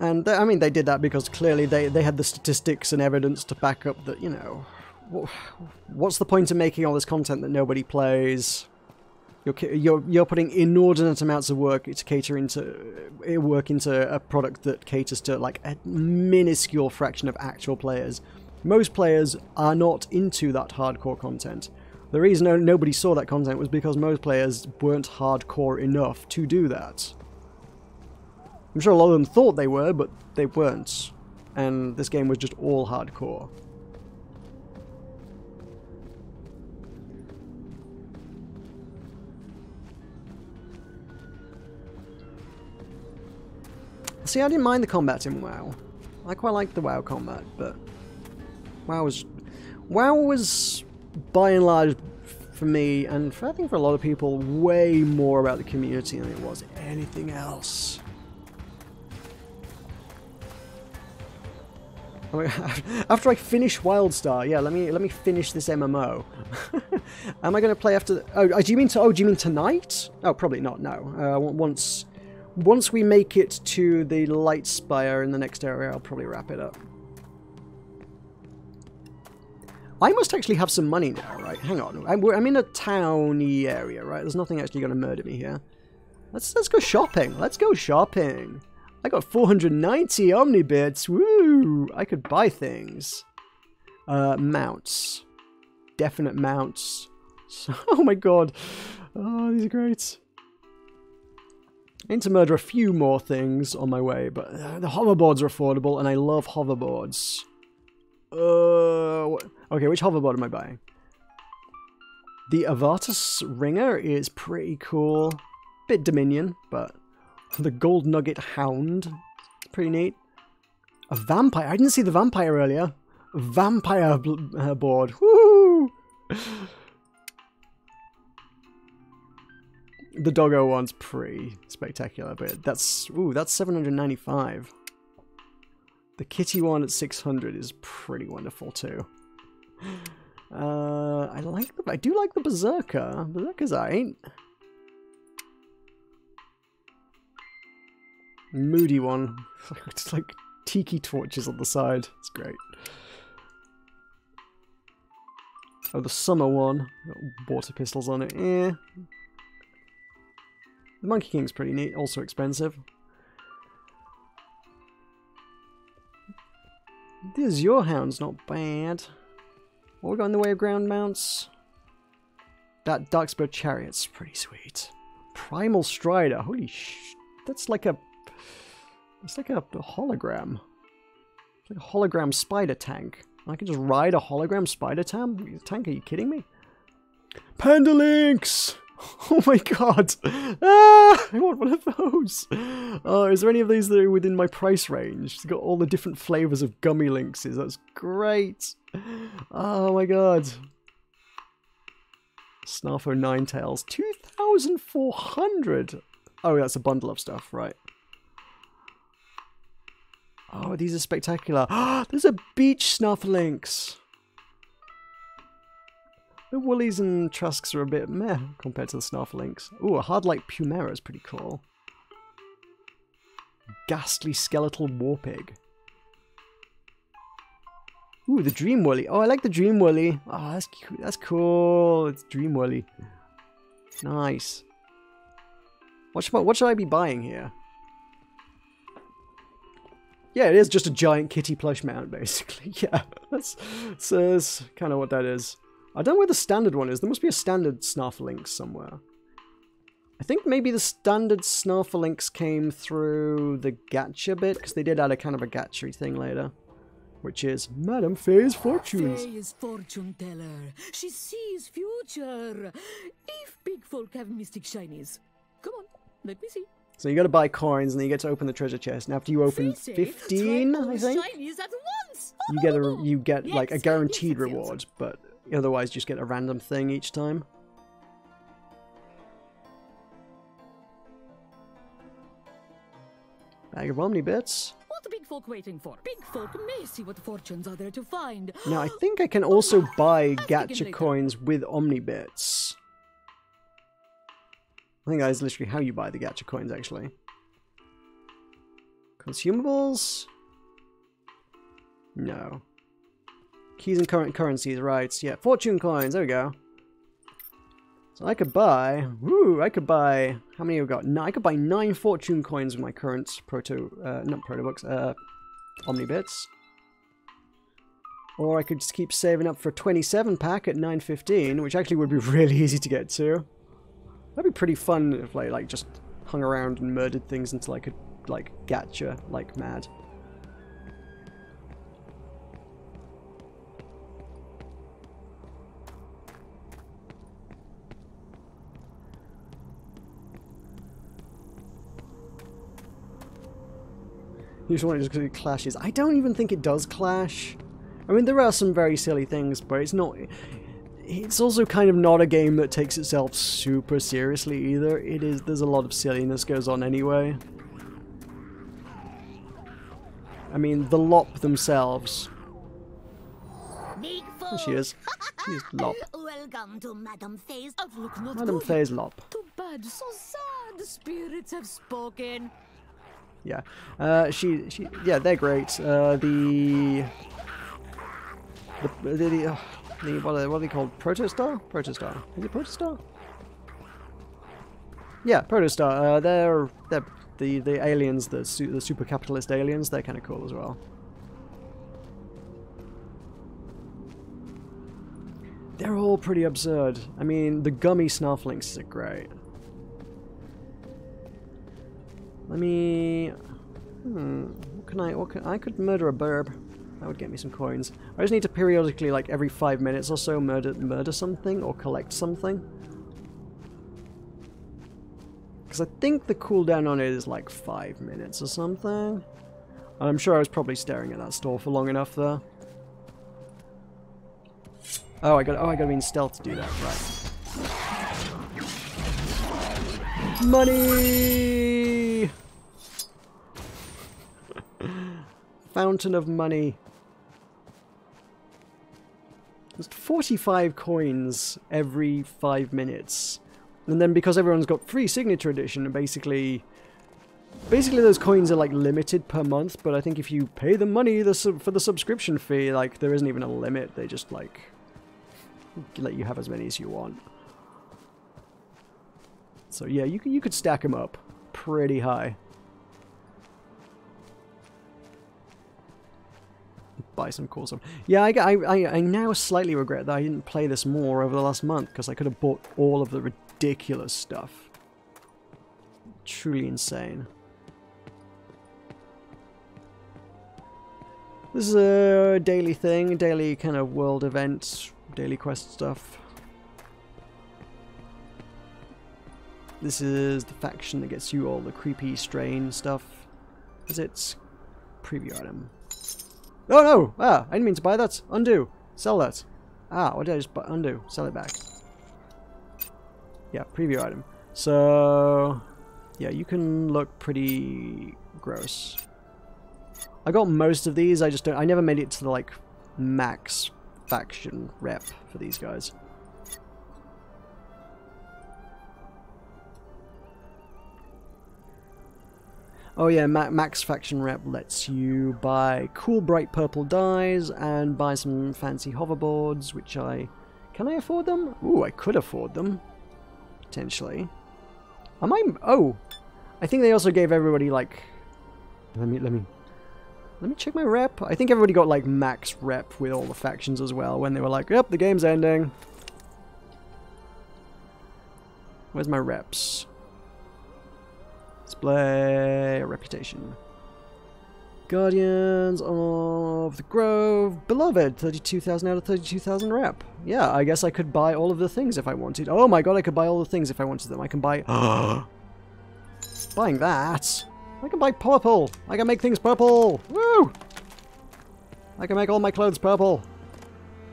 And, I mean, they did that because clearly they had the statistics and evidence to back up that, you know, what's the point of making all this content that nobody plays? You're putting inordinate amounts of work into a product that caters to, like, a minuscule fraction of actual players. Most players are not into that hardcore content. The reason nobody saw that content was because most players weren't hardcore enough to do that. I'm sure a lot of them thought they were, but they weren't. And this game was just all hardcore. See, I didn't mind the combat in WoW. I quite liked the WoW combat, but WoW was by and large, for me, and I think for a lot of people, way more about the community than it was anything else. After I finish WildStar, yeah, let me finish this MMO. Am I going to play after? Oh, do you mean tonight? Oh, probably not. No. Once we make it to the Light Spire in the next area, I'll probably wrap it up. I must actually have some money now, right? Hang on. I'm in a towny area, right? There's nothing actually going to murder me here. Let's go shopping. Let's go shopping. I got 490 Omnibits. Woo! I could buy things. Mounts. Definite mounts. Oh my god. Oh, these are great. I need to murder a few more things on my way, but the hoverboards are affordable, and I love hoverboards. Okay, which hoverboard am I buying? The Avatus Ringer is pretty cool. Bit Dominion, but the Gold Nugget Hound, pretty neat. A vampire. I didn't see the vampire earlier. Vampire board. Woo! The doggo one's pretty spectacular, but that's 795. The kitty one at 600 is pretty wonderful too. I do like the Berserker. Berserker's aight. Moody one. It's like tiki torches on the side. It's great. Oh, the summer one. Got water pistols on it. Eh. The Monkey King's pretty neat, also expensive. This your hound's not bad. What we got in the way of ground mounts? That Darkspur Chariot's pretty sweet. Primal Strider, holy that's like a... It's like a hologram. It's like a hologram spider tank. I can just ride a hologram spider tank? Are you kidding me? Panda Lynx! Oh my god! Ah! I want one of those! Oh, is there any of these that are within my price range? It's got all the different flavors of gummy lynxes. That's great! Oh my god. Snarfo Ninetails. 2,400! Oh, that's a bundle of stuff, right. Oh, these are spectacular. There's a beach Snarflynx! The Woolies and Trusks are a bit meh compared to the Snarflynx. Ooh, a Hardlight Pumera is pretty cool. Ghastly Skeletal Warpig. Ooh, the Dream Woolly. Oh, I like the Dream Woolly. Oh, that's cute. That's cool. It's Dream Woolly. Nice. What should I be buying here? Yeah, it is just a giant kitty plush mount, basically. Yeah, that's kind of what that is. I don't know where the standard one is. There must be a standard Snarflynx somewhere. I think maybe the standard Snarflynx came through the gacha bit, because they did add a kind of a gacha thing later. Which is Madame Faye's Fortunes. Faye is fortune teller. She sees future. If big folk have mystic shinies. Come on, let me see. So you got to buy coins, and then you get to open the treasure chest. And after you open 15, I think, you get like a guaranteed reward, but otherwise just get a random thing each time. Bag of Omni bits. What are big folk waiting for? Big folk may see what fortunes are there to find. Now I think I can also buy gacha coins with Omni bits. I think that is literally how you buy the gacha coins, actually. Consumables? No. Keys and current currencies, right. Yeah, fortune coins, there we go. So I could buy... how many have we got? No, I could buy 9 fortune coins with my current Omni bits. Or I could just keep saving up for a 27 pack at 9.15, which actually would be really easy to get to. That'd be pretty fun if I like just hung around and murdered things until I could like gacha like mad. You just want it just because it clashes. I don't even think it does clash. I mean, there are some very silly things, but it's not... It's also kind of not a game that takes itself super seriously either. There's a lot of silliness goes on anyway. I mean, the Lop themselves. There she is. She's Lop. Welcome to Madame Faye's outlook. Not Madame Faye's Lop. Too bad, so sad. The spirits have spoken. Yeah. Yeah, they're great. What are they called? Protostar? Protostar. Is it Protostar? Yeah, Protostar. They're the aliens, the super capitalist aliens. They're kind of cool as well. They're all pretty absurd. I mean, the gummy Snarflynx are great. Let me... I could murder a burb. That would get me some coins. I just need to periodically, like every 5 minutes or so, murder something or collect something. Because I think the cooldown on it is like 5 minutes or something. And I'm sure I was probably staring at that store for long enough there. Oh, I gotta be in stealth to do that, right. Money! Fountain of money. Just 45 coins every 5 minutes. And then because everyone's got free signature edition, basically those coins are like limited per month, but I think if you pay the money for the subscription fee, like there isn't even a limit. They just like let you have as many as you want. So yeah, you could stack them up pretty high. Buy some, cool some. Yeah, I now slightly regret that I didn't play this more over the last month, because I could have bought all of the ridiculous stuff. Truly insane. This is a daily thing, a daily kind of world event, daily quest stuff. This is the faction that gets you all the creepy strain stuff. Is it preview item? Oh no! Ah, I didn't mean to buy that. Undo. Sell that. Ah, what did I just buy? Undo. Sell it back. Yeah, preview item. So, yeah, you can look pretty gross. I got most of these, I just don't... I never made it to the, like, max faction rep for these guys. Oh yeah, max faction rep lets you buy cool bright purple dyes and buy some fancy hoverboards, which I... Can I afford them? Ooh, I could afford them. Potentially. Am I... Oh! I think they also gave everybody, like... Let me check my rep. I think everybody got, like, max rep with all the factions as well, when they were like, yep, the game's ending. Where's my reps? Display reputation. Guardians of the Grove. Beloved. 32,000 out of 32,000 rep. Yeah, I guess I could buy all of the things if I wanted. Oh my god, I could buy all the things if I wanted them. I can buy... Buying that. I can buy purple. I can make things purple. Woo! I can make all my clothes purple.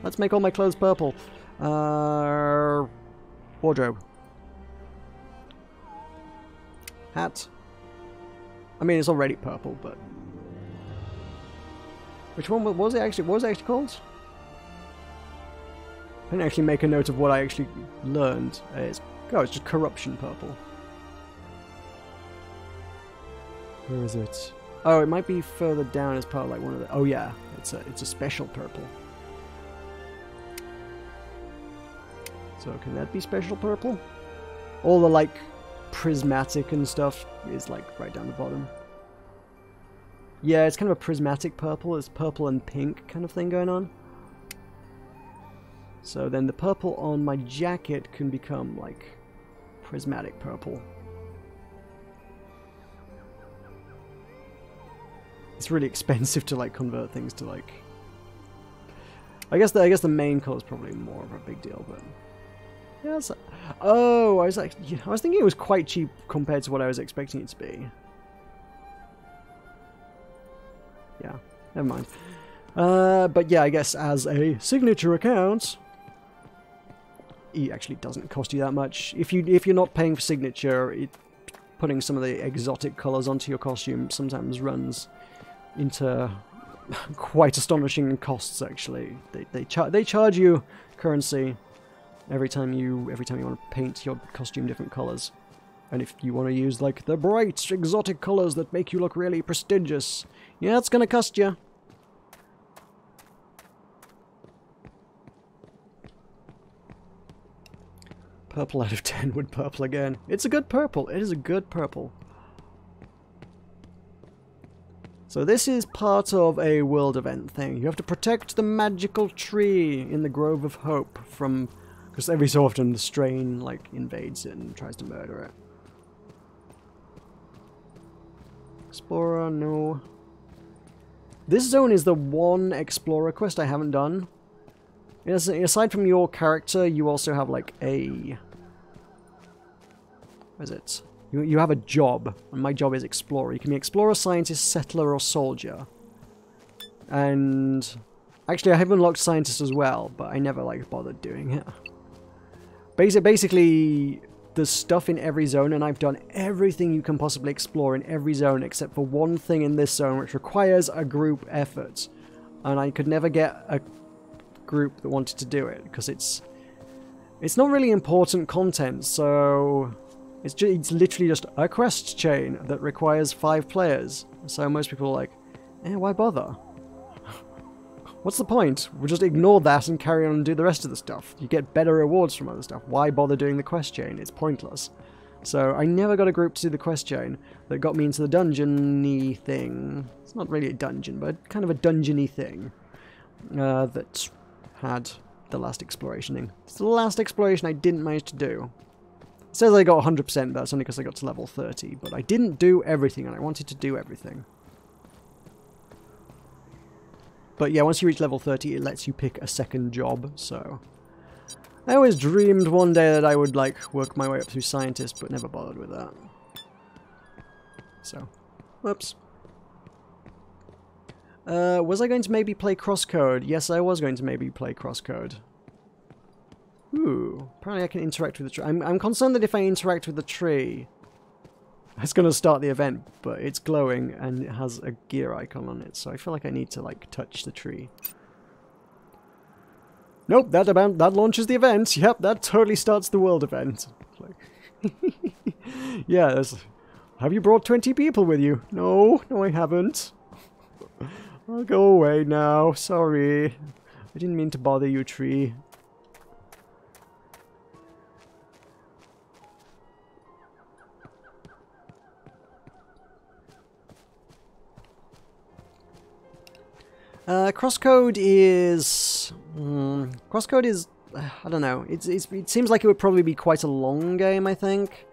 Let's make all my clothes purple. Wardrobe. Hat. I mean, it's already purple, but... Which one was it actually? What was it actually called? I didn't actually make a note of what I actually learned. It's just corruption purple. Where is it? Oh, it might be further down as part of like one of the... Oh yeah, it's a special purple. So can that be special purple? All the like prismatic and stuff is like right down the bottom. Yeah, it's kind of a prismatic purple. It's purple and pink kind of thing going on. So then the purple on my jacket can become like prismatic purple. It's really expensive to like convert things to like... I guess the main color is probably more of a big deal, but yeah. Oh, I was thinking it was quite cheap compared to what I was expecting it to be. Yeah, never mind. But yeah, I guess as a signature account, it actually doesn't cost you that much. If you're not paying for signature, putting some of the exotic colors onto your costume sometimes runs into quite astonishing costs. Actually, they charge you currency every time you want to paint your costume different colors. And if you want to use like the bright exotic colors that make you look really prestigious, yeah, it's gonna cost you. Purple out of 10 would purple again. It's a good purple. It is a good purple. So this is part of a world event thing. You have to protect the magical tree in the Grove of Hope from... Because every so often the strain like invades it and tries to murder it. Explorer, no. This zone is the one Explorer quest I haven't done. Aside from your character, you also have like a... What is it? You have a job, and my job is Explorer. You can be Explorer, Scientist, Settler, or Soldier. And... Actually, I have unlocked Scientist as well, but I never like bothered doing it. Basically, there's stuff in every zone, and I've done everything you can possibly explore in every zone except for one thing in this zone, which requires a group effort. And I could never get a group that wanted to do it, because it's not really important content, so it's literally just a quest chain that requires 5 players. So most people are like, why bother? What's the point? We'll just ignore that and carry on and do the rest of the stuff. You get better rewards from other stuff. Why bother doing the quest chain? It's pointless. So I never got a group to do the quest chain that got me into the dungeon-y thing. It's not really a dungeon, but kind of a dungeon-y thing that had the last exploration. It's the last exploration I didn't manage to do. It says I got 100%, but that's only because I got to level 30. But I didn't do everything, and I wanted to do everything. But yeah, once you reach level 30, it lets you pick a second job, so... I always dreamed one day that I would, like, work my way up through scientist, but never bothered with that. So, whoops. Was I going to maybe play Crosscode? Yes, I was going to maybe play Crosscode. Ooh, apparently I can interact with the tree. I'm concerned that if I interact with the tree, it's going to start the event, but it's glowing and it has a gear icon on it, so I feel like I need to, like, touch the tree. Nope, that launches the event. Yep, that totally starts the world event. Yeah, have you brought 20 people with you? No, I haven't. I'll go away now. Sorry. I didn't mean to bother you, tree. Crosscode is... Crosscode is... I don't know. It seems like it would probably be quite a long game, I think.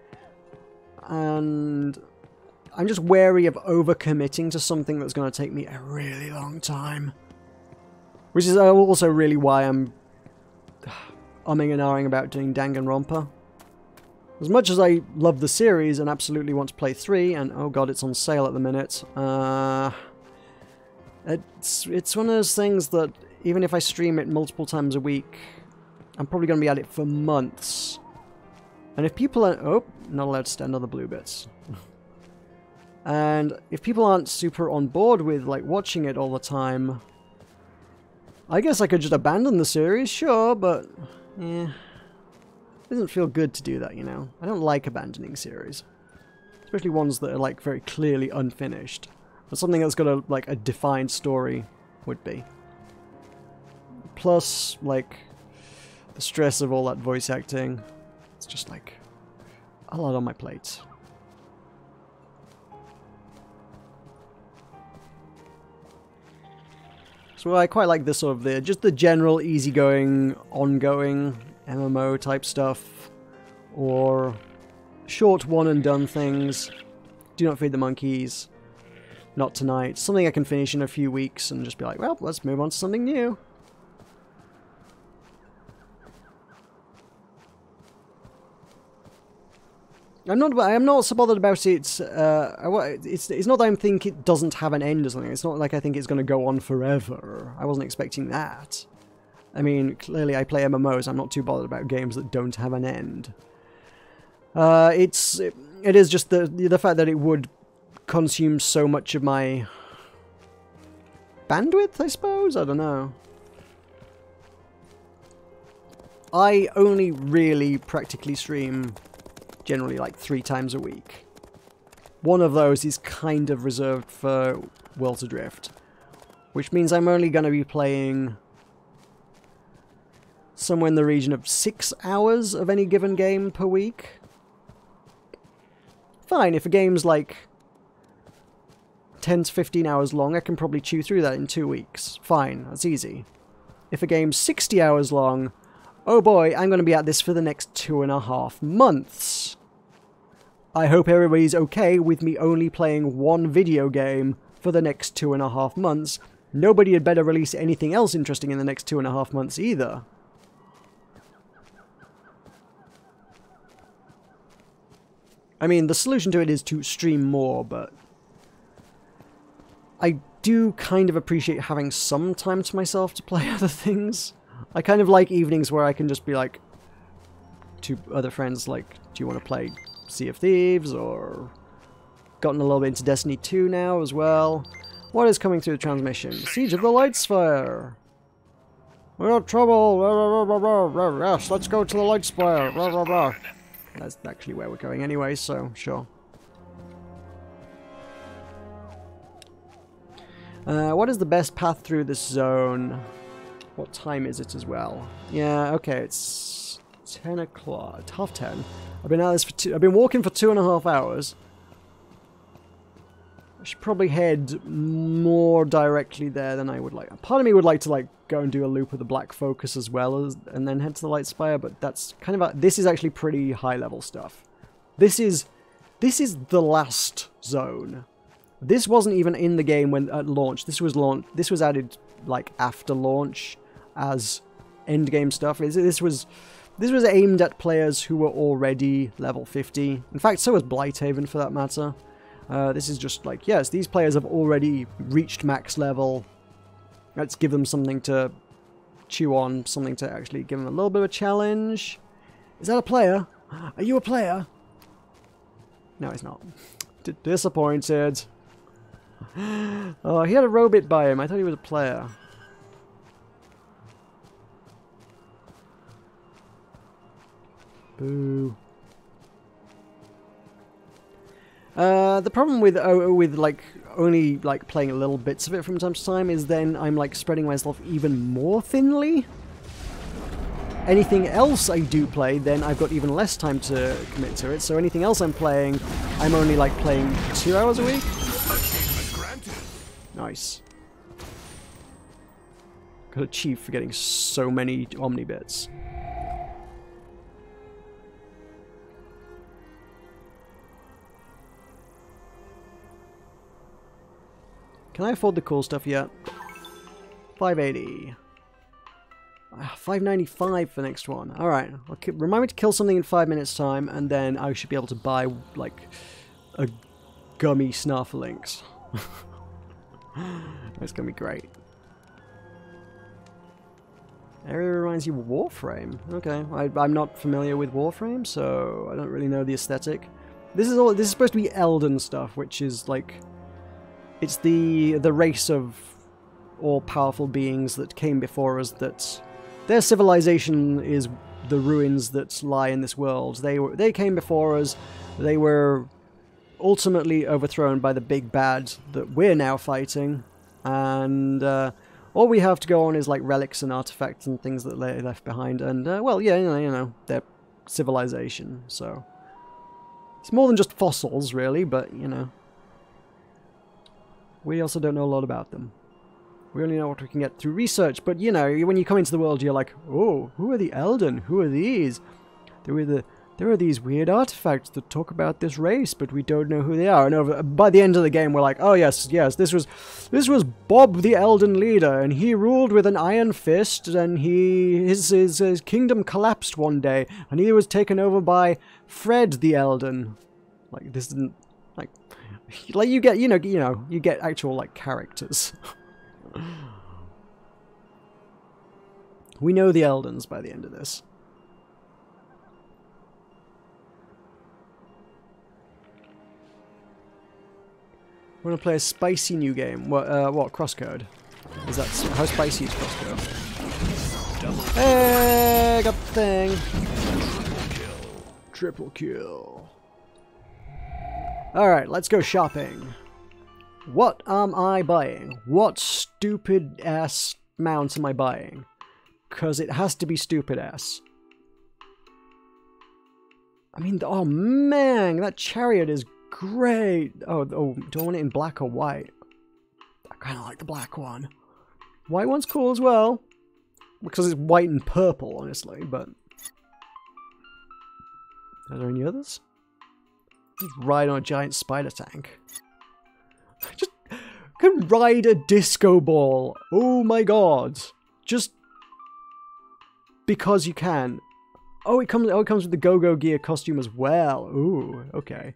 And... I'm just wary of overcommitting to something that's going to take me a really long time. Which is also really why I'm... umming and ahhing about doing Danganronpa. As much as I love the series and absolutely want to play 3, and oh god, it's on sale at the minute, it's one of those things that even if I stream it multiple times a week, I'm probably going to be at it for months. And if people are... Oh, not allowed to stand on the blue bits. And if people aren't super on board with, like, watching it all the time, I guess I could just abandon the series, sure, but... yeah. It doesn't feel good to do that, you know? I don't like abandoning series. Especially ones that are, like, very clearly unfinished. But something that's got a, like, a defined story would be. Plus, like, the stress of all that voice acting. It's just, like, a lot on my plate. So I quite like this sort of just the general easygoing, ongoing MMO type stuff. Or short one and done things. Do not feed the monkeys. Not tonight. Something I can finish in a few weeks and just be like, well, let's move on to something new. I'm not so bothered about it. It's not that I think it doesn't have an end or something. It's not like I think it's going to go on forever. I wasn't expecting that. I mean, clearly I play MMOs. I'm not too bothered about games that don't have an end. It is just the fact that it would consume so much of my bandwidth, I suppose? I don't know. I only really practically stream generally like 3 times a week. One of those is kind of reserved for Worlds Adrift, which means I'm only going to be playing somewhere in the region of 6 hours of any given game per week. Fine, if a game's like 10 to 15 hours long, I can probably chew through that in 2 weeks. Fine, that's easy. If a game's 60 hours long, oh boy, I'm going to be at this for the next 2.5 months. I hope everybody's okay with me only playing one video game for the next 2.5 months. Nobody had better release anything else interesting in the next 2.5 months either. I mean, the solution to it is to stream more, but I do kind of appreciate having some time to myself to play other things. I kind of like evenings where I can just be like to other friends, like, do you want to play Sea of Thieves, or gotten a little bit into Destiny 2 now as well. What is coming through the transmission? Siege of the Lightspire! We got trouble! Yes, let's go to the Lightspire! That's actually where we're going anyway, so sure. What is the best path through this zone? What time is it as well? Yeah, okay, it's 10 o'clock. It's half 10. I've been at this for I've been walking for 2.5 hours. I should probably head more directly there than I would like. Part of me would like to like go and do a loop of the Black Focus as well as, and then head to the Light Spire, but that's kind of this is actually pretty high level stuff. This is the last zone. This wasn't even in the game when at launch. This was added like after launch as end game stuff. This was aimed at players who were already level 50. In fact, so was Blighthaven for that matter. This is just like, yes, these players have already reached max level. Let's give them something to chew on, something to actually give them a little bit of a challenge. Is that a player? Are you a player? No, he's not. Disappointed. Oh, he had a robot by him. I thought he was a player. Boo. The problem with like only like playing little bits of it from time to time is then I'm like spreading myself even more thinly. Anything else I do play, then I've got even less time to commit to it. So anything else I'm playing, I'm only like playing 2 hours a week. Nice. Got a chief for getting so many Omni bits. Can I afford the cool stuff yet? 580. 595 for the next one. Alright. Remind me to kill something in 5 minutes time, and then I should be able to buy, like, a gummy Snarflinx. That's gonna be great. Area reminds you of Warframe. Okay. I'm not familiar with Warframe, so I don't really know the aesthetic. This is supposed to be Elden stuff, which is, like... It's the race of all-powerful beings that came before us, that their civilization is the ruins that lie in this world. They came before us, they were ultimately overthrown by the big bad that we're now fighting, and all we have to go on is like relics and artifacts and things that they left behind, and well, yeah, you know, their civilization, so... It's more than just fossils, really, but, you know... We also don't know a lot about them. We only know what we can get through research, but you know, when you come into the world, you're like, oh, who are the Elden? Who are these? There are these weird artifacts that talk about this race, but we don't know who they are. And by the end of the game, we're like, oh yes, this was Bob the Elden leader, and he ruled with an iron fist, and his kingdom collapsed one day, and he was taken over by Fred the Elden. Like, this isn't like you get, you know, you get actual like characters. We know the Eldens by the end of this. I want to play a spicy new game. What Crosscode? Is that how spicy is Crosscode? Hey, got the thing. Triple kill. Alright, let's go shopping. What am I buying? What stupid ass mount am I buying? Because it has to be stupid ass. I mean, oh man, that chariot is great. Oh, do I want it in black or white? I kind of like the black one. White one's cool as well. Because it's white and purple, honestly, but... Are there any others? Just ride on a giant spider tank. Just can ride a disco ball. Oh my god. Just because you can. Oh, it comes with the Go-Go Gear costume as well. Ooh, okay.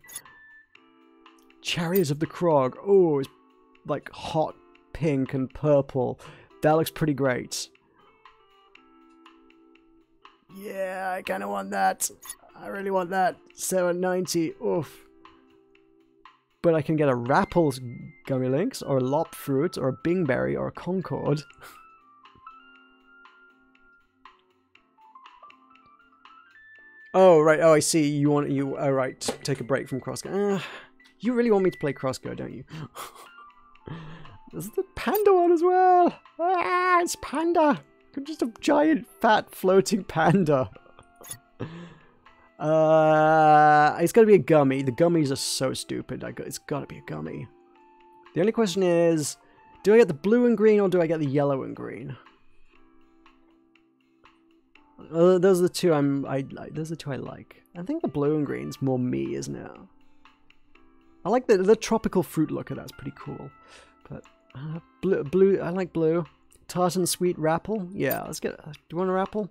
Chariots of the Krog. Oh, it's like hot pink and purple. That looks pretty great. Yeah, I kind of want that. I really want that. 790. Oof. But I can get a Rapples Gummy Links, or a Lop Fruit, or a Bingberry, or a Concord. Oh, right. Oh, I see. You oh, right. Take a break from Crossgo. You really want me to play Crossgo, don't you? There's the Panda one as well. Ah, it's Panda. Just a giant, fat, floating panda. It's got to be a gummy. The gummies are so stupid. It's got to be a gummy. The only question is, do I get the blue and green or do I get the yellow and green? Those are the two those are the two I like. I think the blue and green's more me, isn't it? I like the tropical fruit look of that's pretty cool. But blue, I like blue. Tartan sweet rapple. Yeah, let's get. Do you want a rapple?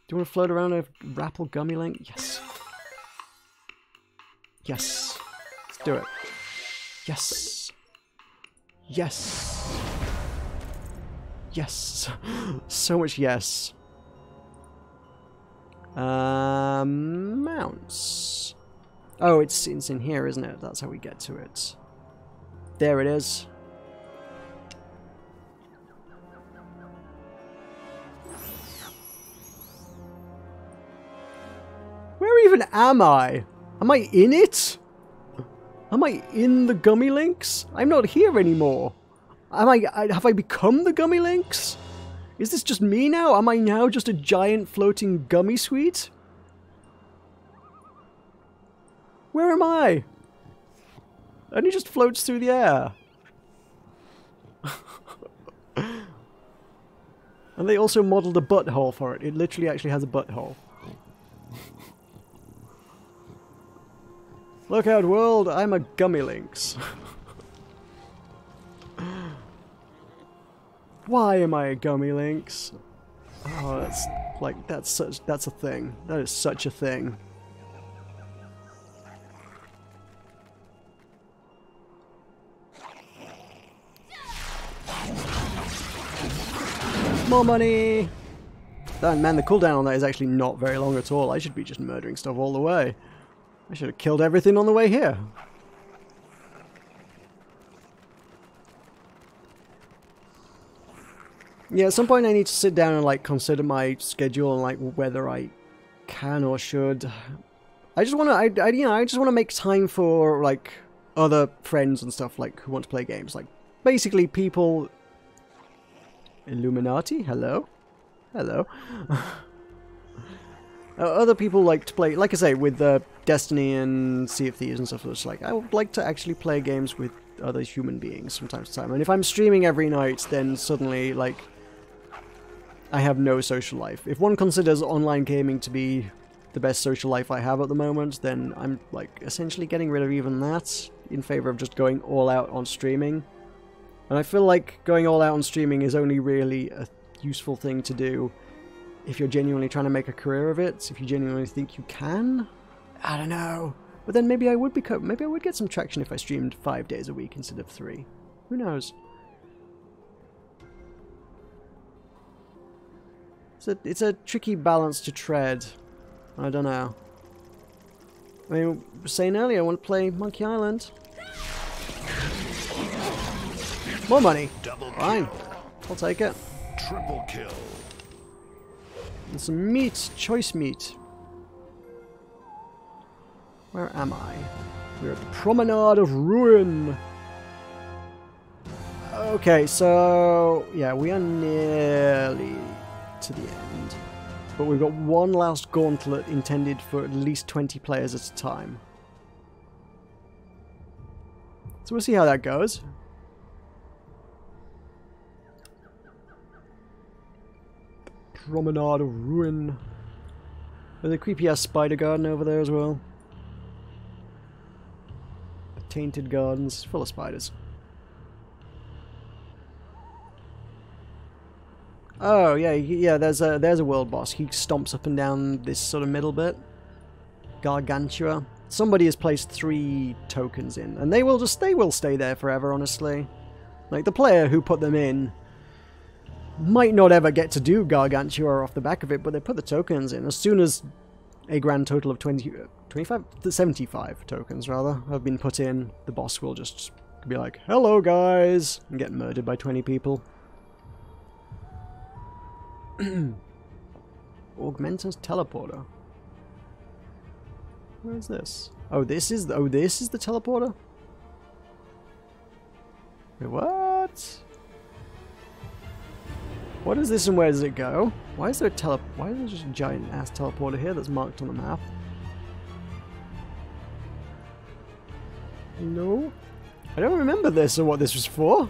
Do you want to float around a rapple gummy link? Yes. Yes. Let's do it. Yes. Yes. Yes. So much yes. Mounts. Oh, it's in here, isn't it? That's how we get to it. There it is. Where even am I? Am I in it? Am I in the gummy links? I'm not here anymore. Have I become the gummy links? Is this just me now? Am I now just a giant floating gummy sweet? Where am I? And it just floats through the air. And they also modeled a butthole for it. It literally actually has a butthole. Look out, world, I'm a gummy lynx. Why am I a gummy lynx? Oh, that's a thing. That is such a thing. More money! Man, the cooldown on that is actually not very long at all. I should be just murdering stuff all the way. I should have killed everything on the way here. Yeah, at some point I need to sit down and like consider my schedule and like whether I can or should. I just want to, I just want to make time for like other friends and stuff like who want to play games. Like basically people. Illuminati, hello, hello. Other people like to play, like I say, with Destiny and Sea of Thieves and stuff. It's like I would like to actually play games with other human beings from time to time. And if I'm streaming every night, then suddenly like I have no social life. If one considers online gaming to be the best social life I have at the moment, then I'm like essentially getting rid of even that in favor of just going all out on streaming. And I feel like going all out on streaming is only really a useful thing to do if you're genuinely trying to make a career of it, if you genuinely think you can. I don't know. But then maybe I would get some traction if I streamed 5 days a week instead of 3. Who knows? It's a tricky balance to tread. I don't know. I mean, I was saying earlier I want to play Monkey Island. More money. Fine. I'll take it. Triple kill. And some meat. Choice meat. Where am I? We're at the Promenade of Ruin. Okay, so yeah, we are nearly to the end. But we've got one last gauntlet intended for at least 20 players at a time. So we'll see how that goes. Promenade of Ruin. There's a creepy ass spider garden over there as well. Tainted gardens full of spiders. Oh yeah, there's a world boss. He stomps up and down this sort of middle bit. Gargantua. Somebody has placed 3 tokens in, and they will stay there forever, honestly. Like the player who put them in might not ever get to do Gargantua off the back of it, but they put the tokens in. As soon as a grand total of 75 tokens rather have been put in, the boss will just be like, "Hello guys," and get murdered by 20 people. Augmentus teleporter. Where is this? Oh, this is the teleporter? Wait, what? What is this and where does it go? Why is there why is there just a giant ass teleporter here that's marked on the map? No? I don't remember this or what this was for.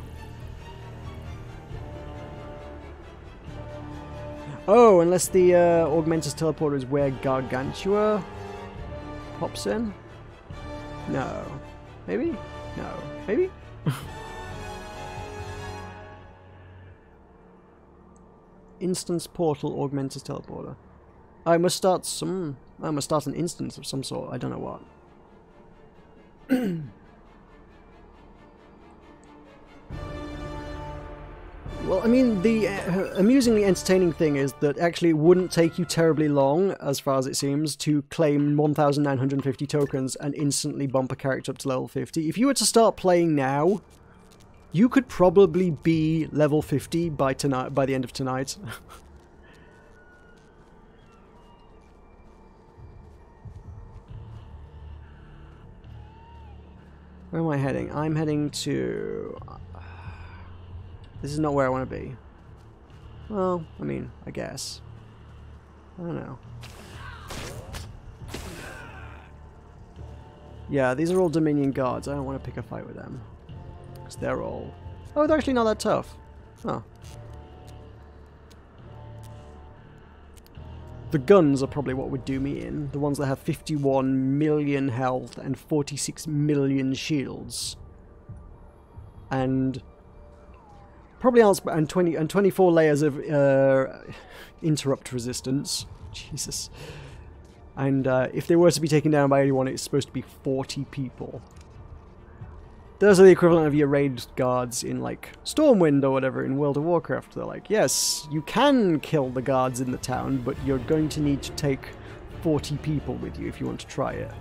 Oh, unless the Augmentus teleporter is where Gargantua pops in? No. Maybe? No. Maybe? Instance portal Augmentus teleporter. I must start an instance of some sort. I don't know what. Well, I mean, the amusingly entertaining thing is that actually it wouldn't take you terribly long, as far as it seems, to claim 1,950 tokens and instantly bump a character up to level 50. If you were to start playing now, you could probably be level 50 by tonight, by the end of tonight. Where am I heading? I'm heading to... This is not where I want to be. Well, I mean, I guess. I don't know. Yeah, these are all Dominion guards. I don't want to pick a fight with them. Because they're all... Oh, they're actually not that tough. Huh. The guns are probably what would do me in. The ones that have 51 million health and 46 million shields. And... Probably and 24 layers of interrupt resistance. Jesus. And if they were to be taken down by anyone, it's supposed to be 40 people. Those are the equivalent of your raid guards in, like, Stormwind or whatever in World of Warcraft. They're like, yes, you can kill the guards in the town, but you're going to need to take 40 people with you if you want to try it.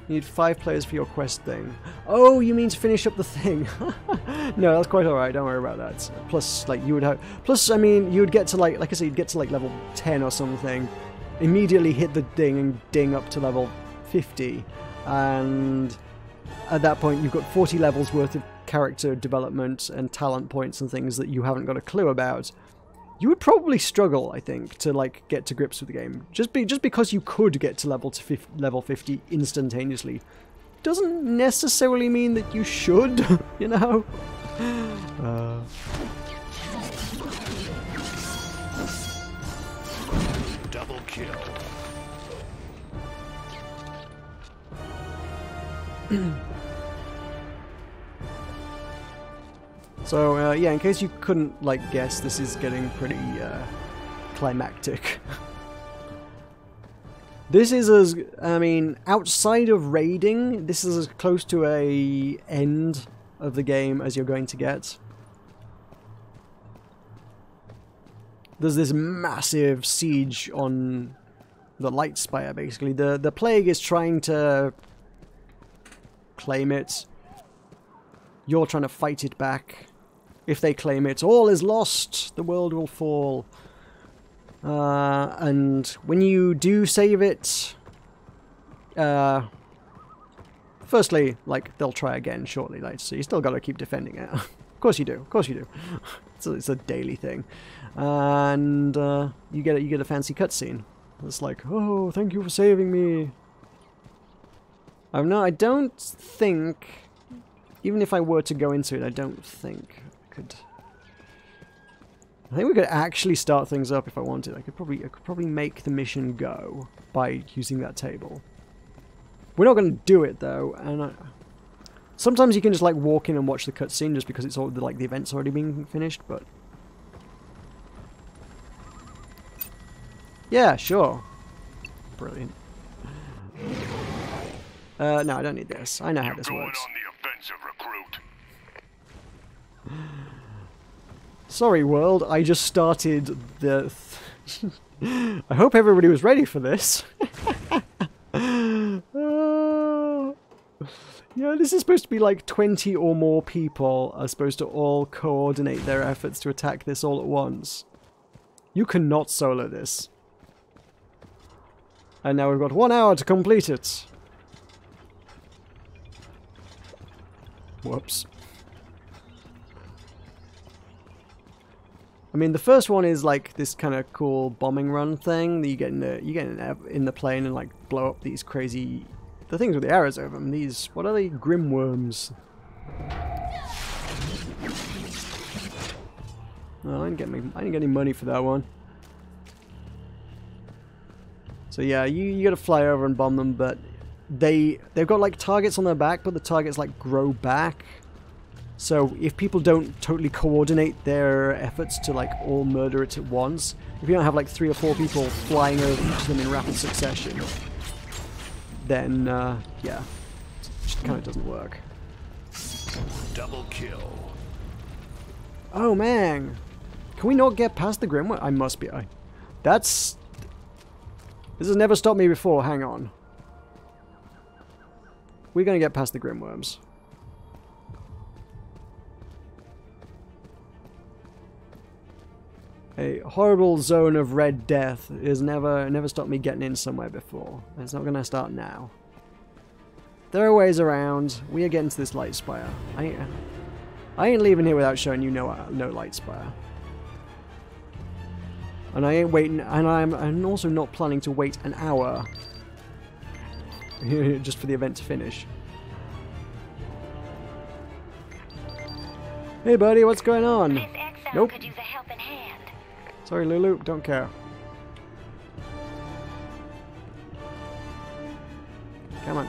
You need 5 players for your quest thing. Oh, you mean to finish up the thing? No, that's quite alright, don't worry about that. Plus, like, you would have... Plus, I mean, you would get to, like I said, you'd get to, like, level 10 or something. Immediately hit the ding and ding up to level 50. And at that point, you've got 40 levels worth of character development and talent points and things that you haven't got a clue about. You would probably struggle, I think, to like get to grips with the game. Just because you could get to level 50 instantaneously doesn't necessarily mean that you should, you know? Double kill. So, yeah, in case you couldn't, like, guess, this is getting pretty, climactic. This is as, I mean, outside of raiding, this is as close to a end of the game as you're going to get. There's this massive siege on the Light Spire, basically. The Plague is trying to claim it. You're trying to fight it back. If they claim it, all is lost. The world will fall. And when you do save it, firstly, like, they'll try again shortly, like, so you still got to keep defending it. Of course you do. Of course you do. It's a daily thing. And you get a fancy cutscene. It's like, oh, thank you for saving me. I don't think, even if I were to go into it, I don't think I could. I think we could actually start things up if I wanted. I could probably make the mission go by using that table. We're not going to do it though, and sometimes you can just like walk in and watch the cutscene just because it's all like the event's already been finished. But yeah, sure, brilliant. No, I don't need this. I know how this works. On the offensive, recruit. Sorry, world. I just started the... I hope everybody was ready for this. Yeah, this is supposed to be like 20 or more people are supposed to all coordinate their efforts to attack this all at once. You cannot solo this. And now we've got 1 hour to complete it. Whoops. I mean, the first one is like this kind of cool bombing run thing that you get in the plane and like blow up these crazy the things with the arrows over them. These, what are they? Grim worms. No, I didn't get any money for that one. So yeah, you gotta fly over and bomb them, but they've got like targets on their back, but the targets like grow back. So if people don't totally coordinate their efforts to like all murder it at once, if you don't have like 3 or 4 people flying over each of them in rapid succession, then yeah, it just kind of doesn't work. Double kill. Oh man, can we not get past the grim one? I must be. This has never stopped me before. Hang on. We're gonna get past the grim worms. A horrible zone of red death has never stopped me getting in somewhere before. And it's not gonna start now. There are ways around. We are getting to this light spire. I ain't leaving here without showing you no light spire. And I ain't waiting, and I'm also not planning to wait an hour just for the event to finish. Hey buddy, what's going on? This XL Nope. could use a helping hand. Sorry Lulu, don't care. Come on.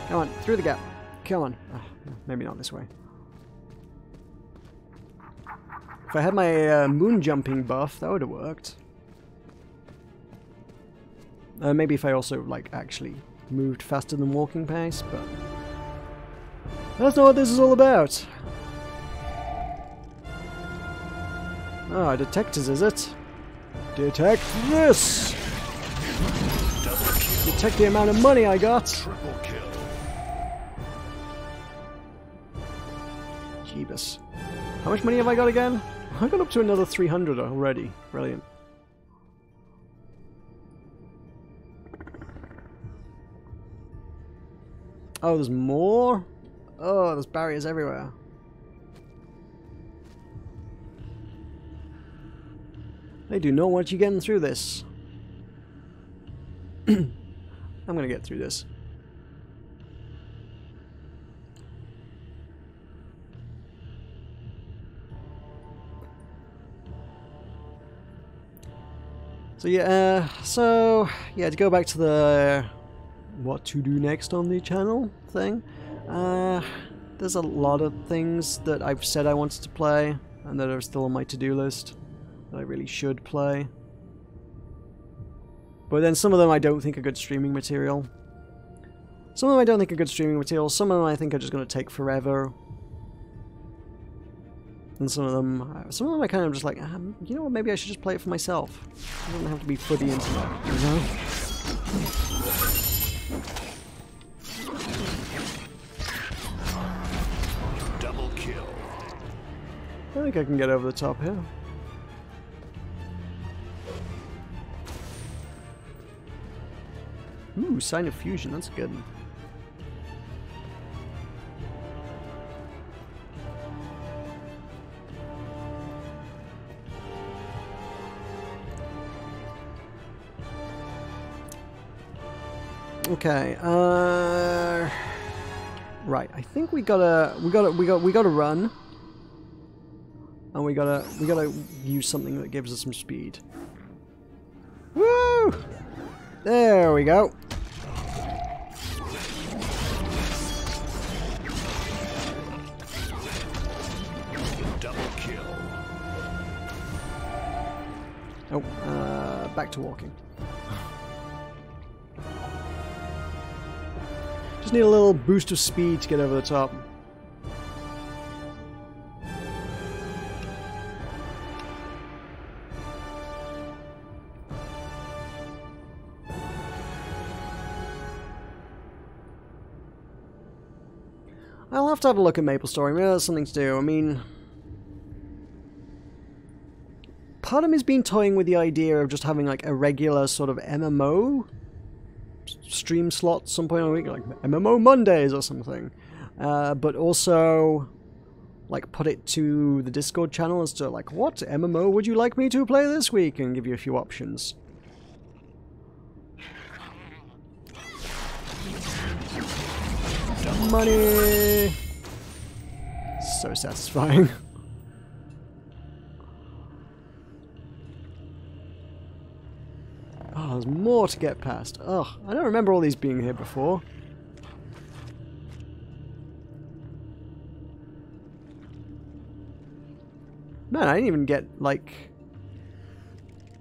Come on, through the gap. Come on. Oh, maybe not this way. If I had my moon jumping buff, that would have worked. Maybe if I also like actually moved faster than walking pace, but that's not what this is all about. Ah, detectors, is it? Detect this! Detect the amount of money I got! Triple kill. Jeebus. How much money have I got again? I got up to another 300 already. Brilliant. Oh, there's more? Oh, there's barriers everywhere. They do not want you getting through this. I'm gonna get through this. So yeah, to go back to the what to do next on the channel thing, there's a lot of things that I've said I wanted to play and that are still on my to-do list that I really should play. But then some of them I don't think are good streaming material. Some of them I don't think are good streaming material, some of them I think are just going to take forever. And some of them I kind of just like, you know what, maybe I should just play it for myself. It doesn't have to be for the internet, you know? Double kill. I think I can get over the top here. Ooh, sign of fusion, that's good. Okay, right, I think we gotta run. And we gotta use something that gives us some speed. Woo! There we go. Double kill. Oh, back to walking. Just need a little boost of speed to get over the top. I'll have to have a look at MapleStory. Maybe that's something to do. I mean, part of me's been toying with the idea of just having like a regular sort of MMO stream slot some point in the week, like MMO Mondays or something. but also like put it to the Discord channel as to like, what MMO would you like me to play this week, and give you a few options. Money! So satisfying. Oh, there's more to get past. Ugh, I don't remember all these being here before. Man, I didn't even get, like,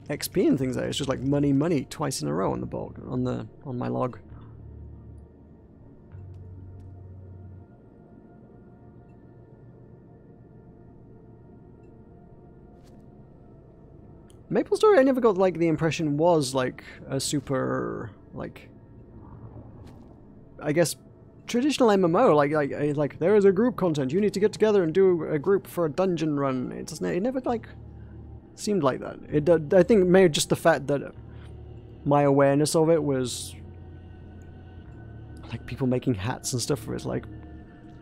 XP and things like that. It's just like money, money twice in a row on the bulk, on my log. MapleStory, I never got, like, the impression was, like, a super, like, I guess, traditional MMO. Like there is a group content. You need to get together and do a group for a dungeon run. It never, like, seemed like that. I think maybe just the fact that my awareness of it was, like, people making hats and stuff for it, like,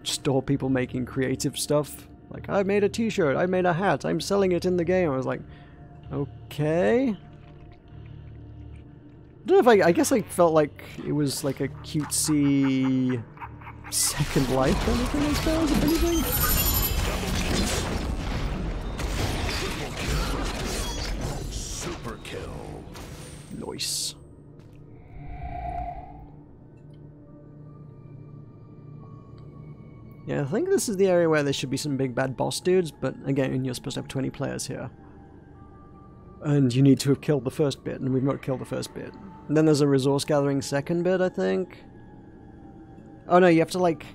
just all people making creative stuff. Like, I made a t-shirt, I made a hat, I'm selling it in the game. I was like, okay. I don't know if I guess I felt like it was like a cutesy Second Life kind of thing, I suppose, if anything. Super kill. Nice. Yeah, I think this is the area where there should be some big bad boss dudes, but again, you're supposed to have 20 players here. And you need to have killed the first bit, and we've not killed the first bit. And then there's a resource gathering second bit, I think. Oh no, you have to like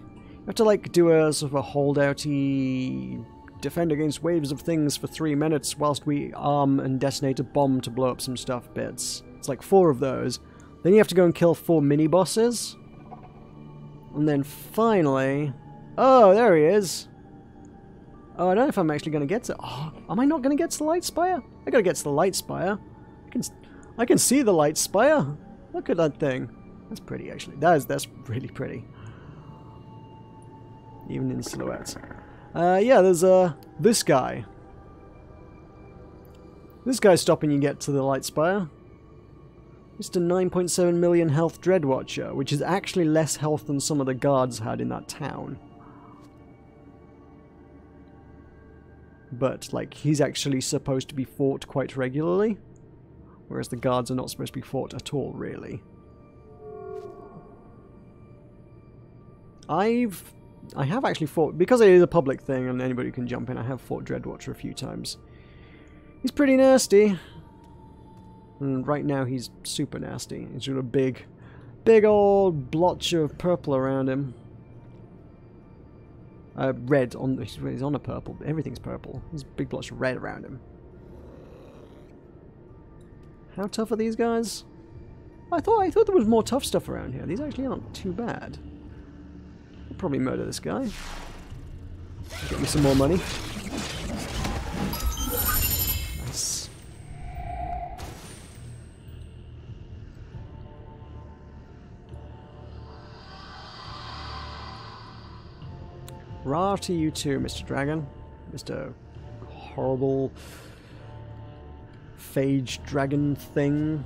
do a sort of a holdouty defend against waves of things for 3 minutes whilst we arm and detonate a bomb to blow up some stuff bits. It's like 4 of those. Then you have to go and kill 4 mini bosses. And then finally, oh, there he is. Oh, I don't know if I'm actually going to get to... Oh, am I not going to get to the Light Spire? I got to get to the Light Spire. I can see the Light Spire. Look at that thing. That's pretty, actually. That's really pretty. Even in silhouette. Yeah, there's this guy. This guy's stopping you get to the Light Spire. Mr. 9.7 million health Dreadwatcher, which is actually less health than some of the guards had in that town. But, like, he's actually supposed to be fought quite regularly, whereas the guards are not supposed to be fought at all, really. I have actually fought, because it is a public thing and anybody can jump in, I have fought Dreadwatcher a few times. He's pretty nasty. And right now he's super nasty. He's got a big old blotch of purple around him. Red on, he's on a purple. Everything's purple. There's a big blotch of red around him. How tough are these guys? I thought there was more tough stuff around here. These actually aren't too bad. I'll probably murder this guy. Get me some more money. Nice. Rah to you too, Mr. Dragon. Mr. Horrible phage dragon thing.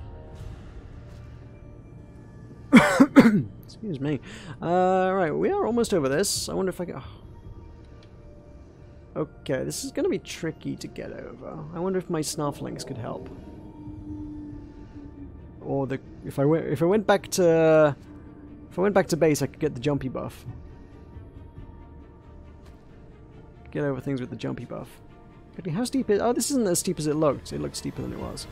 Excuse me. Right, we are almost over this. I wonder if I can... Oh. Okay, this is going to be tricky to get over. I wonder if my Snarflings could help. Or if I went back to base, I could get the jumpy buff. Get over things with the jumpy buff. Okay, how steep is... Oh, this isn't as steep as it looked. It looked steeper than it was.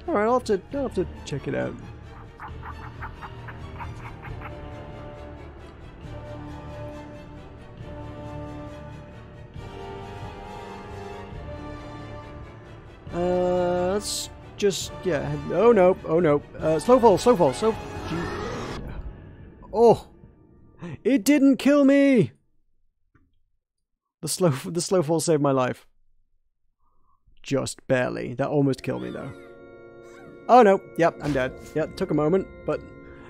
Alright, I'll have to check it out. Let's just, yeah. Oh no, oh no. Slow fall. Oh! It didn't kill me! The slow fall saved my life. just barely. That almost killed me, though. Oh, no. Yep, I'm dead. Yep, took a moment, but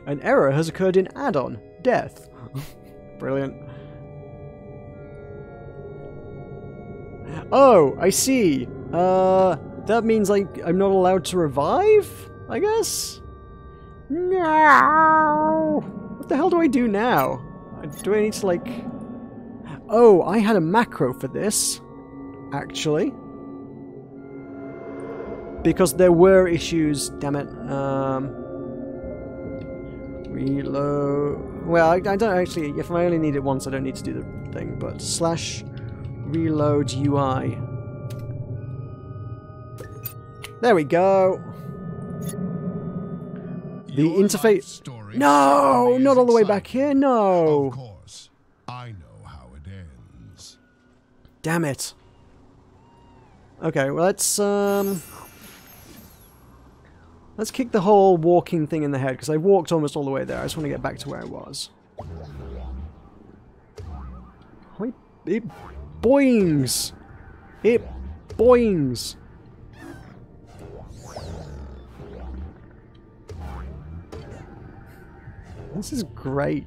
an error has occurred in add-on. Death. Brilliant. Oh, I see. That means, like, I'm not allowed to revive, I guess? No! What the hell do I do now? Do I need to, like... Oh, I had a macro for this, actually. Because there were issues, damn it. Reload... Well, I don't actually... If I only need it once, I don't need to do the thing, but slash reload UI. There we go. The interface... No! Not all the way back here, no! Of course. I know how it ends. Damn it. Okay, well, let's kick the whole walking thing in the head, because I walked almost all the way there. I just want to get back to where I was. It boings! It boings! This is great.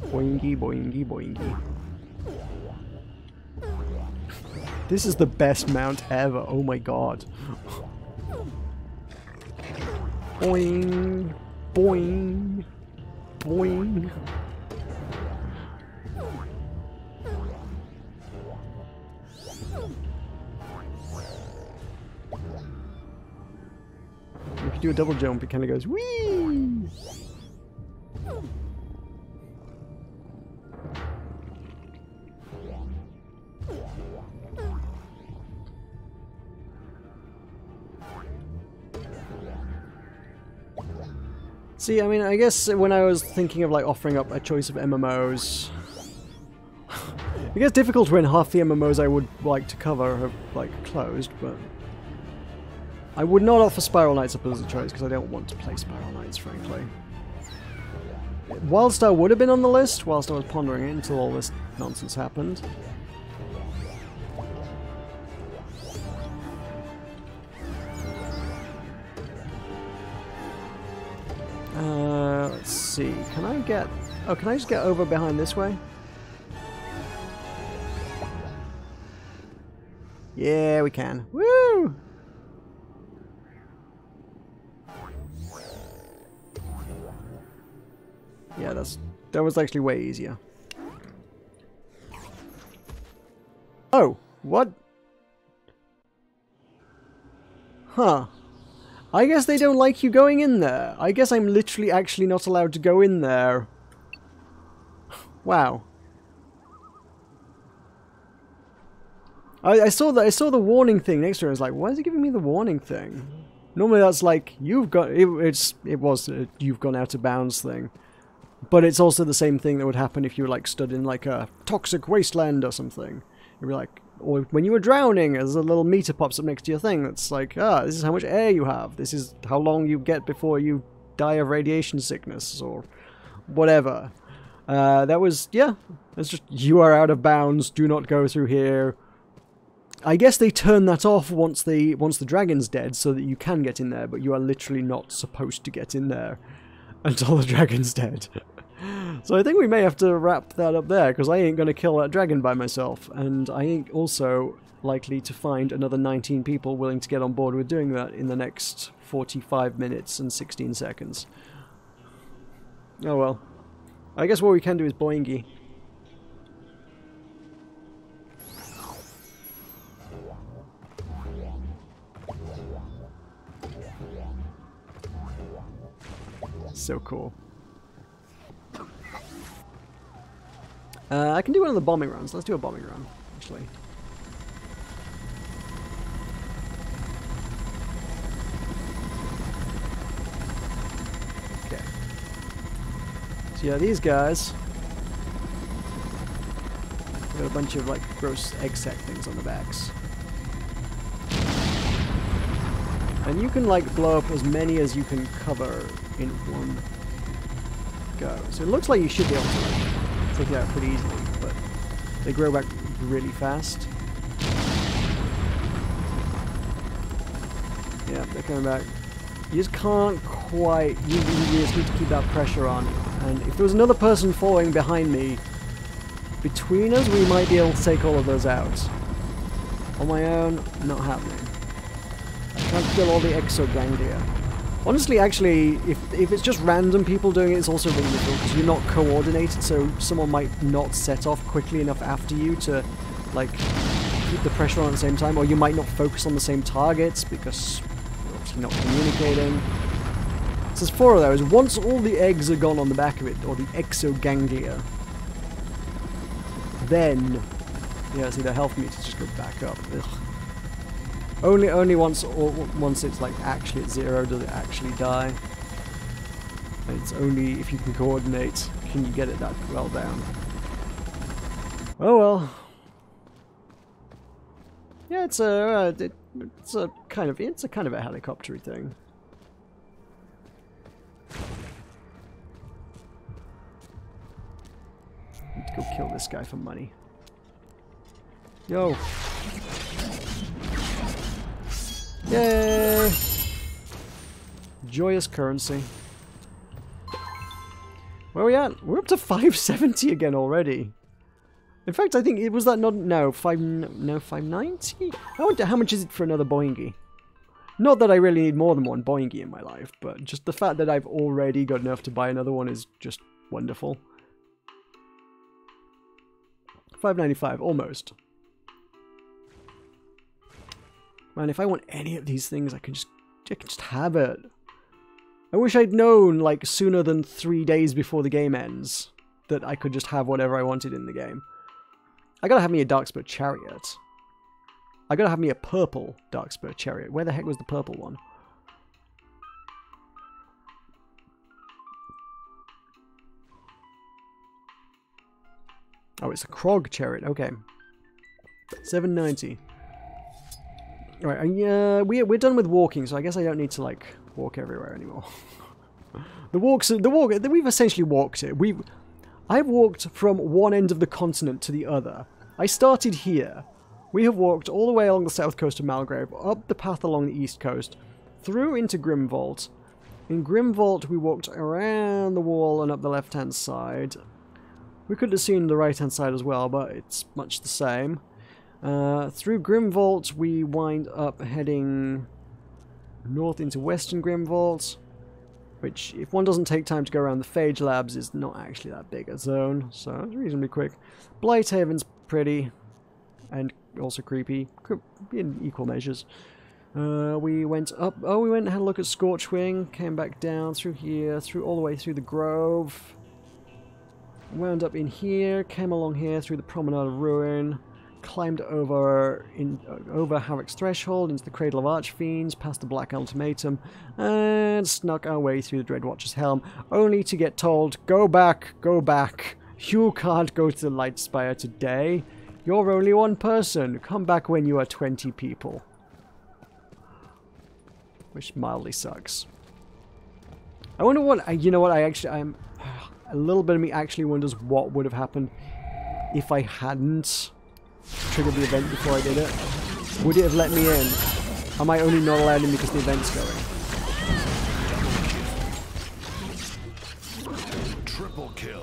Boingy, boingy, boingy. This is the best mount ever. Oh my god. Boing, boing, boing. If you do a double jump, it kind of goes whee. See, I mean, I guess when I was thinking of like offering up a choice of MMOs, it gets difficult when half the MMOs I would like to cover have like closed, but I would not offer Spiral Knights up as a choice because I don't want to play Spiral Knights, frankly. WildStar would have been on the list whilst I was pondering it until all this nonsense happened. Let's see. Can I get... Oh, can I just get over behind this way? Yeah, we can. Woo! Yeah, that was actually way easier. Oh, what? Huh. I guess they don't like you going in there. I guess I'm literally actually not allowed to go in there. Wow. I saw the warning thing next to it. I was like, why is it giving me the warning thing? Normally that's like you've got you've gone out of bounds thing. But it's also the same thing that would happen if you were like stood in like a toxic wasteland or something. You'd be like, or when you were drowning, there's a little meter pops up next to your thing that's like, this is how much air you have. This is how long you get before you die of radiation sickness or whatever. That was, yeah, it's just, you are out of bounds, do not go through here. I guess they turn that off once the dragon's dead so that you can get in there, but you are literally not supposed to get in there until the dragon's dead. So I think we may have to wrap that up there, because I ain't gonna kill that dragon by myself, and I ain't also likely to find another 19 people willing to get on board with doing that in the next 45 minutes and 16 seconds. Oh well. I guess what we can do is boingy. So cool. I can do one of the bombing runs. Let's do a bombing run, actually. Okay. So yeah, these guys got a bunch of like gross egg sac things on the backs. And you can like blow up as many as you can cover in one go. So it looks like you should be able to like take it out pretty easily, but They grow back really fast. Yeah, they're coming back. You just can't quite... You just need to keep that pressure on. And if there was another person following behind me, between us, we might be able to take all of those out. On my own, not happening. I can't kill all the exoganglia. Honestly, actually, if it's just random people doing it, it's also really difficult because you're not coordinated, so someone might not set off quickly enough after you to, like, keep the pressure on at the same time, or you might not focus on the same targets because you're obviously not communicating. So there's 4 of those. Once all the eggs are gone on the back of it, or the exoganglia, then, yeah, see, the health meters just go back up. Ugh. Only once it's like actually at 0 does it actually die. And it's only if you can coordinate can you get it that well down. Oh well. Yeah, it's a kind of a helicoptery thing. Need to go kill this guy for money. Yo. Yay! Joyous currency. Where are we at? We're up to 570 again already. In fact, I think it was that not no 590. I wonder how much is it for another boingy. Not that I really need more than one boingy in my life, but just the fact that I've already got enough to buy another one is just wonderful. 595, almost. Man, if I want any of these things, I can just have it. I wish I'd known, like, sooner than 3 days before the game ends, that I could just have whatever I wanted in the game. I gotta have me a Darkspur Chariot. I gotta have me a purple Darkspur Chariot. Where the heck was the purple one? Oh, it's a Krog Chariot. Okay. 790. Alright, we're done with walking, so I guess I don't need to, like, walk everywhere anymore. We've essentially walked it. I've walked from one end of the continent to the other. I started here. We have walked all the way along the south coast of Malgrave, up the path along the east coast, through into Grimvault. In Grimvault, we walked around the wall and up the left-hand side. We could have seen the right-hand side as well, but it's much the same. Through Grimvault, we wind up heading north into Western Grimvault, which, if one doesn't take time to go around the Phage Labs, is not actually that big a zone, so it's reasonably quick. Blighthaven's pretty, and also creepy, in equal measures. We went up, we went and had a look at Scorchwing, came back down through here, all the way through the Grove, wound up in here, came along here through the Promenade of Ruin, climbed over Havoc's Threshold into the Cradle of Archfiends, past the Black Ultimatum, and snuck our way through the Dreadwatcher's Helm, only to get told, go back, you can't go to the Lightspire today, you're only one person, come back when you are 20 people. Which mildly sucks. I wonder what, you know what, a little bit of me actually wonders what would have happened if I hadn't triggered the event before I did it. Would it have let me in? Am I only not allowed in because the event's going? Triple kill.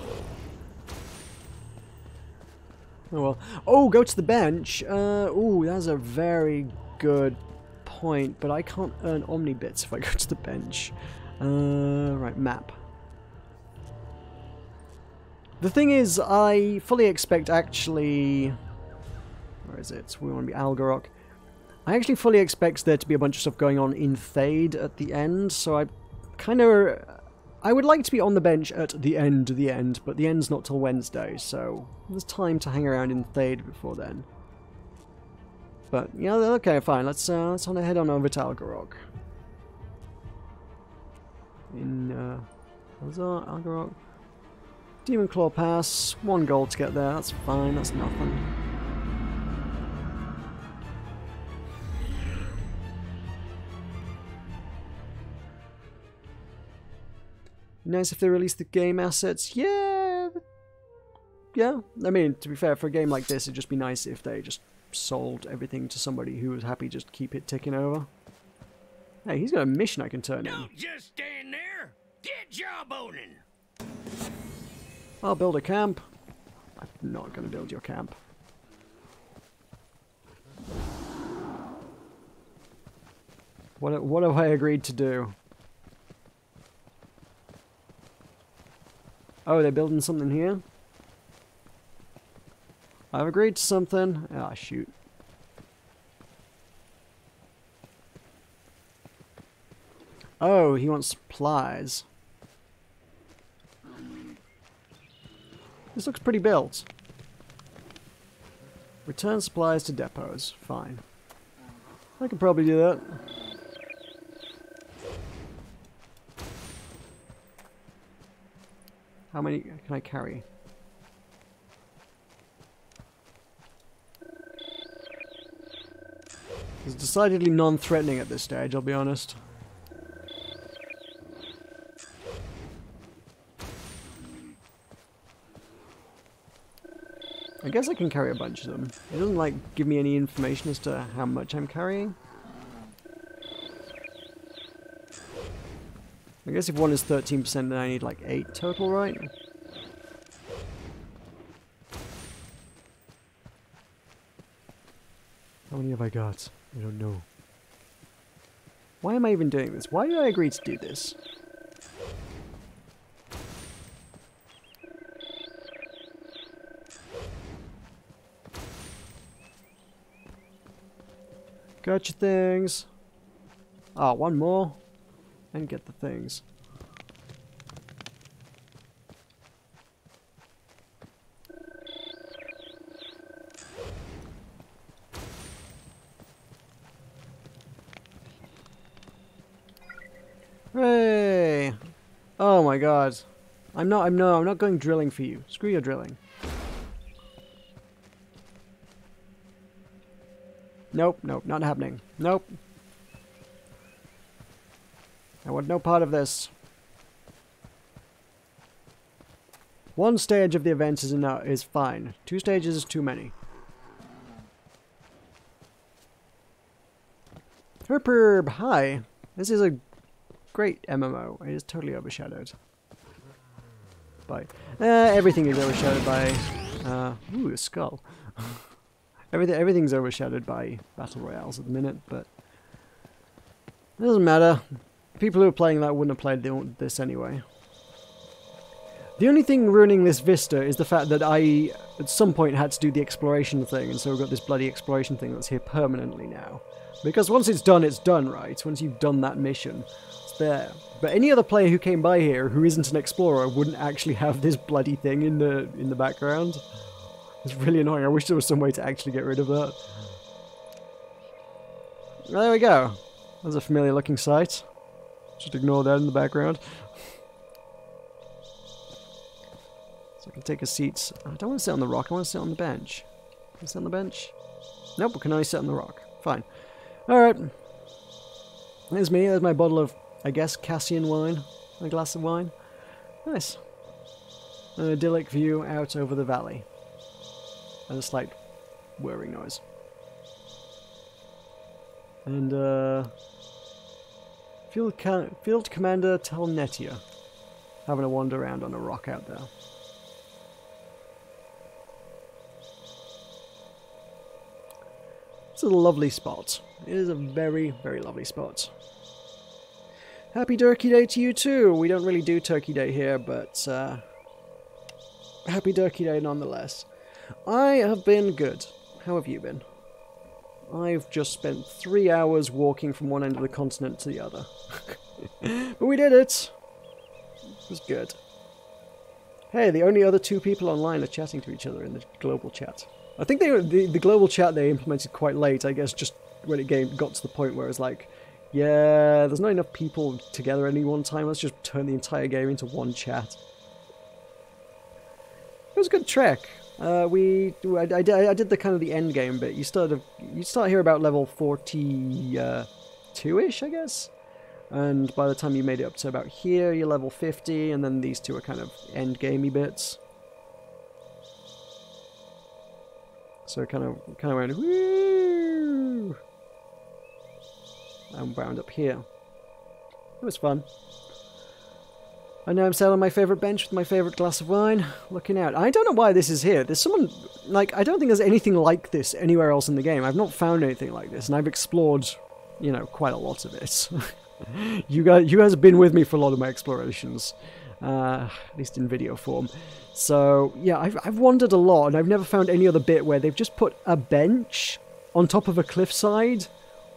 Oh well. Oh, go to the bench. Ooh, that's a very good point, but I can't earn Omni bits if I go to the bench. Right, map. The thing is, I fully expect actually... Where is it? We want to be Algarok. I actually fully expect there to be a bunch of stuff going on in Thade at the end, so I would like to be on the bench at the end, but the end's not till Wednesday, so there's time to hang around in Thade before then. But, yeah, okay, fine, let's head on over to Algarok. What's that? Algarok? Demon Claw Pass, 1 gold to get there, that's fine, that's nothing. Nice if they release the game assets. Yeah, yeah, I mean, to be fair, for a game like this, it'd just be nice if they just sold everything to somebody who was happy just keep it ticking over. Hey, he's got a mission I can turn in. Don't just stand there. Get job owning. I'll build a camp. I'm not going to build your camp. What have I agreed to do? Oh, they're building something here? I've agreed to something. Ah, shoot. Oh, he wants supplies. This looks pretty built. Return supplies to depots. Fine. I can probably do that. How many can I carry? It's decidedly non-threatening at this stage, I'll be honest. I guess I can carry a bunch of them. It doesn't, like, give me any information as to how much I'm carrying. I guess if one is 13%, then I need, like, 8 total, right? How many have I got? I don't know. Why am I even doing this? Why did I agree to do this? Got your things. Ah, one more. And get the things. Hooray! Oh my god. I'm not going drilling for you. Screw your drilling. Nope, nope, not happening. Nope. I want no part of this. One stage of the event is fine. 2 stages is too many. Herperb, hi. This is a great MMO. It is totally overshadowed by everything is overshadowed by ooh, a skull. Everything's overshadowed by battle royales at the minute, but it doesn't matter. People who are playing that wouldn't have played this anyway. The only thing ruining this vista is the fact that I, at some point, had to do the exploration thing, and so we've got this bloody exploration thing that's here permanently now. Because once it's done, right? Once you've done that mission, it's there. But any other player who came by here who isn't an explorer wouldn't actually have this bloody thing in the background. It's really annoying. I wish there was some way to actually get rid of that. There we go. That's a familiar looking sight. Just ignore that in the background. So I can take a seat. I don't want to sit on the rock. I want to sit on the bench. Can I sit on the bench? Nope, I can only sit on the rock. Fine. Alright. There's me. There's my bottle of, I guess, Cassian wine. A glass of wine. Nice. An idyllic view out over the valley. And a slight whirring noise. And, Field Commander Telnetia. Having a wander around on a rock out there. It's a lovely spot. It is a very, very lovely spot. Happy Turkey Day to you too! We don't really do Turkey Day here, but, Happy Turkey Day nonetheless. I have been good. How have you been? I've just spent 3 hours walking from one end of the continent to the other. But we did it! It was good. Hey, the only other 2 people online are chatting to each other in the global chat. I think the global chat they implemented quite late, I guess, just when it got to the point where it's like, yeah, there's not enough people together at any one time, let's just turn the entire game into one chat. It was a good trek. I did the kind of the end game bit. You start here about level 42-ish, I guess. And by the time you made it up to about here, you're level 50, and then these 2 are kind of end gamey bits. So I kind of went, woo! And wound up here. It was fun. And now I'm sat on my favourite bench with my favourite glass of wine, looking out. I don't know why this is here. There's someone, like, I don't think there's anything like this anywhere else in the game. I've not found anything like this, and I've explored, you know, quite a lot of it. You guys have been with me for a lot of my explorations, at least in video form. So, yeah, I've wandered a lot, and I've never found any other bit where they've just put a bench on top of a cliffside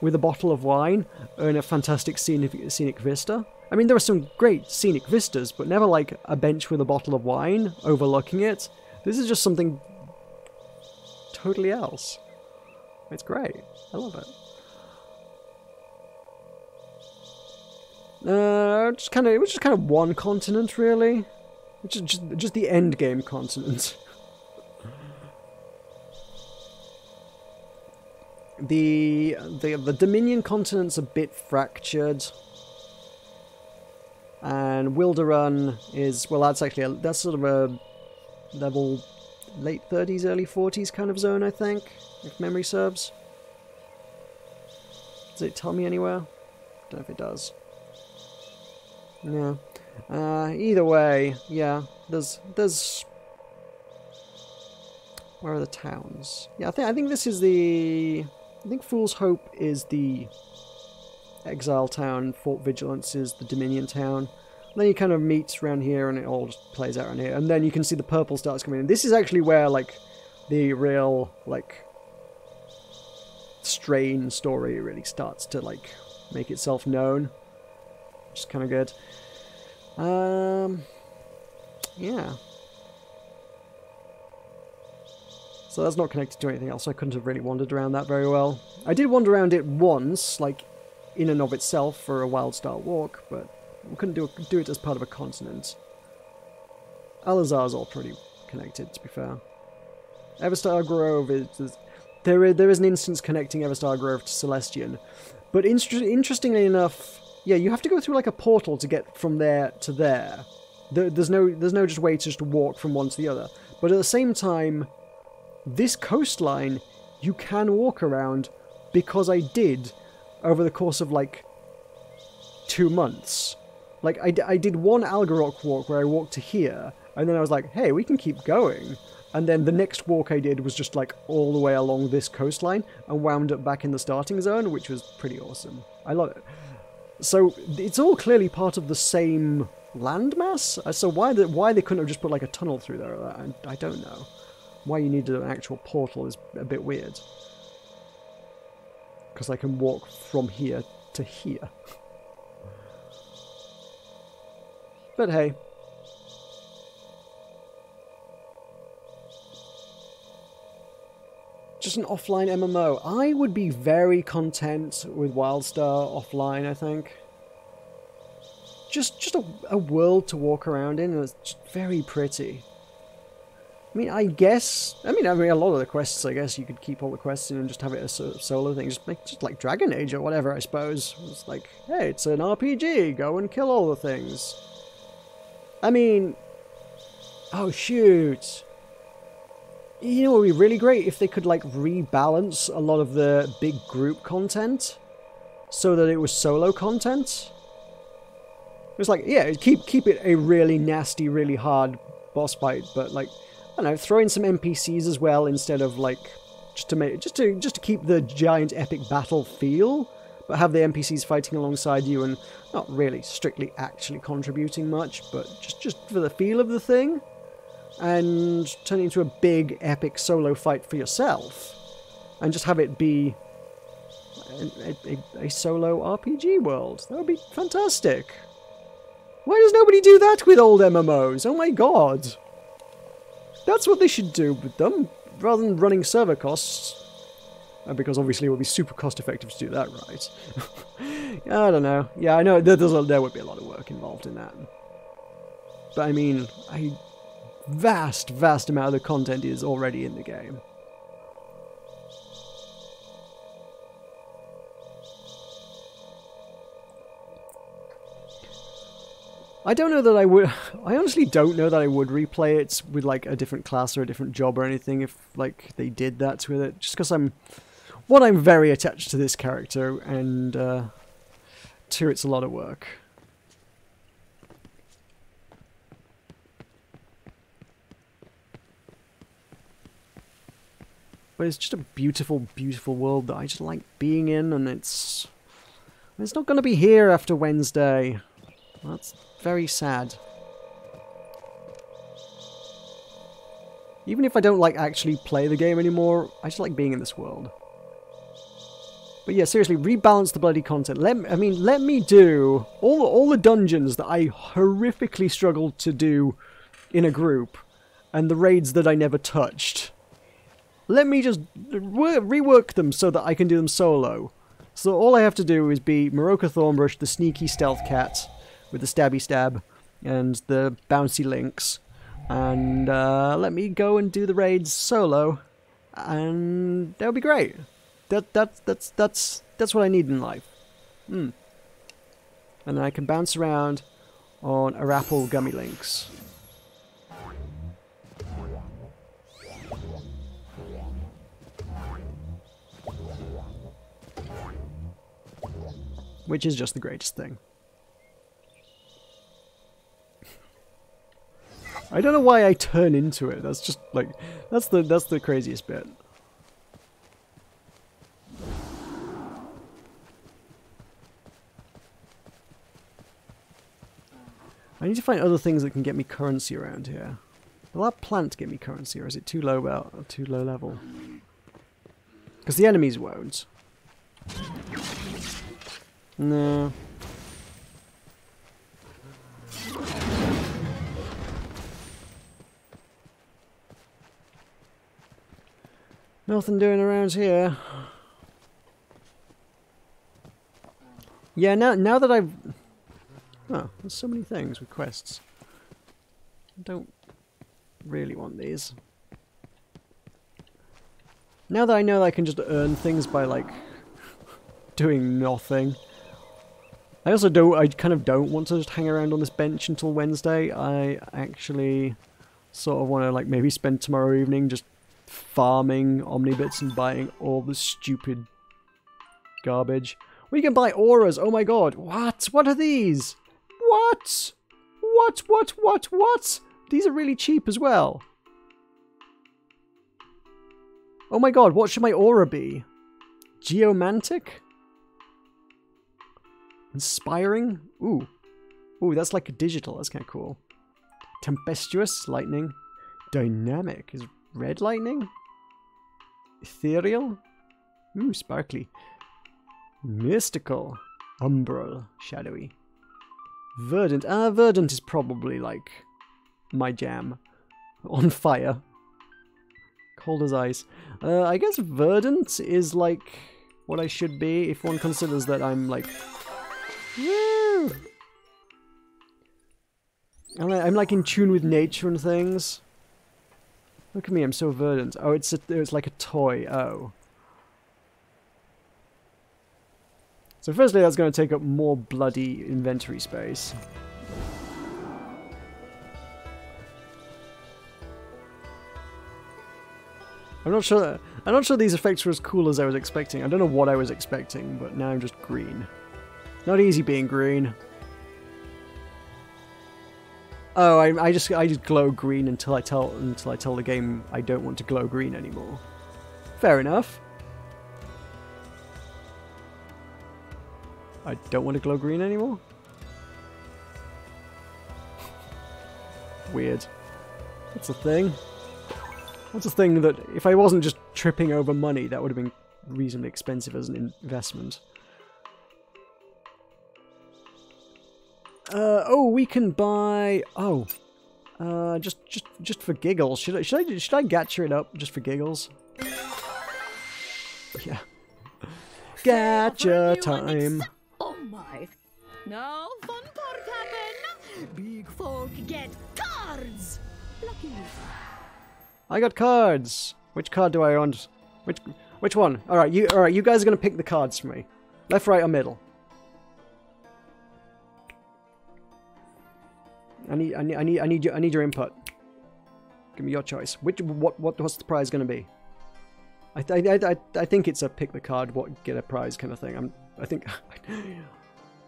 with a bottle of wine and a fantastic scenic vista. I mean, there are some great scenic vistas, but never like a bench with a bottle of wine overlooking it. This is just something totally else. It's great. I love it. It was just kind of one continent, really. Just the end game continent. The Dominion continent's a bit fractured. And Wilderun is, well, that's sort of a level late 30s, early 40s kind of zone, I think, if memory serves. Does it tell me anywhere? Don't know if it does. Yeah. Either way, yeah, there's where are the towns? Yeah, I think this is I think Fool's Hope is the Exile town, Fort Vigilance is the Dominion town. And then you kind of meet around here and it all just plays out around here. And then you can see the purple starts coming in. This is actually where, like, the real, like, strain story really starts to, like, make itself known. Which is kind of good. Yeah. So that's not connected to anything else, so I couldn't have really wandered around that very well. I did wander around it once, like, in and of itself for a WildStar walk, but we couldn't do it as part of a continent. Alazar's all pretty connected, to be fair. Everstar Grove there is an instance connecting Everstar Grove to Celestian, but interestingly enough, yeah, you have to go through like a portal to get from there to there. There's no just way to just walk from one to the other. But at the same time, this coastline you can walk around because I did over the course of like 2 months. Like I did one Algarok walk where I walked to here, and then I was like, hey, we can keep going. And then the next walk I did was just like all the way along this coastline and wound up back in the starting zone, which was pretty awesome. I love it. So it's all clearly part of the same landmass. So why they couldn't have just put like a tunnel through there? I don't know. Why you needed an actual portal is a bit weird. Because I can walk from here to here. But hey. Just an offline MMO. I would be very content with WildStar offline, I think. Just a world to walk around in, and it's just very pretty. I mean, a lot of the quests, I guess you could keep all the quests in and just have it as a solo thing. Just like Dragon Age or whatever, I suppose. It's like, hey, it's an RPG, go and kill all the things. I mean, oh shoot. You know what would be really great if they could like rebalance a lot of the big group content so that it was solo content. It was like, yeah, keep it a really nasty, really hard boss fight, but like, I don't know, throw in some NPCs as well instead of like just to keep the giant epic battle feel, but have the NPCs fighting alongside you and not really strictly actually contributing much, but just for the feel of the thing. And turn it into a big, epic solo fight for yourself. And just have it be a solo RPG world. That would be fantastic. Why does nobody do that with old MMOs? Oh my god. That's what they should do with them, rather than running server costs. Because obviously it would be super cost effective to do that right. I don't know. Yeah, I know there would be a lot of work involved in that. But I mean, vast amount of the content is already in the game. I don't know that I would... I honestly don't know that I would replay it with, like, a different class or a different job or anything if, like, they did that with it. Just because I'm very attached to this character, and, two, it's a lot of work. But it's just a beautiful, beautiful world that I just like being in, and it's not going to be here after Wednesday. That's very sad. Even if I don't like actually play the game anymore, I just like being in this world. But yeah, seriously, rebalance the bloody content. Let me do all the dungeons that I horrifically struggled to do in a group, and the raids that I never touched. Let me just rework them so that I can do them solo. So all I have to do is be Maroka Thornbrush, the sneaky stealth cat with the stabby stab and the bouncy links, and let me go and do the raids solo, and that'll be great. That's what I need in life. And then I can bounce around on Arapple gummy links. Which is just the greatest thing. I don't know why I turn into it. That's just like that's the craziest bit. I need to find other things that can get me currency around here. Will that plant get me currency, or is it too low level? Because the enemies won't. No. Nothing doing around here. Yeah, now that I've... Oh, there's so many things with quests. I don't really want these. Now that I know that I can just earn things by, like, doing nothing. I kind of don't want to just hang around on this bench until Wednesday. I actually sort of want to, like, maybe spend tomorrow evening just farming Omnibits and buying all the stupid garbage. We can buy auras! Oh my god! What? What are these? What? What? These are really cheap as well. Oh my god, what should my aura be? Geomantic? Inspiring? Ooh, that's like a digital. That's kind of cool. Tempestuous, lightning. Dynamic is red lightning. Ethereal. Ooh, sparkly. Mystical. Umbral, shadowy. Verdant. Verdant is probably like my jam. On fire. Cold as ice. I guess verdant is like what I should be if one considers that I'm like... Woo! I'm like in tune with nature and things. Look at me, I'm so verdant. Oh, it's like a toy. Oh. So firstly, that's going to take up more bloody inventory space. I'm not sure these effects were as cool as I was expecting. I don't know what I was expecting, but now I'm just green. Not easy being green. Oh, I just glow green until I tell the game I don't want to glow green anymore. Fair enough. I don't want to glow green anymore? Weird. That's a thing. That's a thing that if I wasn't just tripping over money, that would have been reasonably expensive as an investment. Oh, we can buy... Oh. Just for giggles. Should I gacha it up just for giggles? Yeah. Gacha time. Oh my. Now fun part happen. Big folk get cards. Lucky. I got cards. Which card do I want? Which one? All right, you guys are gonna pick the cards for me. Left, right, or middle? I need your input. Give me your choice. What's the prize going to be? I think it's a pick the card, get a prize kind of thing.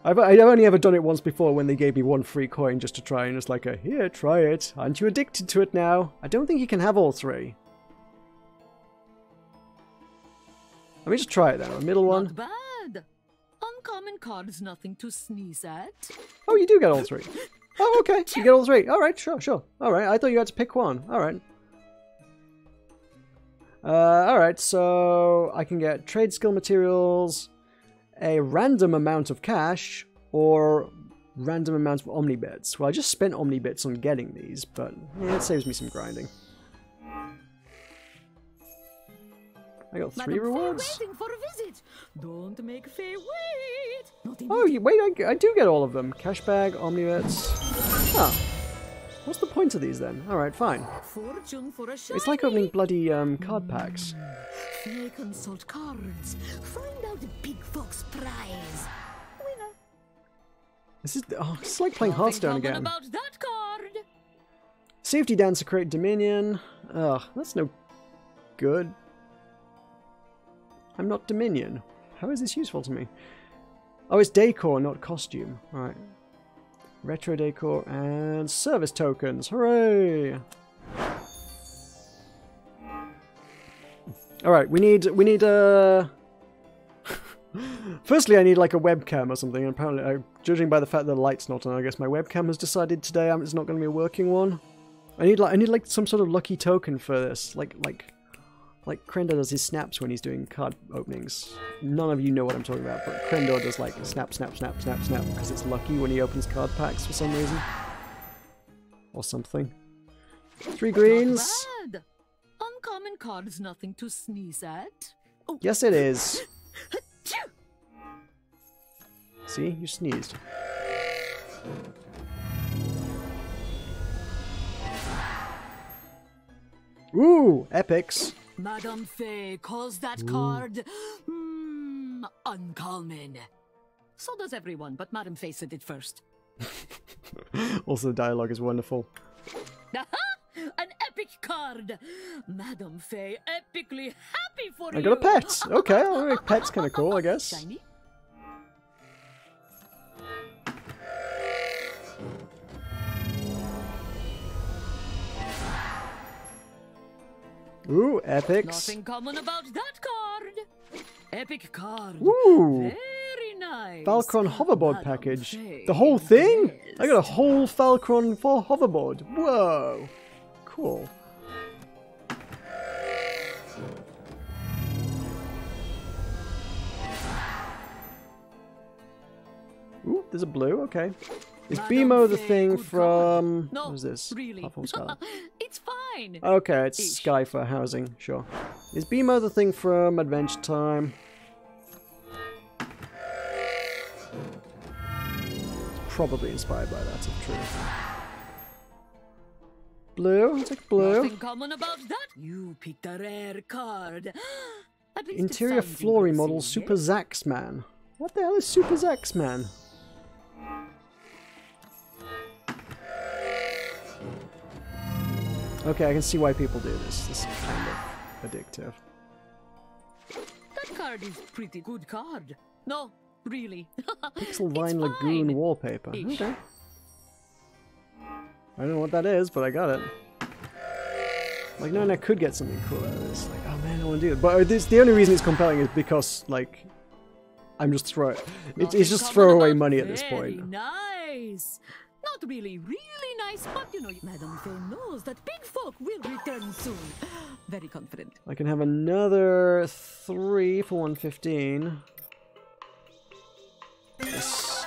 I've only ever done it once before when they gave me one free coin just to try, and it's like here, try it. Aren't you addicted to it now? I don't think you can have all three. Let me just try it then. A middle one. Not bad. Uncommon cards, nothing to sneeze at. Oh, you do get all three. Oh, okay. You get all three. All right, sure. All right, I thought you had to pick one. All right. All right, so I can get trade skill materials, a random amount of cash, or random amount of Omnibits. Well, I just spent Omnibits on getting these, but yeah, it saves me some grinding. I got 3 rewards. Waiting for a visit. Don't make Faye wait. Oh, wait, I do get all of them. Cash bag, Omnibits. Huh. What's the point of these then? Alright, fine. Fortune for a It's like opening bloody card packs. Faye consult cards. Find out the big fox prize. Winner. This is like playing Hearthstone again. About that card. Safety Dancer, create Dominion. Ugh, that's no good. I'm not Dominion. How is this useful to me? Oh, it's decor, not costume. Alright. Retro decor and service tokens. Hooray! Alright, we need Firstly, I need like a webcam or something, and apparently, judging by the fact that the light's not on, I guess my webcam has decided today it's not going to be a working one. I need like some sort of lucky token for this, like Krendor does his snaps when he's doing card openings. None of you know what I'm talking about, but Krendor does like snap, snap, snap, snap, snap, because it's lucky when he opens card packs for some reason. Or something. 3 greens. Not bad. Uncommon cards, nothing to sneeze at. Oh. Yes, it is. See, you sneezed. Ooh, epics. Madame Faye calls that card uncommon. So does everyone, but Madame Faye said it first. Also, the dialogue is wonderful. An epic card! Madame Faye epically happy for you! I got a pet! Okay, alright, pet's kinda cool, I guess. Shiny? Ooh, epics. Nothing common about that card. Epic card. Ooh. Very nice. Falcon hoverboard package. Faye. The whole thing? Yes. I got a whole Falcon for hoverboard. Whoa. Cool. Ooh, there's a blue, okay. Is BMO the thing from... No, what is this? really. Platform Skyline. It's fine. Okay, it's Sky for housing, sure. Is BMO the thing from Adventure Time? It's probably inspired by that, if true. Blue, I'll take blue. Nothing common about that. You picked a rare card. At least it Interior sounds flooring impressive, model Super yes? Zaxman. What the hell is Super Zaxman? Okay, I can see why people do this. This is kind of addictive. That card is pretty good card. No, really. Pixel Vine It's Lagoon fine. wallpaper. Ish. Okay. I don't know what that is, but I got it. Like, no, I could get something cool out of this. Like, oh man, I want to do it. But the only reason it's compelling is because, like, I'm just throwing... It's just throwaway money at this point. Very nice. Not really nice, but you know, Madame Faye knows that big folk will return soon. Very confident. I can have another 3 for 115. Yes.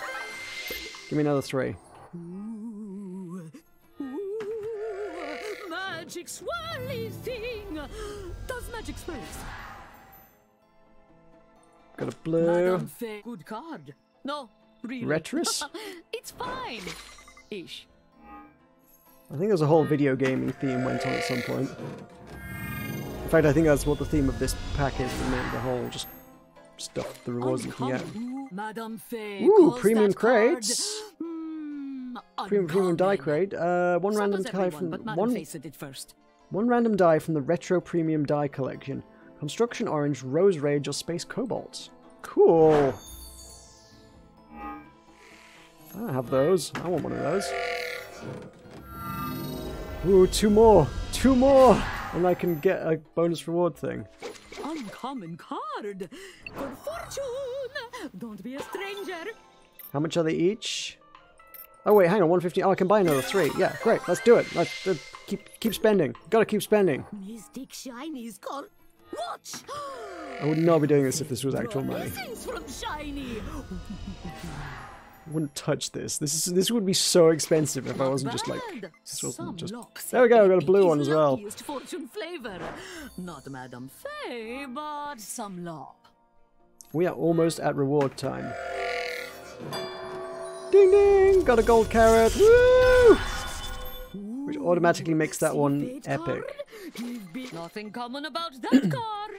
Give me another 3. Ooh, magic swirly thing. Does magic swirls? Got a blue. Madame Faye, good card. No, really. Retris? It's fine. Ish. I think there's a whole video gaming theme went on at some point. In fact, I think that's what the theme of this pack is at the minute, the whole just stuff, the rewards you can get. Madame Faye Ooh, calls premium that card, crates. Premium die crate. One So random does die everyone, from but Madam one. Face did first. One random die from the Retro Premium Die Collection. Construction Orange, Rose Rage, or Space Cobalt. Cool. I have those. I want one of those. Ooh, two more. Two more! And I can get a bonus reward thing. Uncommon card. Good fortune. Don't be a stranger. How much are they each? Oh wait, hang on, 150. Oh, I can buy another 3. Yeah, great. Let's do it. Let's keep spending. Gotta keep spending. Mystic Shinies call. Watch. I would not be doing this if this was actual money. Blessings from Shiny. I wouldn't touch this. This would be so expensive if I wasn't just like. This wasn't just. There we go. I got a blue one as well. Fortune flavor. Not Madame Faye, but some lop. We are almost at reward time. Ding ding! Got a gold carrot. Woo! Which automatically makes that one epic. Nothing common about that card.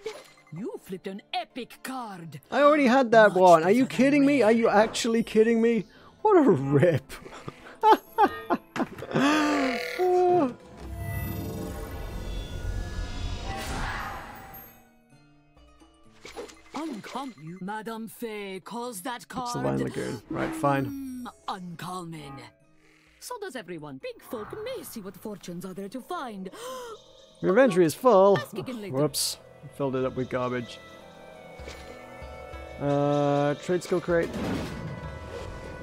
You flipped an epic card. I already had that one. Are you kidding me? Are you actually kidding me? What a rip. Uncommon. Madame Faye calls that card. It's the Vine Lagoon. Right, fine. Uncommon. So does everyone. Big folk may see what fortunes are there to find. Your inventory is full. Ask again later. Whoops. Filled it up with garbage. Trade skill crate.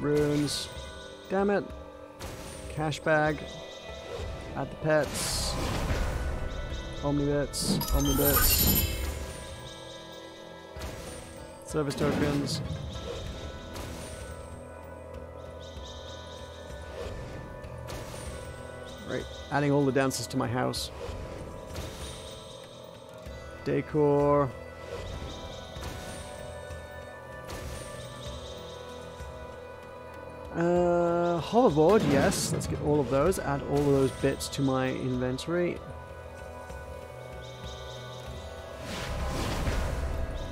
Runes. Damn it. Cash bag. Add the pets. Omnibits. Omnibits. Service tokens. Right. Adding all the dancers to my house. Decor. Hoverboard, yes. Let's get all of those. Add all of those bits to my inventory.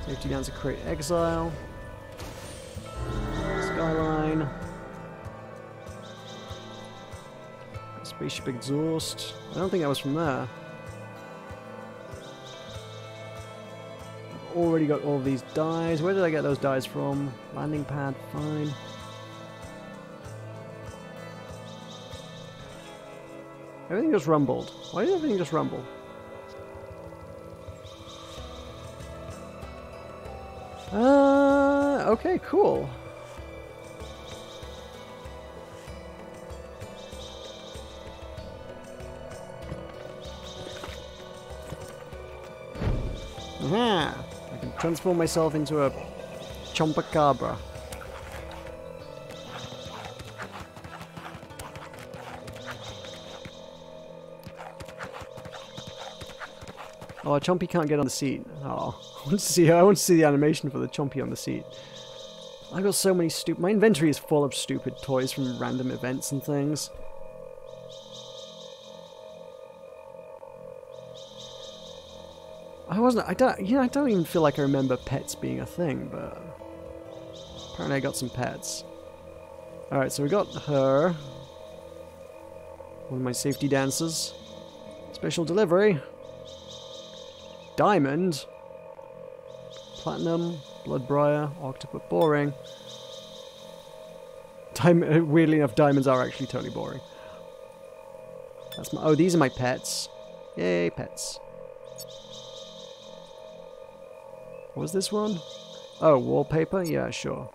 Safety dancer crate exile. Skyline. Spaceship exhaust. I don't think that was from there. I've already got all of these dies. Where did I get those dies from? Landing pad, fine. Everything just rumbled. Why did everything just rumble? Okay, cool. Aha! I can transform myself into a Chompacabra. Oh, Chompy can't get on the seat. Oh, I want to see the animation for the Chompy on the seat. I got so many stupid. My inventory is full of stupid toys from random events and things. I don't even feel like I remember pets being a thing, but apparently I got some pets. All right, so we got her. One of my safety dancers. Special delivery. Diamond, Platinum, Bloodbriar, Octopus, boring. Weirdly enough, diamonds are actually totally boring. That's my. Oh, these are my pets. Yay, pets. What was this one? Oh, wallpaper. Yeah, sure.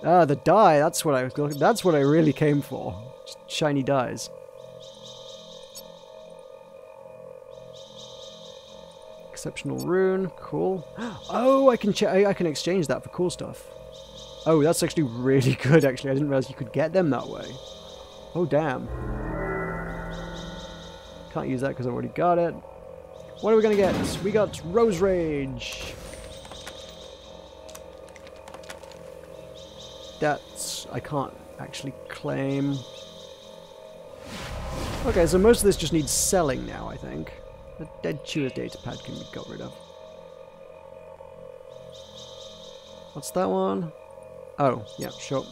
Ah, the dye. That's what I was looking. That's what I really came for. Just shiny dyes. Exceptional rune, cool. Oh, I can exchange that for cool stuff. Oh, that's actually really good. Actually, I didn't realize you could get them that way. Oh, damn. Can't use that because I already got it. What are we gonna get? We got Rose Rage. That's I can't actually claim. Okay, so most of this just needs selling now, I think. The Dead Chewer's datapad can be got rid of. What's that one? Oh, yeah, sure.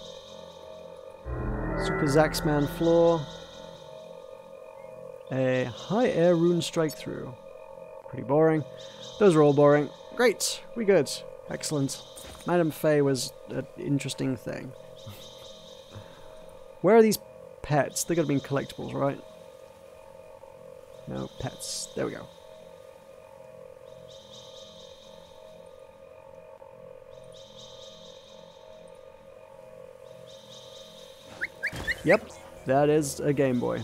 Super Zaxman floor. A high air rune strike through. Pretty boring. Those are all boring. Great, we good. Excellent. Madame Faye was an interesting thing. Where are these pets? They gotta be in collectibles, right? No, pets. There we go. Yep, that is a Game Boy.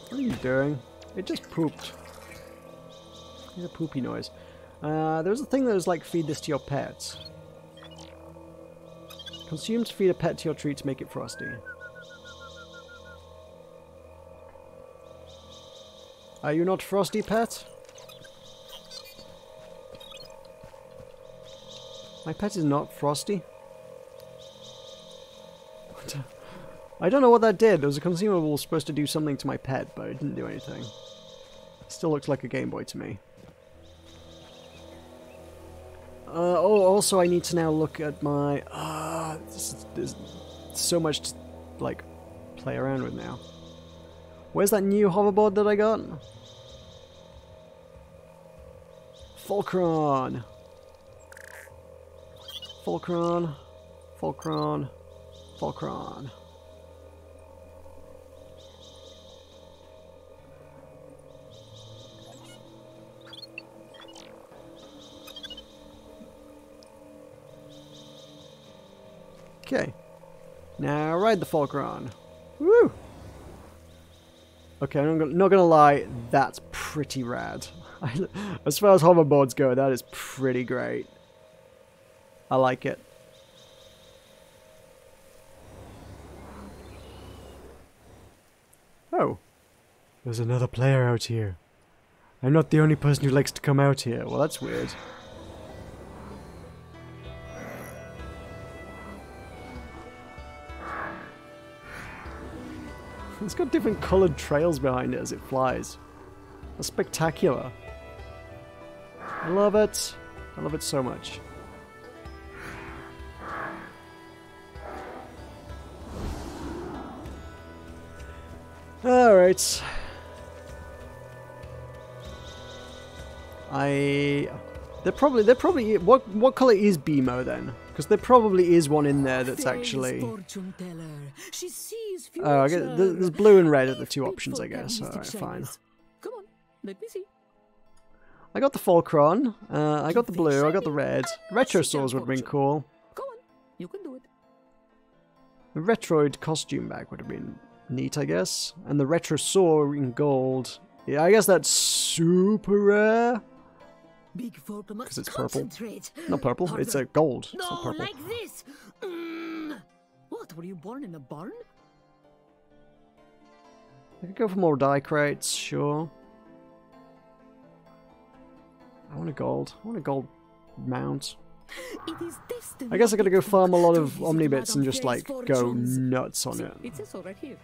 What are you doing? It just pooped. It's a poopy noise. There's a thing that was like, feed this to your pets. Consume to feed a pet to your treat to make it frosty. Are you not frosty, pet? My pet is not frosty. I don't know what that did. There was a consumable supposed to do something to my pet, but it didn't do anything. Still looks like a Game Boy to me. Oh, also I need to now look at my... there's so much to, like, play around with now. Where's that new hoverboard that I got? Fulcron! Fulcron. Fulcron. Fulcron. Okay. Now ride the Fulcron. Woo! Okay, I'm not gonna lie, that's pretty rad. As far as hoverboards go, that is pretty great. I like it. Oh. There's another player out here. I'm not the only person who likes to come out here. Well, that's weird. It's got different coloured trails behind it as it flies. That's spectacular. I love it. I love it so much. Alright. There probably what colour is BMO then? Because there probably is one in there that's actually... Oh, I guess there's blue and red are the two options, I guess. Alright, fine. Come on, let me see. I got the Fulcron, I got the blue, I got the red. Retrosaurs would have been cool. Come on, you can do it. The Retroid costume bag would have been neat, I guess. And the Retrosaur in gold. Yeah, I guess that's super rare. Because it's purple. Not purple, it's a gold. It's not purple. Like this. What, were you born in a barn? I could go for more die crates, sure. I want a gold. I want a gold mount. I guess I gotta go farm a lot of Omnibits and just like go nuts on it. It says so right here.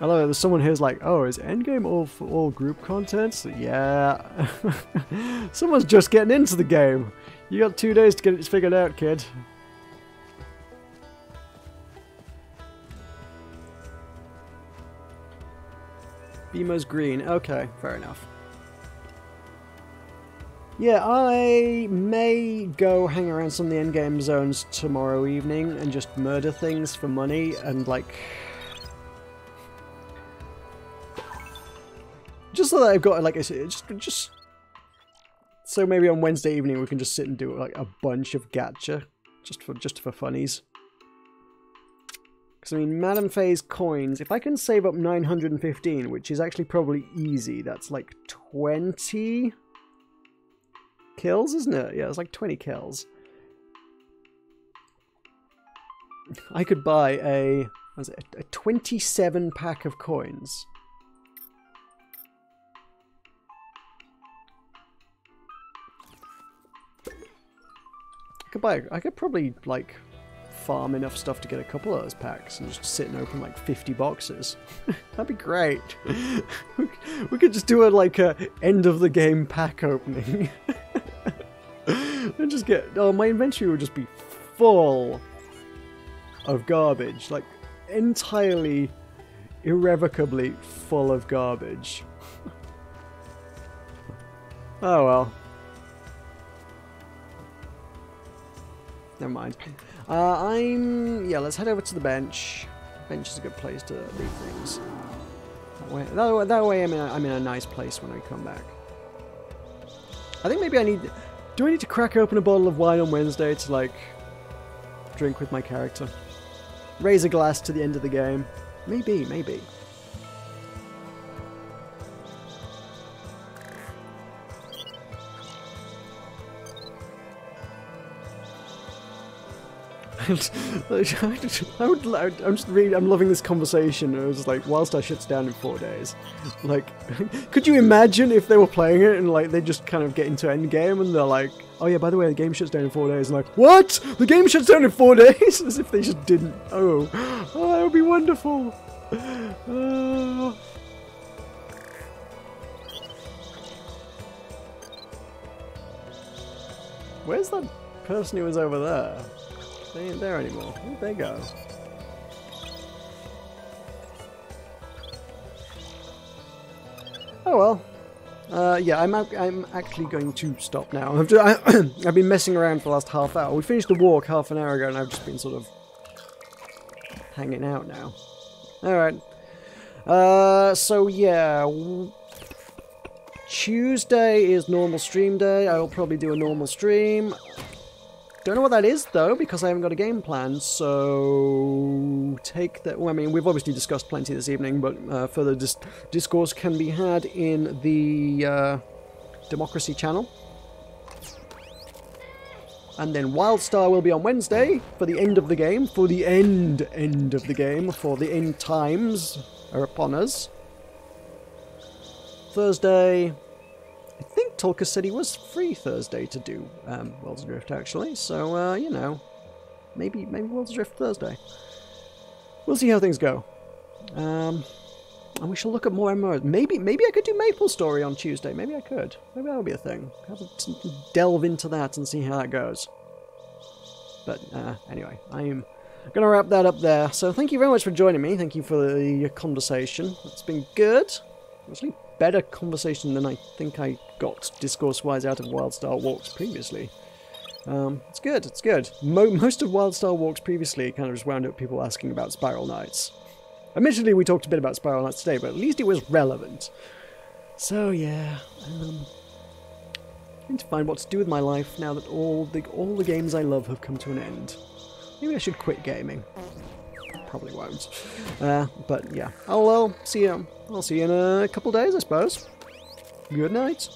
I love it. There's someone here's like, oh, is Endgame all for all group content? So, yeah. Someone's just getting into the game. You got 2 days to get it figured out, kid. BMO's green. Okay, fair enough. Yeah, I may go hang around some of the endgame zones tomorrow evening and just murder things for money and like... Just so that I've got like just so maybe on Wednesday evening we can just sit and do like a bunch of gacha just for funnies. Because I mean, Madame Faye's coins, if I can save up 915, which is actually probably easy, that's like 20 kills, isn't it? Yeah, it's like 20 kills. I could buy a 27 pack of coins. I could probably like farm enough stuff to get a couple of those packs and just sit and open like 50 boxes. That'd be great. We could just do a end of the game pack opening. And just get... Oh, my inventory would just be full of garbage. Like, entirely, irrevocably full of garbage. Oh well. Never mind. Yeah, let's head over to the bench. Bench is a good place to leave things. That way I'm in a nice place when I come back. I think maybe I need... Do I need to crack open a bottle of wine on Wednesday to, like, drink with my character? Raise a glass to the end of the game? Maybe, maybe. I'm loving this conversation. It was like, WildStar shuts down in 4 days. Like, could you imagine if they were playing it and like they just kind of get into endgame and they're like, oh yeah, by the way, the game shuts down in 4 days. And like, what? The game shuts down in 4 days? As if they just didn't. Oh, that would be wonderful. Where's that person who was over there? They ain't there anymore. Where'd they go? Oh well. Yeah, I'm actually going to stop now. I've been messing around for the last half hour. We finished the walk half an hour ago and I've just been sort of hanging out now. Alright. So yeah. Tuesday is normal stream day. I will probably do a normal stream. Don't know what that is, though, because I haven't got a game plan, so take that... Well, I mean, we've obviously discussed plenty this evening, but further discourse can be had in the Democracy channel. And then WildStar will be on Wednesday for the end of the game, for the end of the game, for the end times are upon us. Thursday... I think Tulka said he was free Thursday to do World's Adrift, actually. So, you know, maybe World's Adrift Thursday. We'll see how things go. And we shall look at more MMOs. Maybe I could do Maple Story on Tuesday. Maybe I could. Maybe that would be a thing. Have to delve into that and see how that goes. But anyway, I'm going to wrap that up there. So thank you very much for joining me. Thank you for the conversation. It's been good. Actually, better conversation than I think I got discourse-wise out of WildStar walks previously. It's good, it's good. Most of WildStar walks previously kind of just wound up people asking about Spiral Knights. Admittedly, we talked a bit about Spiral Knights today, but at least it was relevant. So yeah, I need to find what to do with my life now that all the games I love have come to an end. Maybe I should quit gaming. Probably won't. But yeah, I'll see you. I'll see you in a couple days, I suppose. Good night.